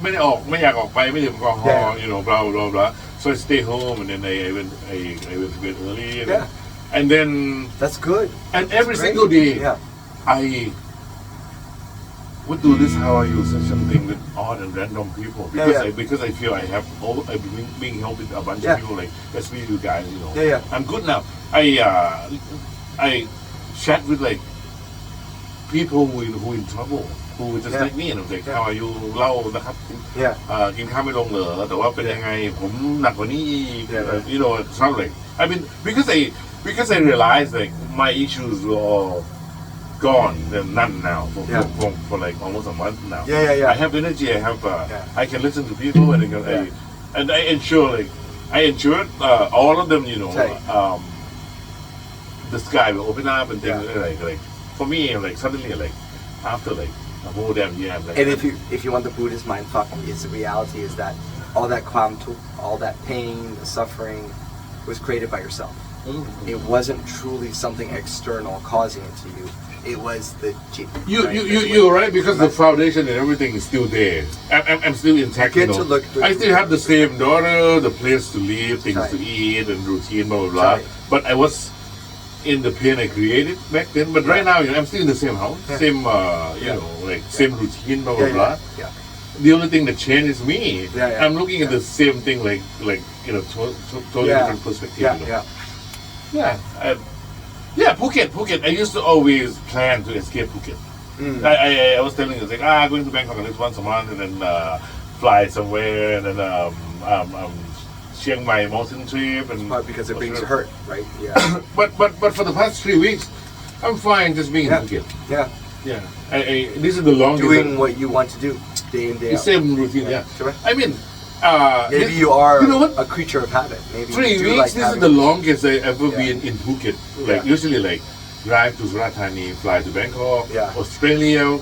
S1: ไม่ได้ออกไม่อยากออกไปไม่ดื่มแอลกอฮอล์ blah blah blah. So I stay home and then I went to bed early. And then
S5: that's good.
S1: And every single day, I would do this. How are you? Such something with odd and random people because I feel I've been being helped with a bunch of people, like especially you guys. I'm good now. I chat with like people who in trouble, who just like me, and I'm like, how are you? เล่านะครับกินข้าวไม่ลงเหรอแต่ว่าเป็นยังไงผมหนักกว่านี้อีก something like I mean because I realized like my issues were all gone, they're none now for like almost a month now. I have energy. I can listen to people and I ensure I ensured all of them. The sky will open up and things like for me like suddenly like after like a whole damn year. Like,
S5: and if you want the Buddhist mindfuck, the reality is that all that all that pain, the suffering, was created by yourself. It wasn't truly something external causing it to you. It was the
S1: you're right because the foundation and everything is still there. I'm still intact. I still have the same daughter, the place to live, things to eat, and routine, blah blah blah. But I was
S4: in the pain I created back then. But right now, I'm still in the same house, same same routine, blah blah blah.
S5: Yeah.
S4: The only thing that changed is me.
S5: Yeah.
S4: I'm looking at the same thing like totally different perspective. Phuket. I used to always plan to escape Phuket. I was telling you, like, going to Bangkok at least once a month, and then fly somewhere, and then Chiang Mai mountain trip, and
S5: because it brings hurt, right? Yeah.
S4: but for the past 3 weeks, I'm fine just being in Phuket.
S5: Yeah.
S4: This is the longest.
S5: Doing what you want to do, day in day
S4: the
S5: out.
S4: same routine. Yeah. I mean,
S5: maybe you are a creature of habit. Maybe
S4: 3 weeks.
S5: Like
S4: this is the longest I ever been in Phuket. Like usually, like drive to Suratthani, fly to Bangkok, Australia.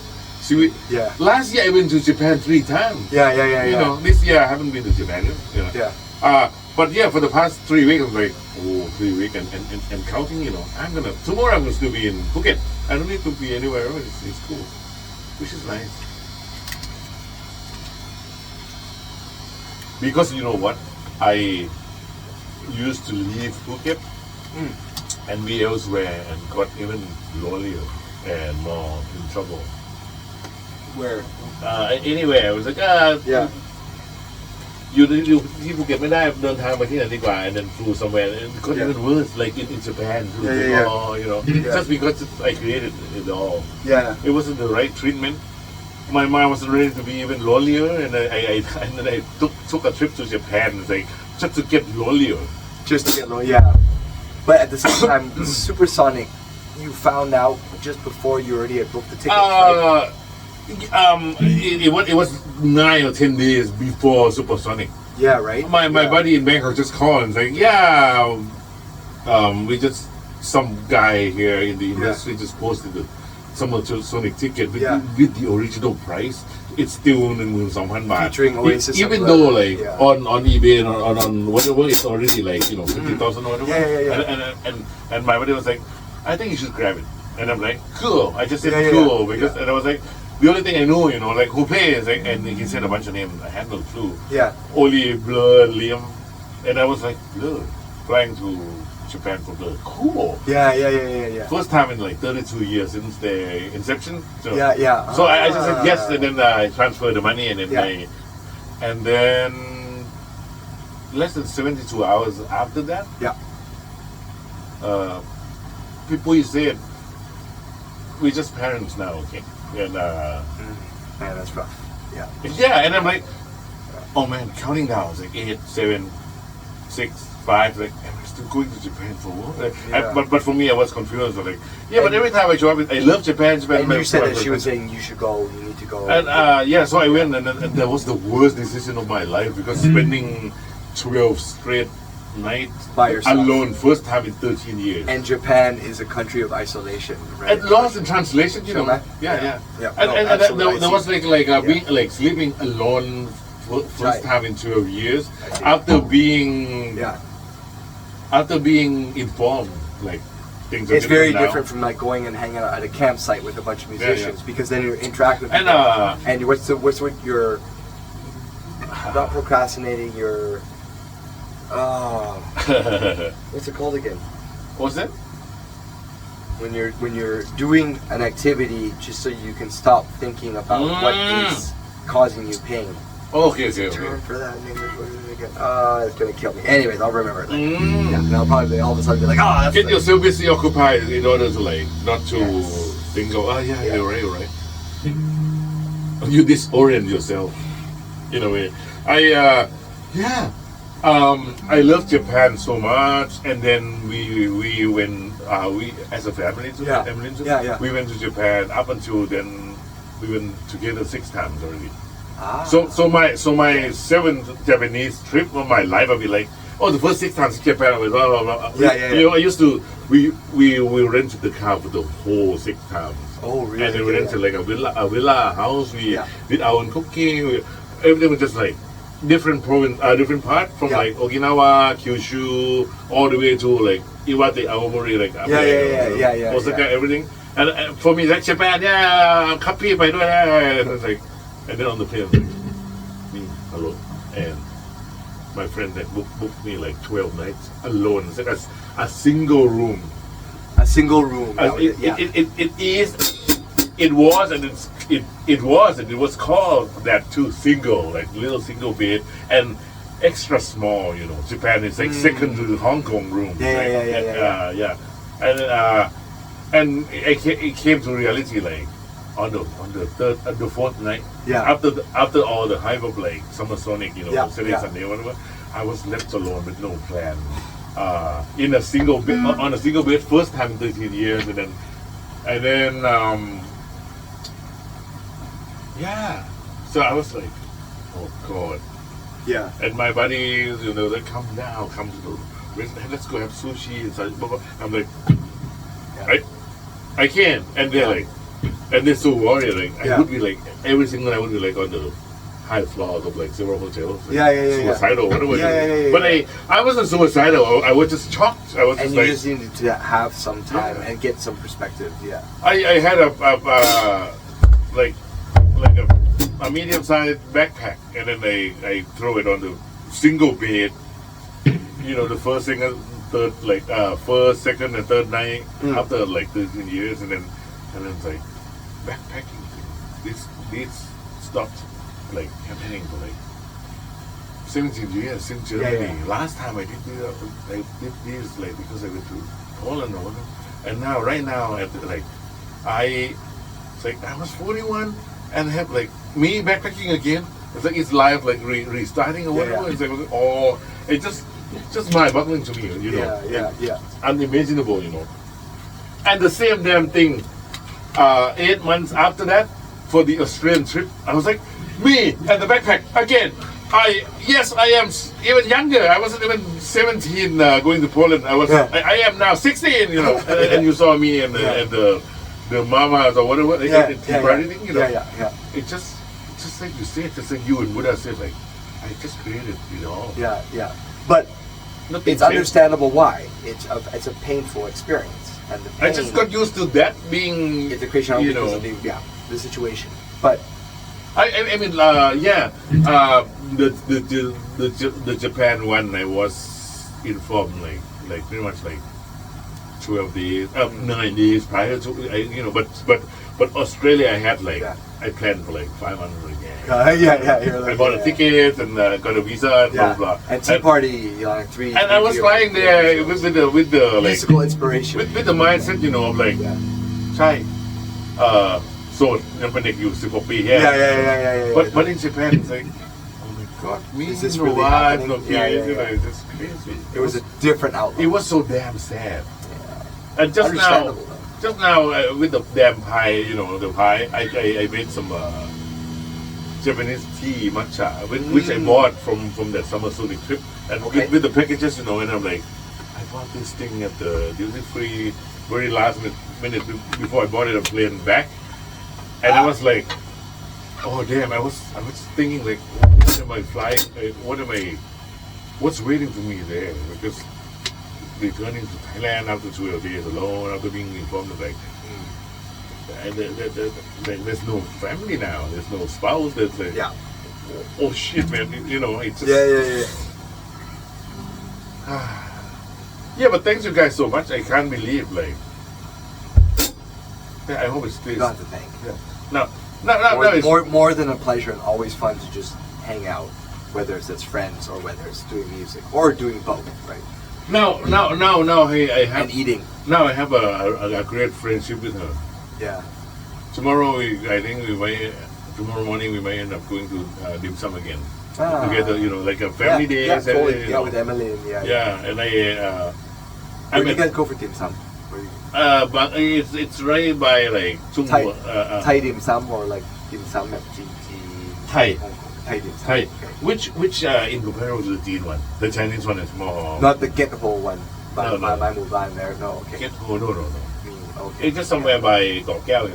S4: Last year I went to Japan 3 times. You know, this year I haven't been to Japan. You know. But for the past 3 weeks, I'm like, 3 weeks and counting. You know, tomorrow I'm gonna still be in Phuket. I don't need to be anywhere else. It's cool, which is nice. Because you know what, I used to leave Phuket and be elsewhere and got even lonelier and more in trouble.
S5: Where?
S4: Anyway, I was like, youที่ภูเก็ตไม่ได้เดินทางไปที่ไหนดีกว่า and then flew somewhere and it got even worse like in Japan too. You know, just because I created it all. It wasn't the right treatment. My mind wasn't ready to be even lonelier, and then I took a trip to Japan, like just to get lonelier.
S5: Just to get lonelier, But at the same time, Supersonic, you found out just before you already had booked the tickets, right?
S4: It was 9 or 10 days before Supersonic.
S5: Yeah, right.
S4: My buddy in Bangkok just called and like, we just some guy here in the industry just posted the Supersonic ticket with the original price. It's still 12,000 baht.
S5: Featuring Oasis.
S4: Even though like on eBay and on whatever, it's already like 50,000 or whatever. And my buddy was like, I think you should grab it. And I'm like, cool. I just said cool because and I was like, the only thing I know, like who pays, like, and he said a bunch of names. I had no clue. Oli, Blur, Liam, and I was like, Blur, flying to Japan for Blur. Cool.
S5: Yeah.
S4: First time in like 32 years since the inception. So,
S5: So
S4: I just said yes, and then I transferred the money, and then and then less than 72 hours after that, people said, we're just parents now, okay? And
S5: man, that's rough.
S4: And I'm like, oh man, counting down. I was like 8, 7, 6, 5. Like, am I still going to Japan for what? But for me, I was confused. I was like, but every time I show up, I love Japan.
S5: And you said that she was saying you should go, you need to go.
S4: And so I went, and that was the worst decision of my life because spending 12 straight nights
S5: by yourself
S4: alone, first time in 13 years.
S5: And Japan is a country of isolation, right?
S4: And lost in translation, you know. And there was being like sleeping alone first time in 12 years after being informed like things are
S5: it's very
S4: now.
S5: different from like going and hanging out at a campsite with a bunch of musicians because then you're interacting with people. And what's what you're not procrastinating, you're what's it called again?
S4: What's that?
S5: When you're doing an activity just so you can stop thinking about what is causing you pain.
S4: Okay.
S5: Term for that in English, what is it again? It's gonna kill me. Anyways, I'll remember it. And I'll probably all of a sudden be like, that's
S4: get yourself busy occupied in order to like not to think of you're right. You disorient yourself in a way. I love Japan so much, and then we went we as a family to we went to Japan. Up until then, we went together 6 times already. So my 7th Japanese trip of my life, I'll be like, the first 6 times in Japan, I was blah blah blah. You know, I used to we rented the car for the whole 6 times.
S5: Oh really?
S4: And then we rented like a villa house. We did our own cooking. Everything was just like different province, different part from like Okinawa, Kyushu, all the way to like Iwate, Aomori, like Osaka, everything. And for me, like Japan, copy by and it's like, and then on the plane, like, me alone and my friend that booked me like 12 nights alone. It's like a single room.
S5: A single room.
S1: It was and it was called that too, single, like little single bed and extra small. Japan is like second to the Hong Kong room. Yeah. And it came to reality like on the fourth night.
S5: Yeah.
S1: After all the hype of like Summer Sonic, Saturday, Sunday, whatever, I was left alone with no plan. In a single bed, on a single bed, first time in 13 years, and then so I was like, oh God.
S5: Yeah.
S1: And my buddies, they come to the restaurant, let's go have sushi and such, blah, blah. I'm like, I can't. And they're like, and they're so worried. Like, I would be like, every single night I would be like on the high floors of like several hotels. Like, suicidal, whatever. But I wasn't suicidal. I was just shocked. I was
S5: and
S1: just
S5: you
S1: like,
S5: just needed to have some time and get some perspective. Yeah.
S1: I had a medium-sized backpack, and then I throw it on the single bed. The first, second, and third night after like 13 years, and then it's like backpacking. This stopped like happening for like 17 years since Germany. Last time I did this like because I went to Poland or whatever, and right now I was 41 and have like me backpacking again. It's like it's life like restarting or whatever. It's like it's just mind-boggling to me, unimaginable, And the same damn thing. 8 months after that, for the Australian trip, I was like, me and the backpack again. I am even younger. I wasn't even 17 going to Poland. I am now 16. And you saw me and the mamas or whatever. It's just like you said, just like you and Buddha said, like I just created it all.
S5: Yeah. But it's understandable why. It's a painful experience, and the pain,
S1: I just got used to that being.
S5: It's a creation of the situation. But
S1: I mean, the Japan one, I was informed like pretty much like 12 days, 9 days prior to, but Australia I had I planned for like 500 again. I bought a ticket and got a visa and blah blah.
S5: And tea party, like 3.
S1: And I was flying there with the
S5: musical inspiration,
S1: with the mindset, of like, ใช่ โสดยังเป็นเด็กอยู่10 กว่าปี but in Japan it's like, oh my God, me
S5: is this
S1: no
S5: really
S1: wife,
S5: happening?
S1: no kids, it's crazy.
S5: It was a different outlook.
S1: It was so damn sad. And just now with the damn pie, the pie, I made some Japanese tea matcha, which I bought from that Summer Sonic trip, and with the packages, and I'm like, I bought this thing at the duty free very last minute before I bought it, I'm playing back, and I was like, oh damn, I was thinking like, what am I flying? What's waiting for me there? Because returning to Thailand after 12 days alone, after being informed of like, there's no family now, there's no spouse, there's like, oh shit, man, it's just, but thanks you guys so much. I can't believe I hope it's clear.
S5: You got to thank.
S1: No,
S5: more than a pleasure and always fun to just hang out, whether it's friends or whether it's doing music or doing both, right?
S1: Now, I have
S5: and eating.
S1: Now I have a great friendship with her.
S5: Yeah.
S1: Tomorrow morning we might end up going to dim sum again together. Like a family day.
S5: Totally. With Emily.
S1: And
S5: Where do you guys go for dim sum?
S1: But it's right by like
S5: Thai dim sum or like dim sum at GT.
S1: Thai
S5: dim sum.
S1: Thai. Which in comparison to the Teen one, the Chinese one is more.
S5: Not the Get Whole one. By Mulan there. No. Okay.
S1: Get Whole, no.
S5: Okay.
S1: It's just somewhere by Gok Kiao,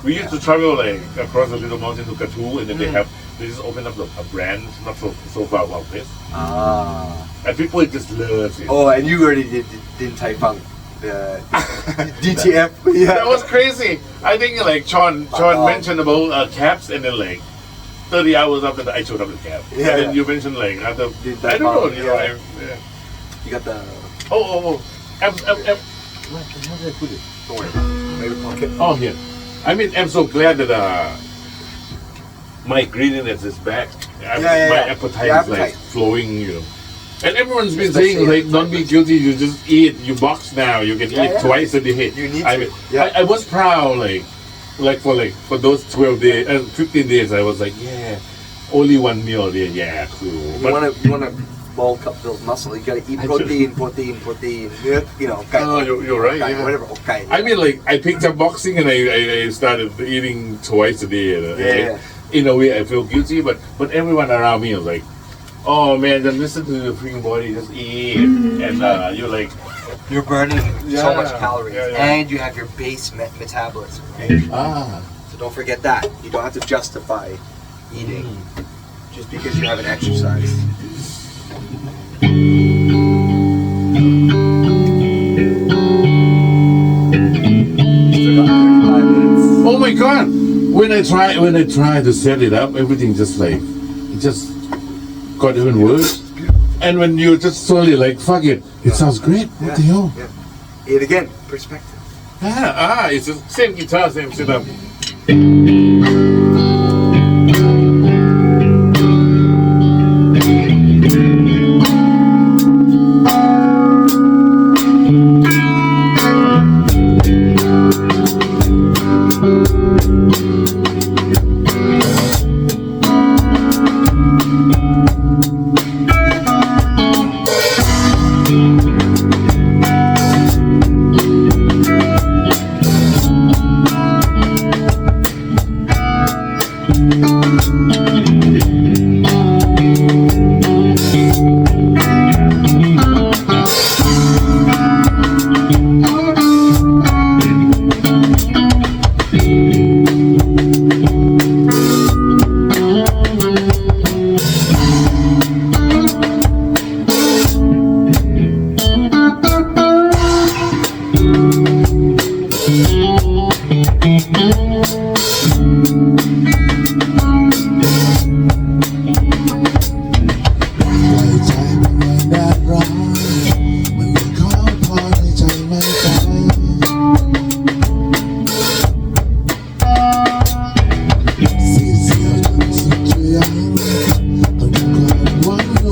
S1: We used to travel like across a little mountain to Katu, and then they just open up a brand not so far from our place. And people just love it.
S5: Oh, and you already did Thai Funk, the DTF.
S1: That was crazy. I think like Sean mentioned about cabs, and then like 30 hours after that I showed up with cab. And then you mentioned like after I don't know,
S5: You got the. How did I put it? Don't worry about it. Maybe pocket.
S4: Oh, here. I mean, I'm so glad that my greediness is back. My appetite is like flowing, you know. And everyone's been saying like, don't be guilty. You just eat. You box now. You can eat twice a day.
S5: You need
S4: I
S5: to.
S4: mean, I was proud for those 12 days, 15 days. I was like, yeah, only one meal a day. Yeah, cool.
S5: You wanna bulk up those muscles. You gotta eat protein. You know.
S4: Oh, you're right.
S5: Okay,
S4: Yeah.
S5: whatever. Okay.
S4: I mean, like I picked up boxing and I started eating twice a day. In a way, I feel guilty, but everyone around me was like, "Oh man, just listen to the freaking body, just eat." And you're like,
S5: you're burning so much calories, and you have your base metabolism. Okay? So don't forget that. You don't have to justify eating just because you haven't exercised.
S4: oh my god! When I try to set it up, everything just like it just got even worse. And when you just slowly like fuck it, it sounds great. What the hell?
S5: Eat again, perspective.
S4: It's the same guitar, same setup.
S6: I wonder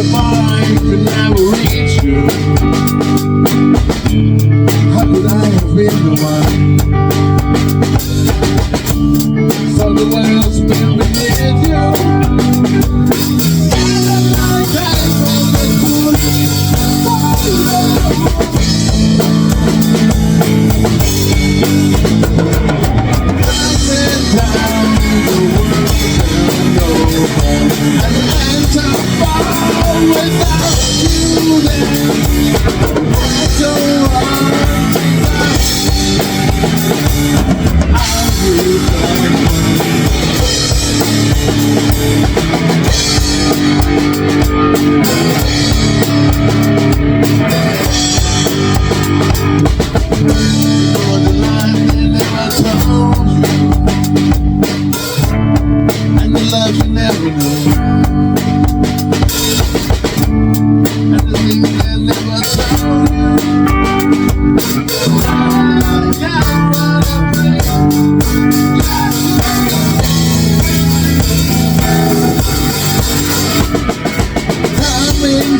S1: the mind could never reach you.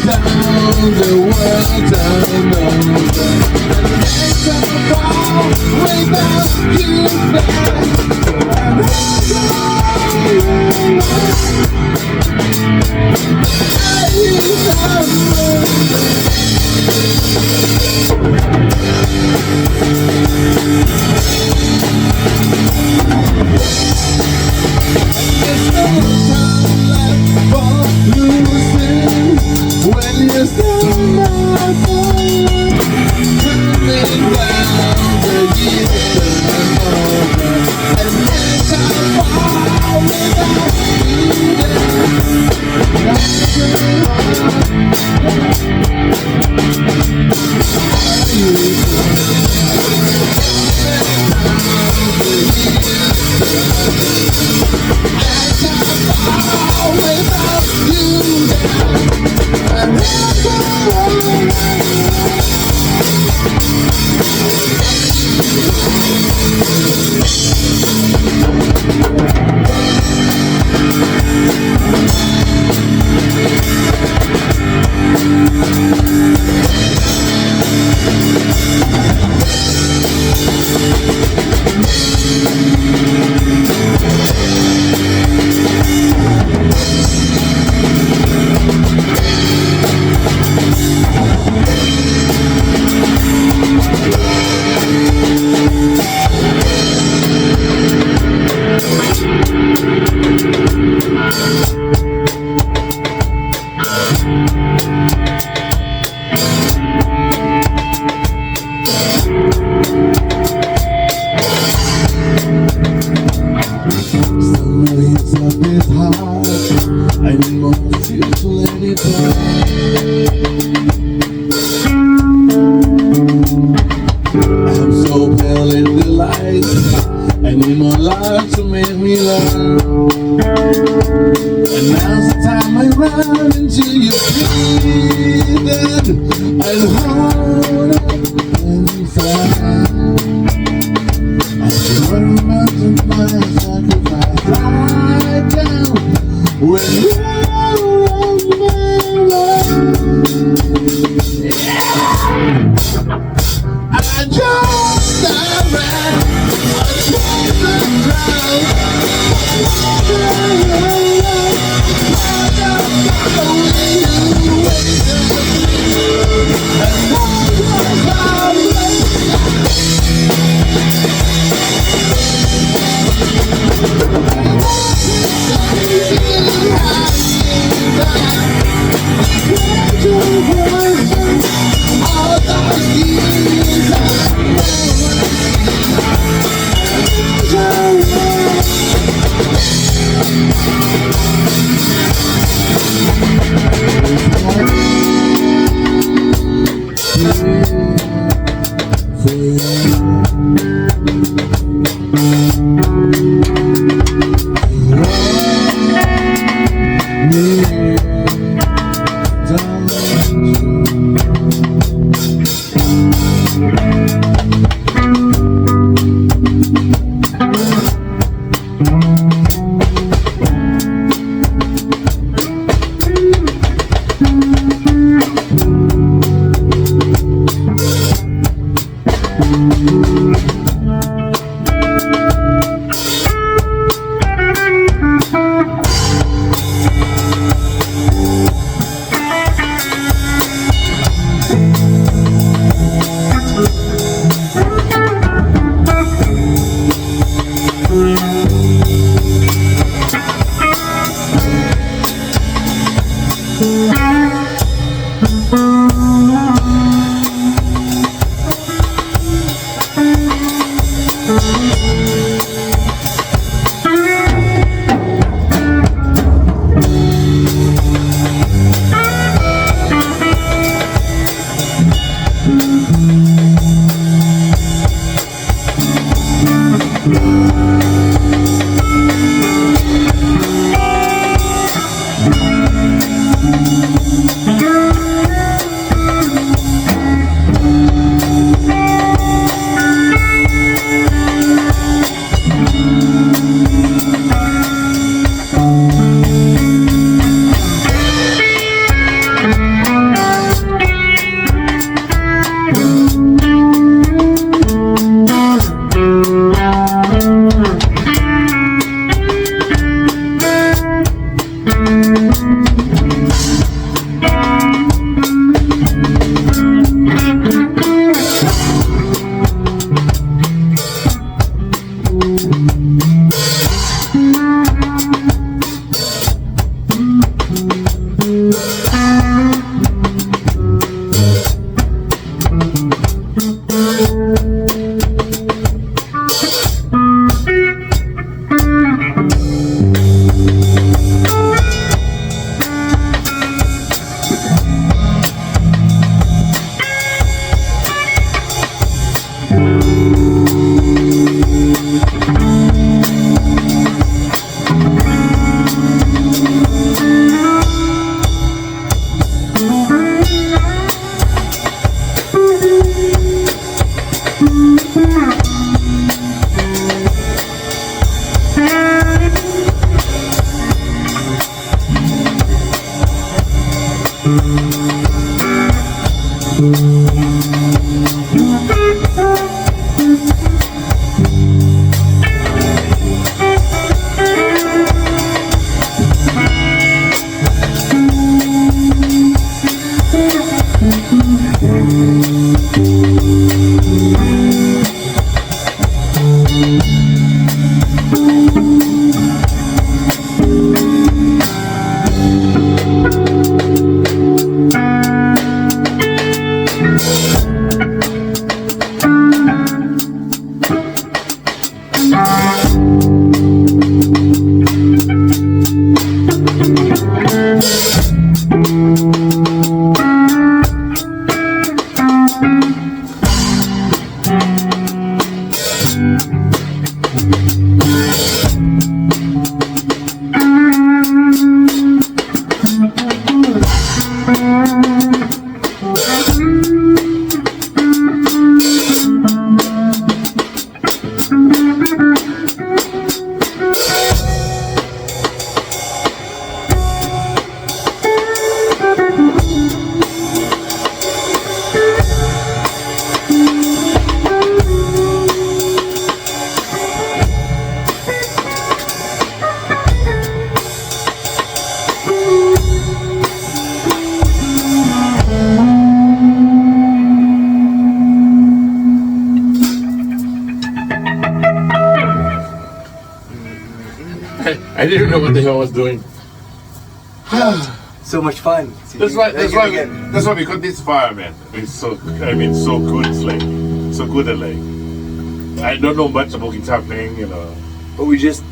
S1: down the world down over. It's a fall without you There's no time left for losing when you're still not falling. Turning down the years turn over, and it's a fall without Somebody's up this hard, I want you to let it down. I'm so pale in the light, I need more light to make me learn. And now's the time I run until you breathe and hold it inside. I'm sure much of my sacrifice right down when you're on my life. I just around, I just around. I don't know when you wake up and I didn't know what the hell I was doing.
S5: So much fun.
S1: That's why we got this far, man. It's so good. It's like so good at like I don't know much about guitar playing, you know.
S5: But we just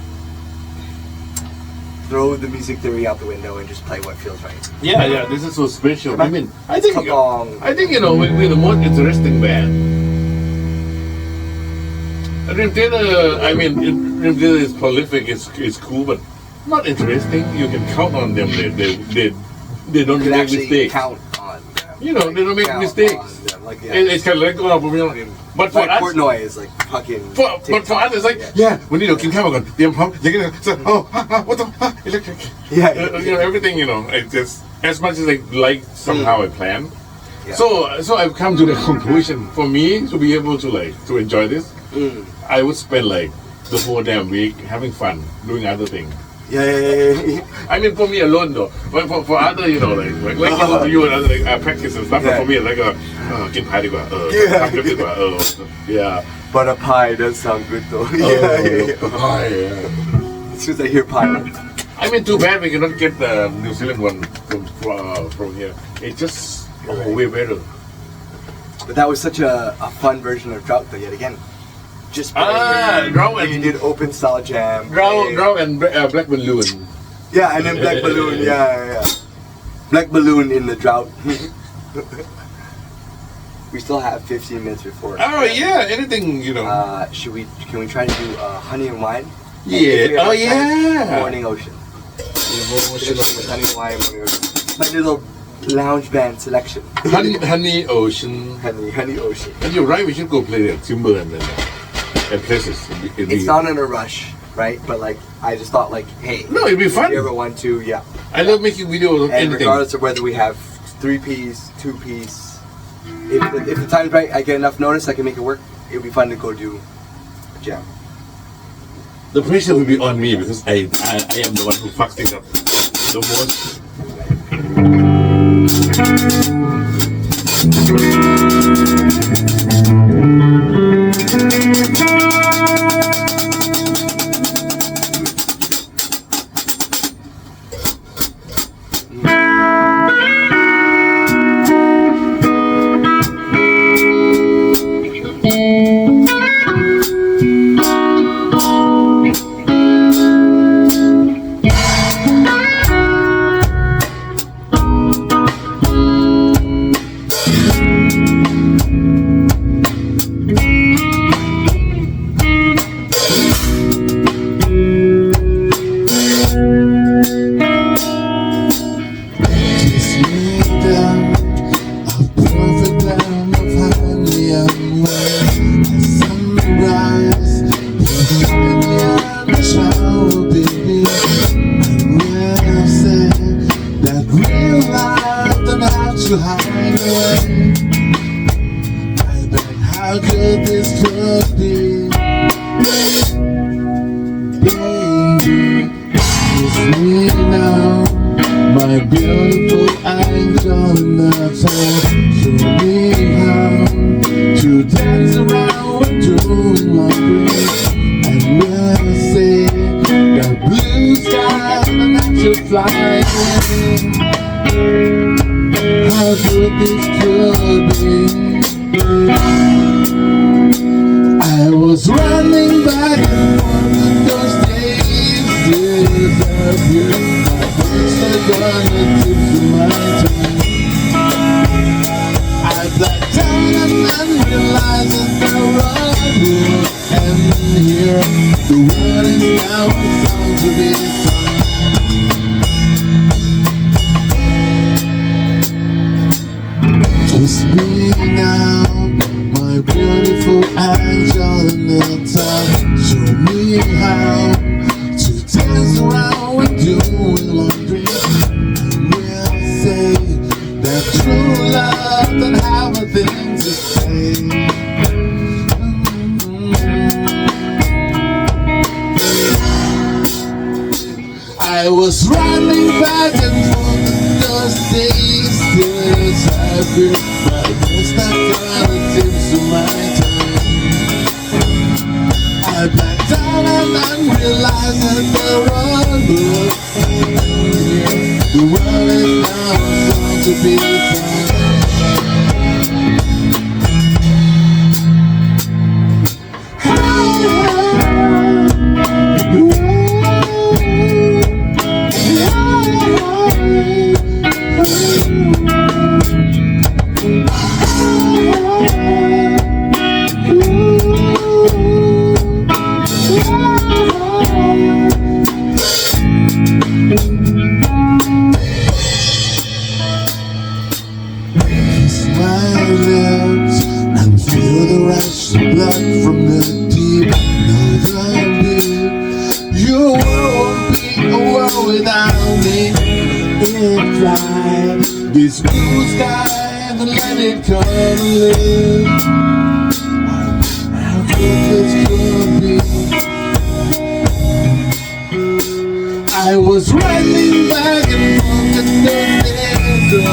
S5: throw the music theory out the window and just play what feels right.
S1: Yeah. This is so special. I mean, I think
S5: Kabong.
S1: you know we're the most interesting band. Dream Theater, I mean, Dream Theater is prolific. It's cool, but not interesting. You can count on them. They don't
S5: You can
S1: make
S5: actually
S1: mistakes.
S5: count on them.
S1: You know, they don't make
S5: Count
S1: mistakes.
S5: on them, like, yeah.
S1: And it's kind of like but for
S5: Like
S1: us,
S5: Portnoy is like fucking.
S1: but for us, it's like we need toกินข้าวก่อนเตรียมพร้อมอย่างนี้นะ so what the electric
S5: Yeah.
S1: you know everything, you know, it's just as much as I like somehow I plan.
S5: Yeah.
S1: So I've come to the conclusion for me to be able to to enjoy this. I would spend like the whole damn week having fun doing other things.
S5: Yeah.
S1: I mean, for me alone though, but for other, you know, like you and other practice and stuff. But for me, likeกินพายดีกว่าทำดีกว่าyeah.
S5: But a pie does sound good though.
S1: Pie.
S5: As soon as I hear pie.
S1: I mean, too bad we cannot get the New Zealand one from here. It's just way better.
S5: But that was such a fun version of Drought though, yet again. Just
S1: Drought
S5: and you did open style jam.
S1: Drought and Black Balloon.
S5: Yeah, and then Black Balloon. Yeah. Black Balloon in the Drought. We still have 15 minutes before.
S1: Oh yeah, anything, you know.
S5: Can we try to do Honey and Wine?
S1: Yeah. Oh yeah.
S5: Morning Ocean. Honey and Wine, Morning Ocean. My little lounge band selection.
S1: Honey Ocean.
S5: Honey Ocean.
S1: And you're right. We should go play at Timber and places.
S5: It's not in a rush, right? But like, I just thought like, hey,
S1: no, it'd be fun.
S5: If you ever want to, yeah.
S1: I love making videos of
S5: and
S1: anything.
S5: Regardless of whether we have 3-piece, 2-piece, if the time's right, I get enough notice, I can make it work. It'd be fun to go do a jam.
S1: The pressure will be on me because I am the one who fucks things up the most.
S6: That real life don't have to hide away. how good this could be. Baby, it's me now, my beautiful angel in the town. Show me how to dance around with doing laundry, and we'll see the blue sky and that you fly away. How good this could be. I was running back and forth in those days. Disappeared. My voice are gonna tip to my tongue. I blacked out and then realized that the road would end here. The world is now a song to be sung. Just me now, my beautiful angel in the town. Show me how to dance around with doing laundry. And we'll say that true love don't have a thing to say. I was running back and forth in those days. Disappeared, but it's not gonna tip to my tongue. I blacked out and then realized that the road was here. The world is now a song to be sung. Kiss my lips and feel the rush of blood from the deep. Know that your world won't be a world without me. If fly this blue sky and let it come and live. How good this could be. I was running back and forth in the desert.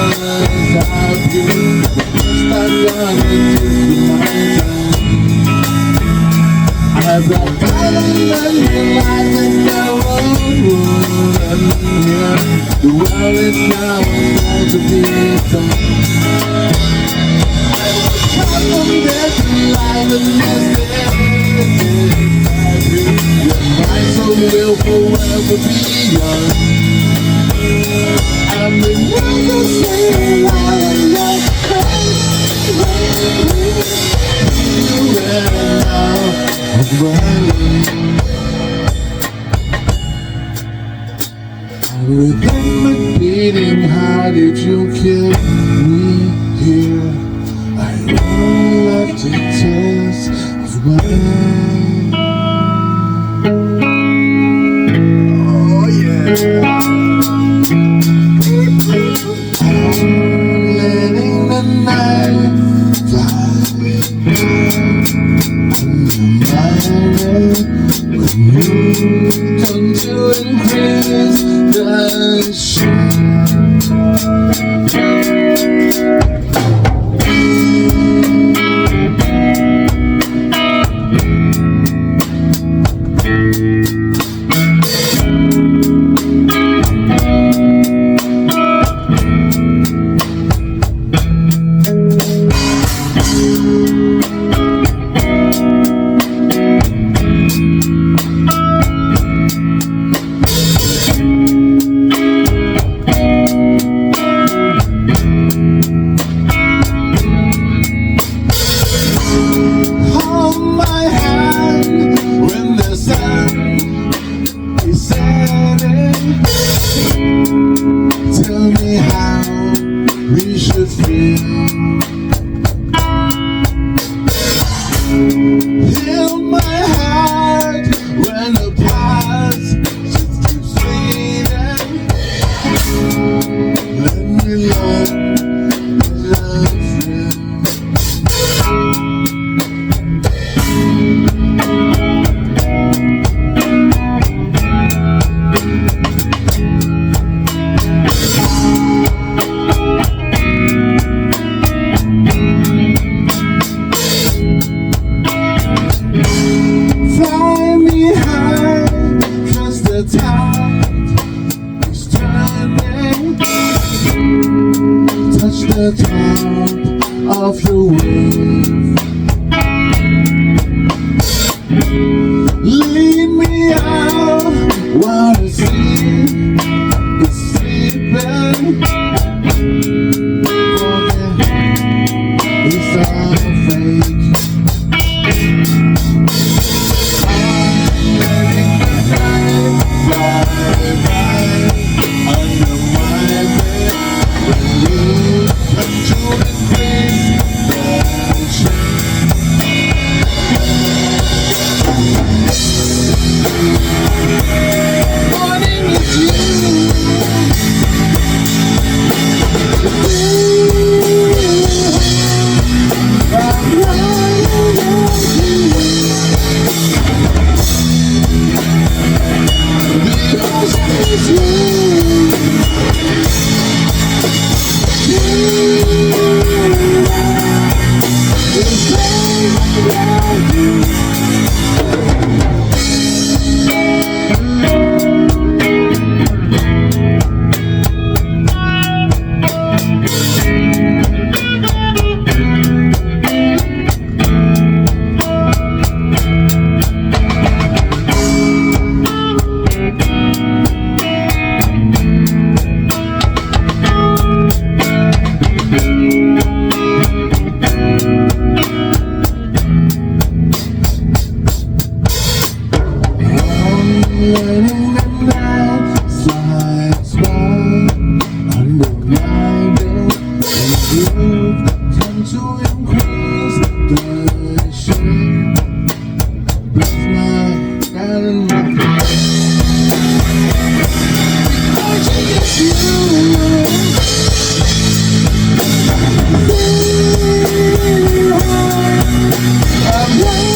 S6: I've been not gonna do my time. I brought out and then realized that the road would end here. The world is now going to be done. I was cut from death and life and yet my soul will forever be young. I'm the one to say I'm not crazy. You and now I'm running. I remember beating heart if you kill me here. I only left a taste of mine.
S2: Oh yeah.
S6: Letting the night fly on your mind when you come to increase the shine. Heal my heart when the past just keeps fading. Let me love you. top of the world. Lead me out while the sea is sleeping. Forget it's all fake. I'm letting the night fly by under my bed. When you come to embrace the shade. Morning is you. I'm lying because it's you. Letting the night slides by under my bed, and you tend to increase the shade. Bless my God and my because it's you. I'm waiting.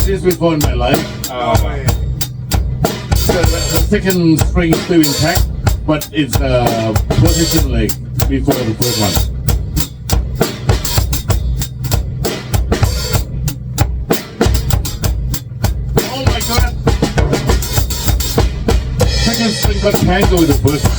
S1: This before in my life. The second spring is still intact, but it's position like before the first one. Oh my god! Second spring got tangled with the first one.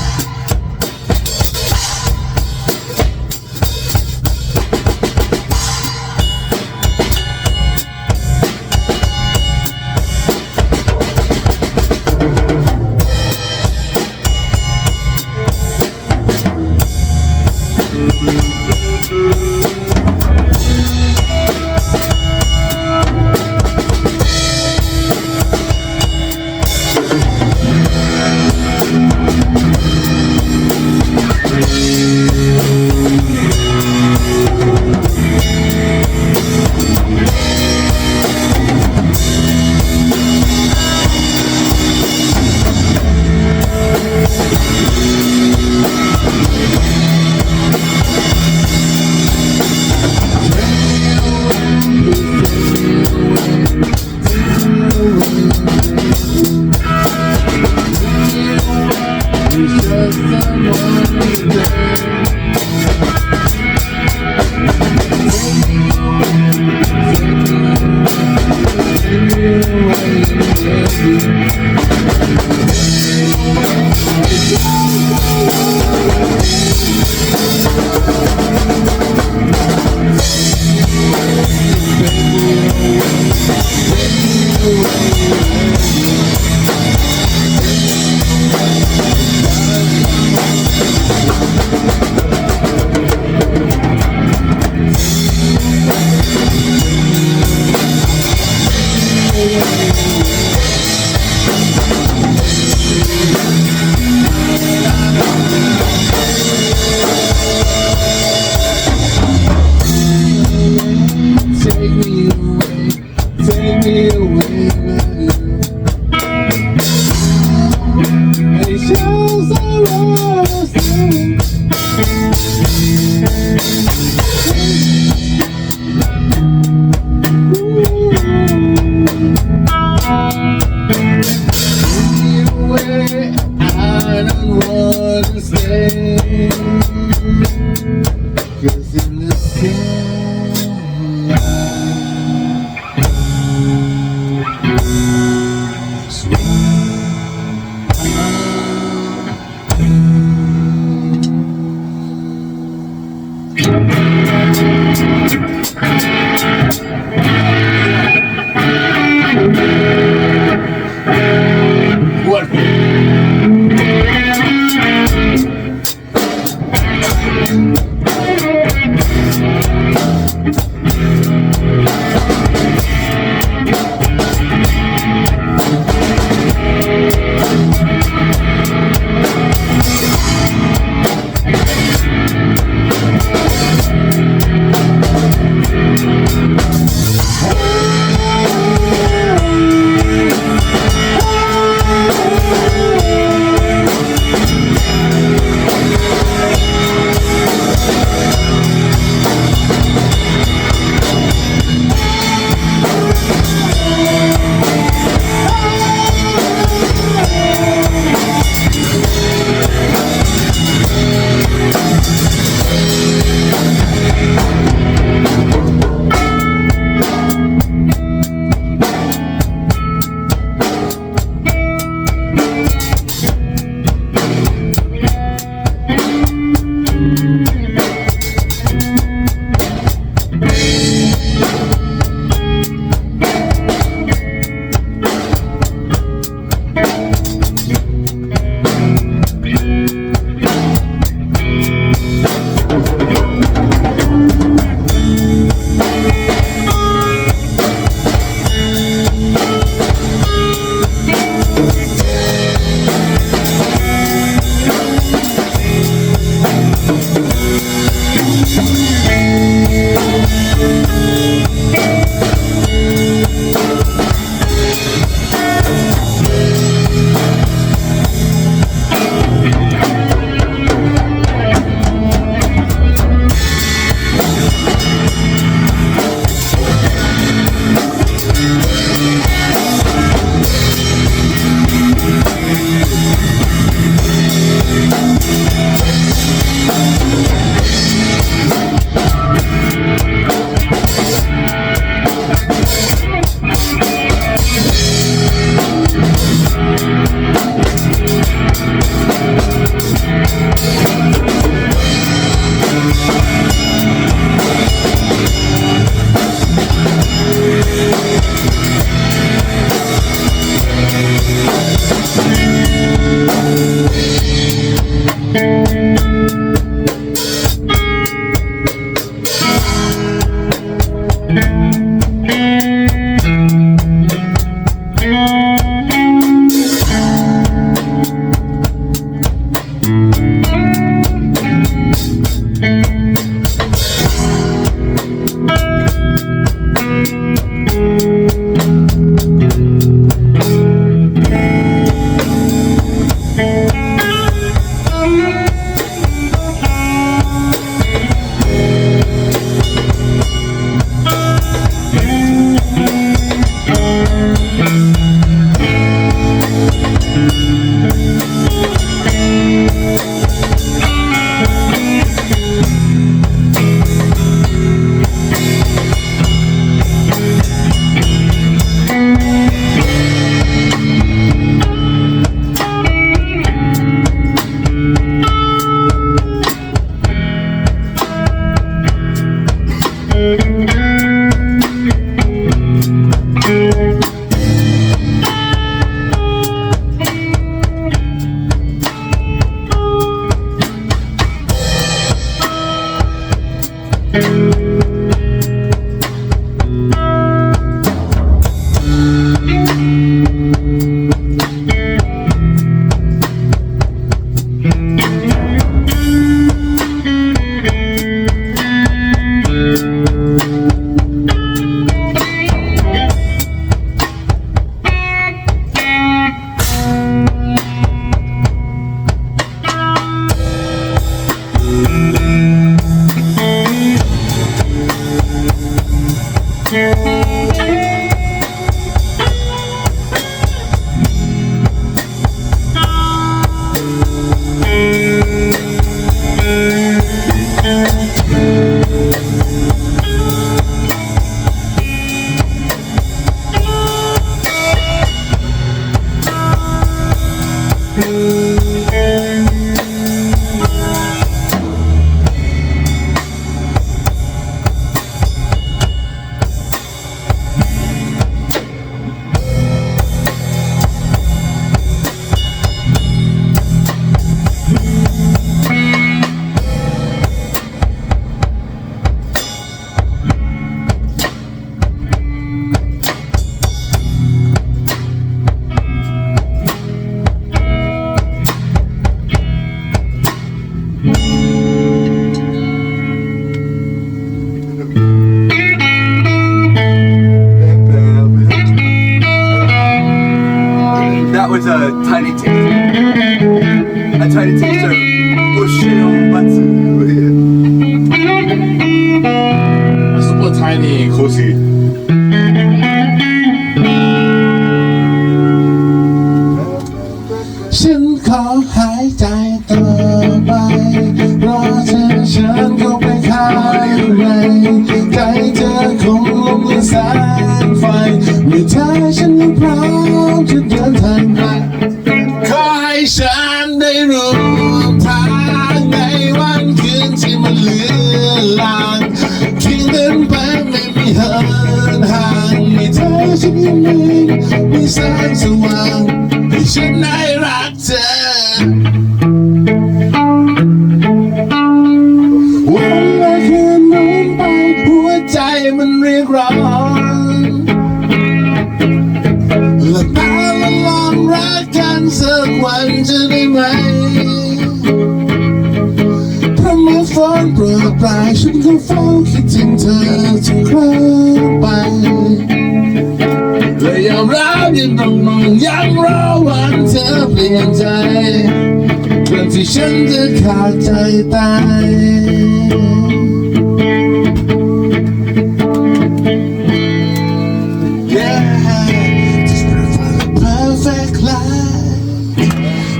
S6: I don't want to stay. Cause in the
S1: What?
S5: That was a tiny taster. A tiny taster. Bushido Matsu.
S4: super tiny cozy
S6: ฉันขอหายใจต่อไปรอเธอฉันเข้าไปข้างในใจเธอคงลงในแสงไฟเมื่อเธอฉันพร้อมจะเดินทางไปขอให้ฉันได้รู้ทางในวันคืนที่มันเลือนลางทิ้งเดินไปไม่มีเหินห่างมีเธอฉันยังมีแสงสว่างให้ฉันได้รักเธอวันละคืนน้องไปหัวใจมันเรียกร้องและตาละลองรักกันสักวันจะได้ไหมเพราะเมื่อฝนโปรยปลายฉันก็เฝ้าคิดถึงเธอทุกครั้งไปและยอมรับยังต้องมองยังรอวันเธอเปลี่ยนใจก่อนที่ฉันจะขาดใจตาย Yeah, just pray for the perfect life.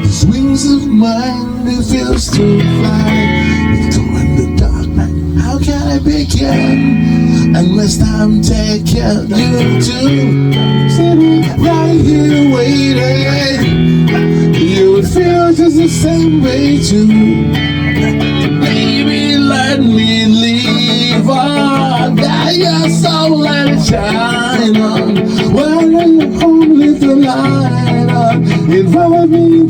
S6: These wings of mine, they feel to fly. We go in the dark night. How can I begin? Unless I'm taking you to sitting right here waiting. You would feel just the same way too. Baby, let me leave on. That your soul let it shine on. When you're home, leave the light on. Involve me